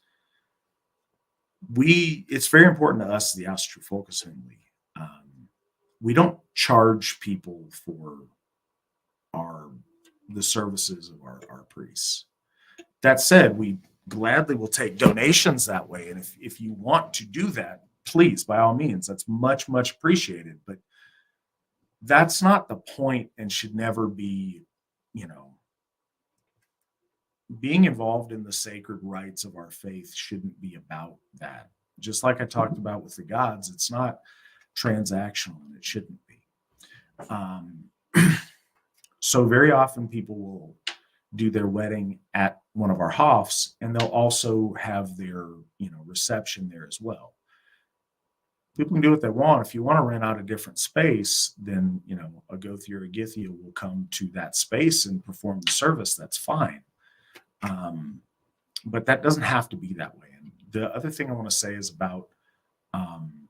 very important to us, the Asatru Folk Assembly. We don't charge people for the services of our priests. That said, we gladly will take donations that way. And if you want to do that, please, by all means, that's much, much appreciated. But that's not the point, and should never be, being involved in the sacred rites of our faith shouldn't be about that. Just like I talked about with the gods, it's not transactional, and it shouldn't be. So very often people will do their wedding at one of our hofs, and they'll also have their, reception there as well. People can do what they want. If you want to rent out a different space, then, a Gothi or a Githia will come to that space and perform the service. That's fine. But that doesn't have to be that way. And the other thing I want to say is about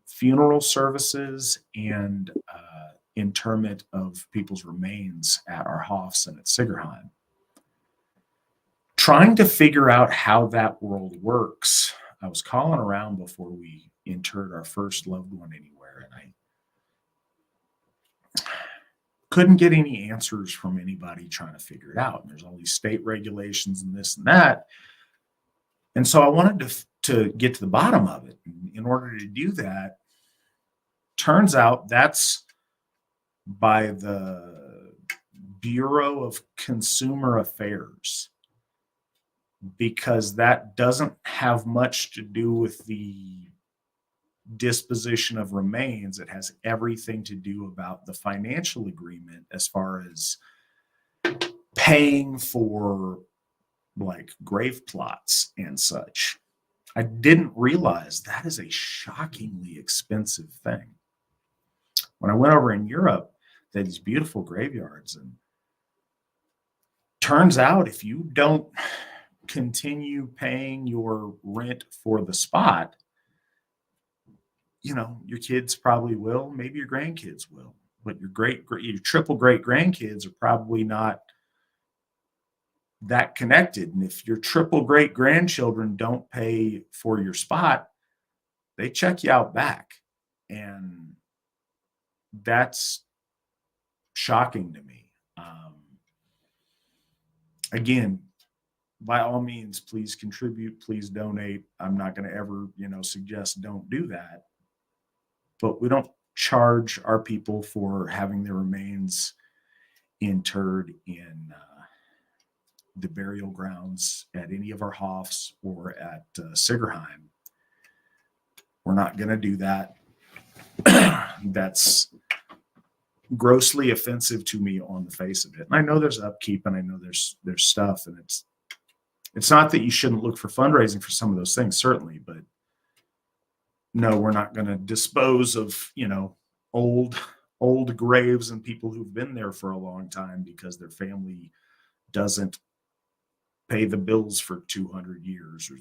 funeral services and interment of people's remains at our hofs and at Sigerheim. Trying to figure out how that world works. I was calling around before we interred our first loved one anywhere, and I couldn't get any answers from anybody trying to figure it out. And there's all these state regulations and this and that. And so I wanted to get to the bottom of it. In order to do that, turns out that's by the Bureau of Consumer Affairs, because that doesn't have much to do with the disposition of remains. It has everything to do about the financial agreement as far as paying for like grave plots and such. I didn't realize that is a shockingly expensive thing. When I went over in Europe, they had these beautiful graveyards, and turns out if you don't continue paying your rent for the spot, your kids probably will, maybe your grandkids will, but your triple great grandkids are probably not that connected. And if your triple great grandchildren don't pay for your spot, they check you out back. And that's shocking to me. Again, by all means, please contribute, please donate. I'm not going to ever, suggest don't do that. But we don't charge our people for having their remains interred in the burial grounds at any of our Hofs or at Sigerheim. We're not going to do that. That's grossly offensive to me on the face of it. And I know there's upkeep, and I know there's stuff, and it's not that you shouldn't look for fundraising for some of those things, certainly, but no, we're not going to dispose of, old graves and people who've been there for a long time because their family doesn't pay the bills for 200 years.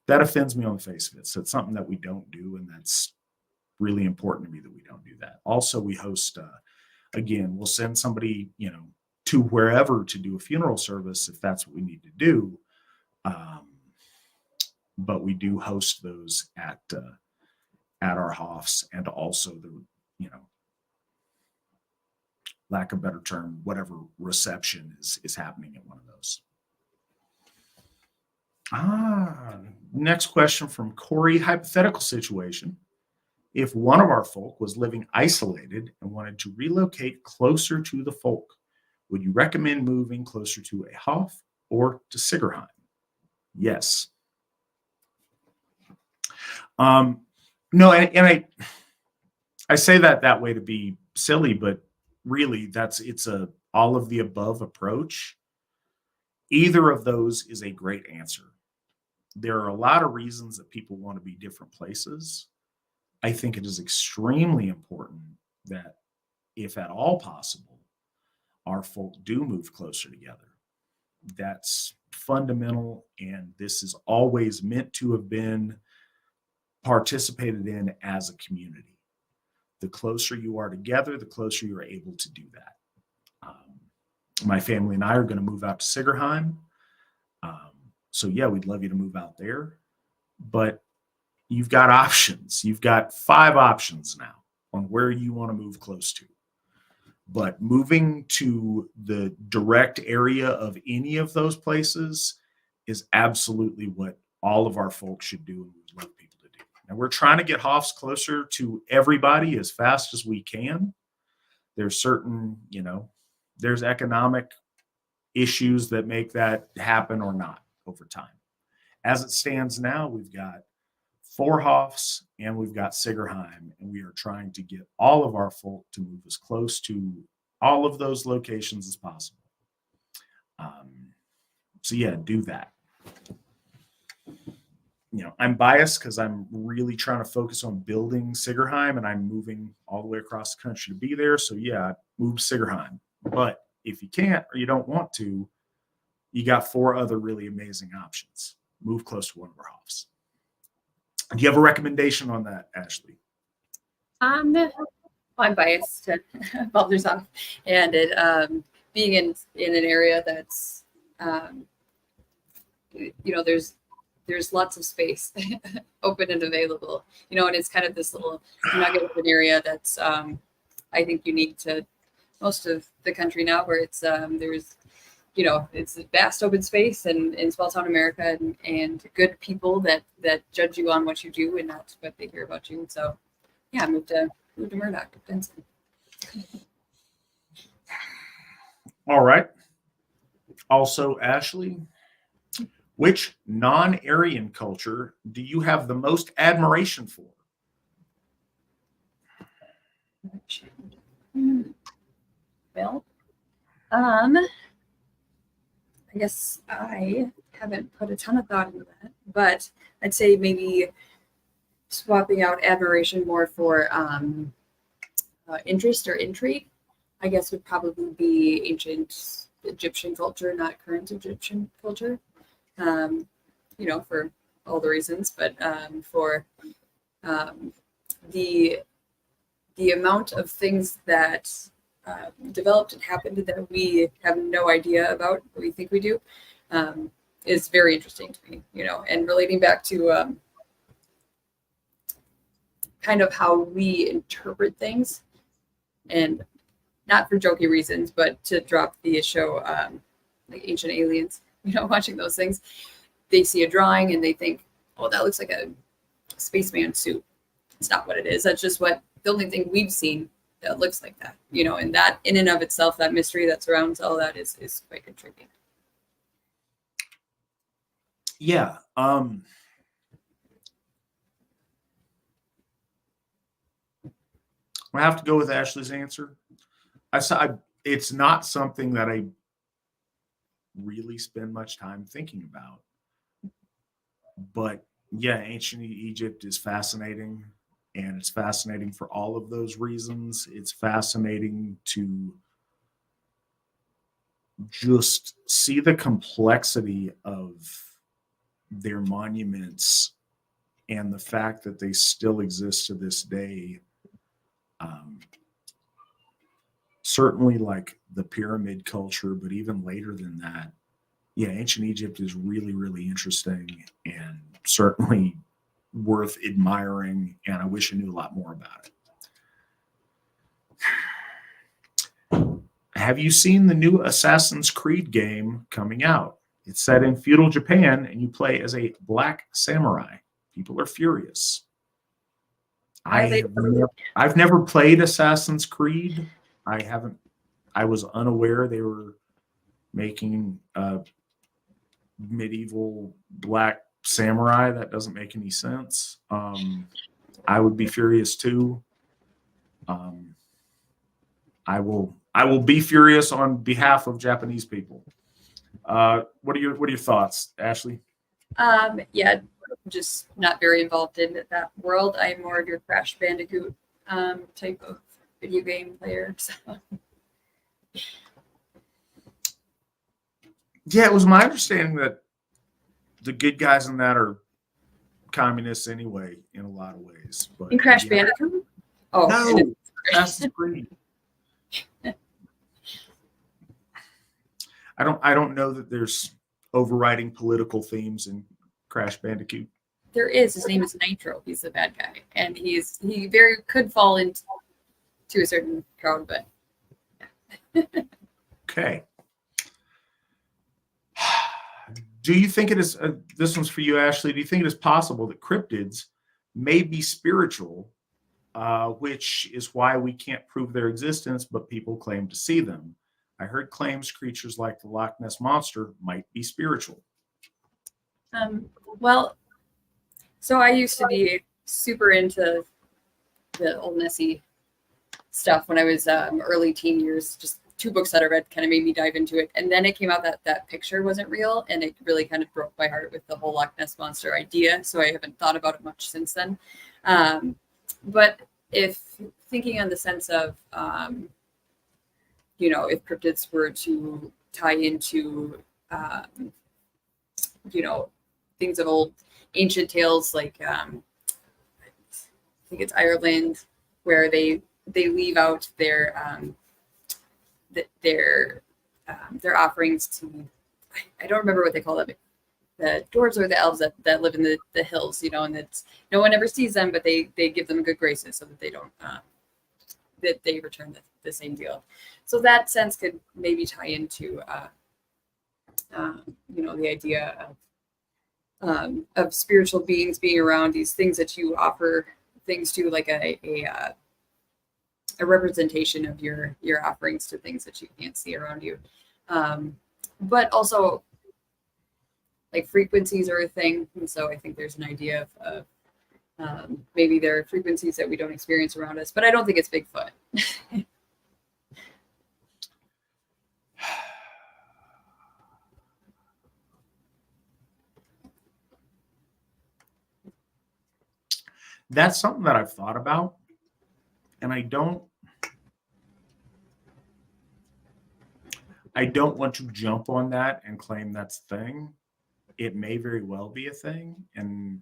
That offends me on the face of it. So it's something that we don't do, and that's really important to me that we don't do that. Also, we host, again, we'll send somebody, to wherever to do a funeral service if that's what we need to do. But we do host those at our Hofs, and also the, lack of a better term, whatever reception is happening at one of those. Next question from Corey. Hypothetical situation. If one of our folk was living isolated and wanted to relocate closer to the folk, would you recommend moving closer to a Hof or to Sigerheim? Yes. No, and I say that way to be silly, but really it's a all of the above approach. Either of those is a great answer. There are a lot of reasons that people want to be different places. I think it is extremely important that, if at all possible, our folk do move closer together. That's fundamental, and this is always meant to have been participated in as a community. The closer you are together, the closer you're able to do that. My family and I are going to move out to Sigerheim. So yeah, we'd love you to move out there, but you've got options. You've got 5 options now on where you want to move close to. But moving to the direct area of any of those places is absolutely what all of our folks should do, and we'd love people to do. And we're trying to get Hofs closer to everybody as fast as we can. There's certain, there's economic issues that make that happen or not over time. As it stands now, we've got 4 Hofs and we've got Sigerheim, and we are trying to get all of our folk to move as close to all of those locations as possible. So yeah, do that. I'm biased because I'm really trying to focus on building Sigerheim, and I'm moving all the way across the country to be there. So yeah, move to Sigerheim. But if you can't or you don't want to, you got 4 other really amazing options. Move close to one of our Hofs. Do you have a recommendation on that, Ashley? I'm biased to Baldur's Hof, and it being in an area that's there's lots of space open and available, and it's kind of this little nugget of an area that's I think unique to most of the country now, where it's it's a vast open space and in small town America, and good people that judge you on what you do and not what they hear about you. And so, yeah, I moved to Murdoch, Denson. All right. Also, Ashley, which non-Aryan culture do you have the most admiration for? Well, I guess I haven't put a ton of thought into that, but I'd say maybe swapping out admiration more for interest or intrigue, I guess would probably be ancient Egyptian culture, not current Egyptian culture. For all the reasons, but for the amount of things that developed and happened that we have no idea about, what we think we do, is very interesting to me, and relating back to kind of how we interpret things, and not for jokey reasons, but to drop the show like Ancient Aliens, watching those things, they see a drawing and they think, oh, that looks like a spaceman suit. It's not what it is. That's just the only thing we've seen that looks like that, and that in and of itself, that mystery that surrounds all that is quite intriguing. Yeah. I have to go with Ashley's answer. It's not something that I really spend much time thinking about. But yeah, ancient Egypt is fascinating, and it's fascinating for all of those reasons. It's fascinating to just see the complexity of their monuments and the fact that they still exist to this day. Certainly like the pyramid culture, but even later than that, yeah, ancient Egypt is really, really interesting and certainly worth admiring. And I wish I knew a lot more about it. Have you seen the new Assassin's Creed game coming out? It's set in feudal Japan and you play as a black samurai. People are furious. I've never played Assassin's Creed. I was unaware they were making medieval black samurai. That doesn't make any sense. I would be furious too. I will be furious on behalf of Japanese people. What are your thoughts, Ashley? Yeah, just not very involved in that world. I'm more of your Crash Bandicoot type of video game player. So. Yeah, it was my understanding that the good guys in that are communists anyway, in a lot of ways. But in Crash Bandicoot? Oh no, that's great. I don't know that there's overriding political themes in Crash Bandicoot. There is. His name is Nitro. He's the bad guy, and he very could fall into a certain crowd, but yeah. Okay. Do you think it is? This one's for you, Ashley. Do you think it is possible that cryptids may be spiritual, which is why we can't prove their existence, but people claim to see them? I heard claims creatures like the Loch Ness Monster might be spiritual. Well, so I used to be super into the old Nessie stuff when I was early teen years. Just 2 books that I read kind of made me dive into it. And then it came out that picture wasn't real, and it really kind of broke my heart with the whole Loch Ness Monster idea. So I haven't thought about it much since then. But if thinking on the sense of, if cryptids were to tie into, things of old ancient tales, like I think it's Ireland, where they leave out their offerings to, I don't remember what they call them, the dwarves or the elves that live in the hills, and it's no one ever sees them, but they give them good graces so that they don't that they return the same deal. So that sense could maybe tie into The idea of spiritual beings being around, these things that you offer things to, like a representation of your offerings to things that you can't see around you. But also, like, frequencies are a thing, and so I think there's an idea of maybe there are frequencies that we don't experience around us, but I don't think it's Bigfoot. That's something that I've thought about, and I don't want to jump on that and claim that's a thing. It may very well be a thing, and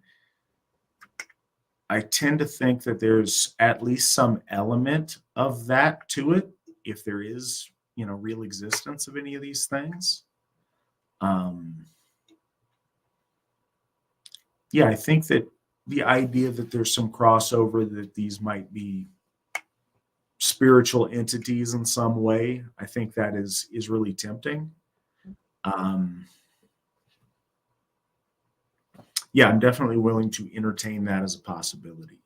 I tend to think that there's at least some element of that to it, if there is, real existence of any of these things. Yeah, I think that the idea that there's some crossover, that these might be spiritual entities in some way, I think that is really tempting. Yeah, I'm definitely willing to entertain that as a possibility.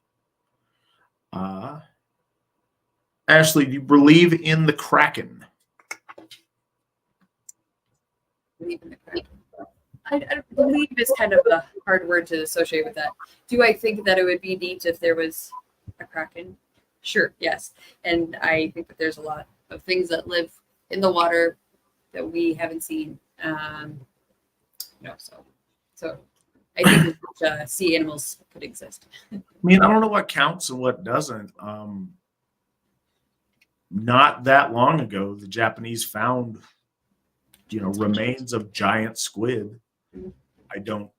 Ashley, do you believe in the Kraken? Believe in the Kraken. I believe is kind of a hard word to associate with that. Do I think that it would be neat if there was a Kraken? Sure, yes. And I think that there's a lot of things that live in the water that we haven't seen. So I think that sea animals could exist. I mean, I don't know what counts and what doesn't. Not that long ago, the Japanese found, remains of giant squid. I don't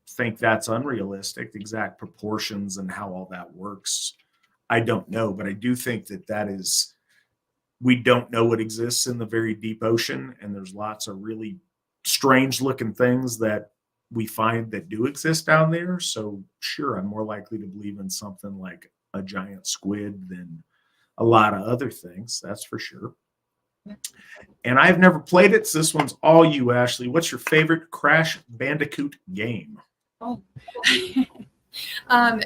think that's unrealistic. The exact proportions and how all that works, I don't know. But I do think that is, we don't know what exists in the very deep ocean. And there's lots of really strange looking things that we find that do exist down there. So sure, I'm more likely to believe in something like a giant squid than a lot of other things. That's for sure. And I've never played it, so this one's all you, Ashley. What's your favorite Crash Bandicoot game? Oh.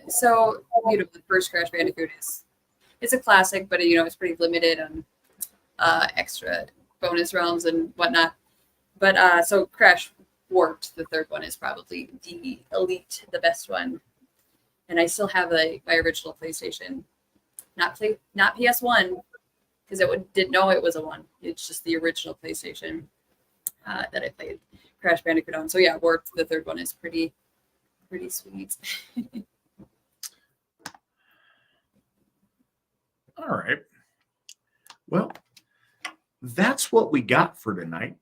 So, the first Crash Bandicoot it's a classic, but it's pretty limited on extra bonus realms and whatnot. But so Crash Warped, the third one, is probably the elite, the best one. And I still have my original PlayStation, not PS1, because didn't know it was a one. It's just the original PlayStation that I played Crash Bandicoot on. So yeah, Warped, the third one, is pretty sweet. All right. Well, that's what we got for tonight.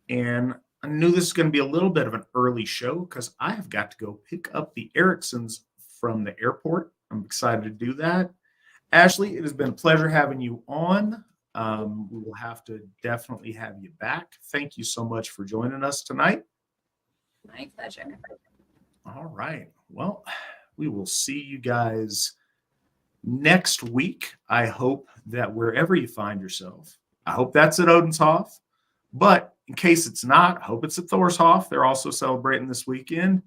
And I knew this was going to be a little bit of an early show because I have got to go pick up the Ericksons from the airport. I'm excited to do that. Ashley, it has been a pleasure having you on. We will have to definitely have you back. Thank you so much for joining us tonight. My pleasure. All right. Well, we will see you guys next week. I hope that wherever you find yourself, I hope that's at Odenshof. But in case it's not, I hope it's at Thorshof. They're also celebrating this weekend.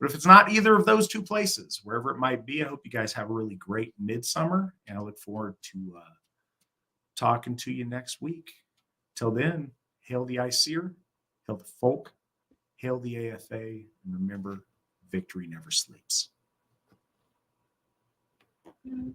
But if it's not either of those two places, wherever it might be, I hope you guys have a really great midsummer. And I look forward to talking to you next week. Till then, hail the Iseer, hail the folk, hail the AFA, and remember, victory never sleeps. Mm-hmm.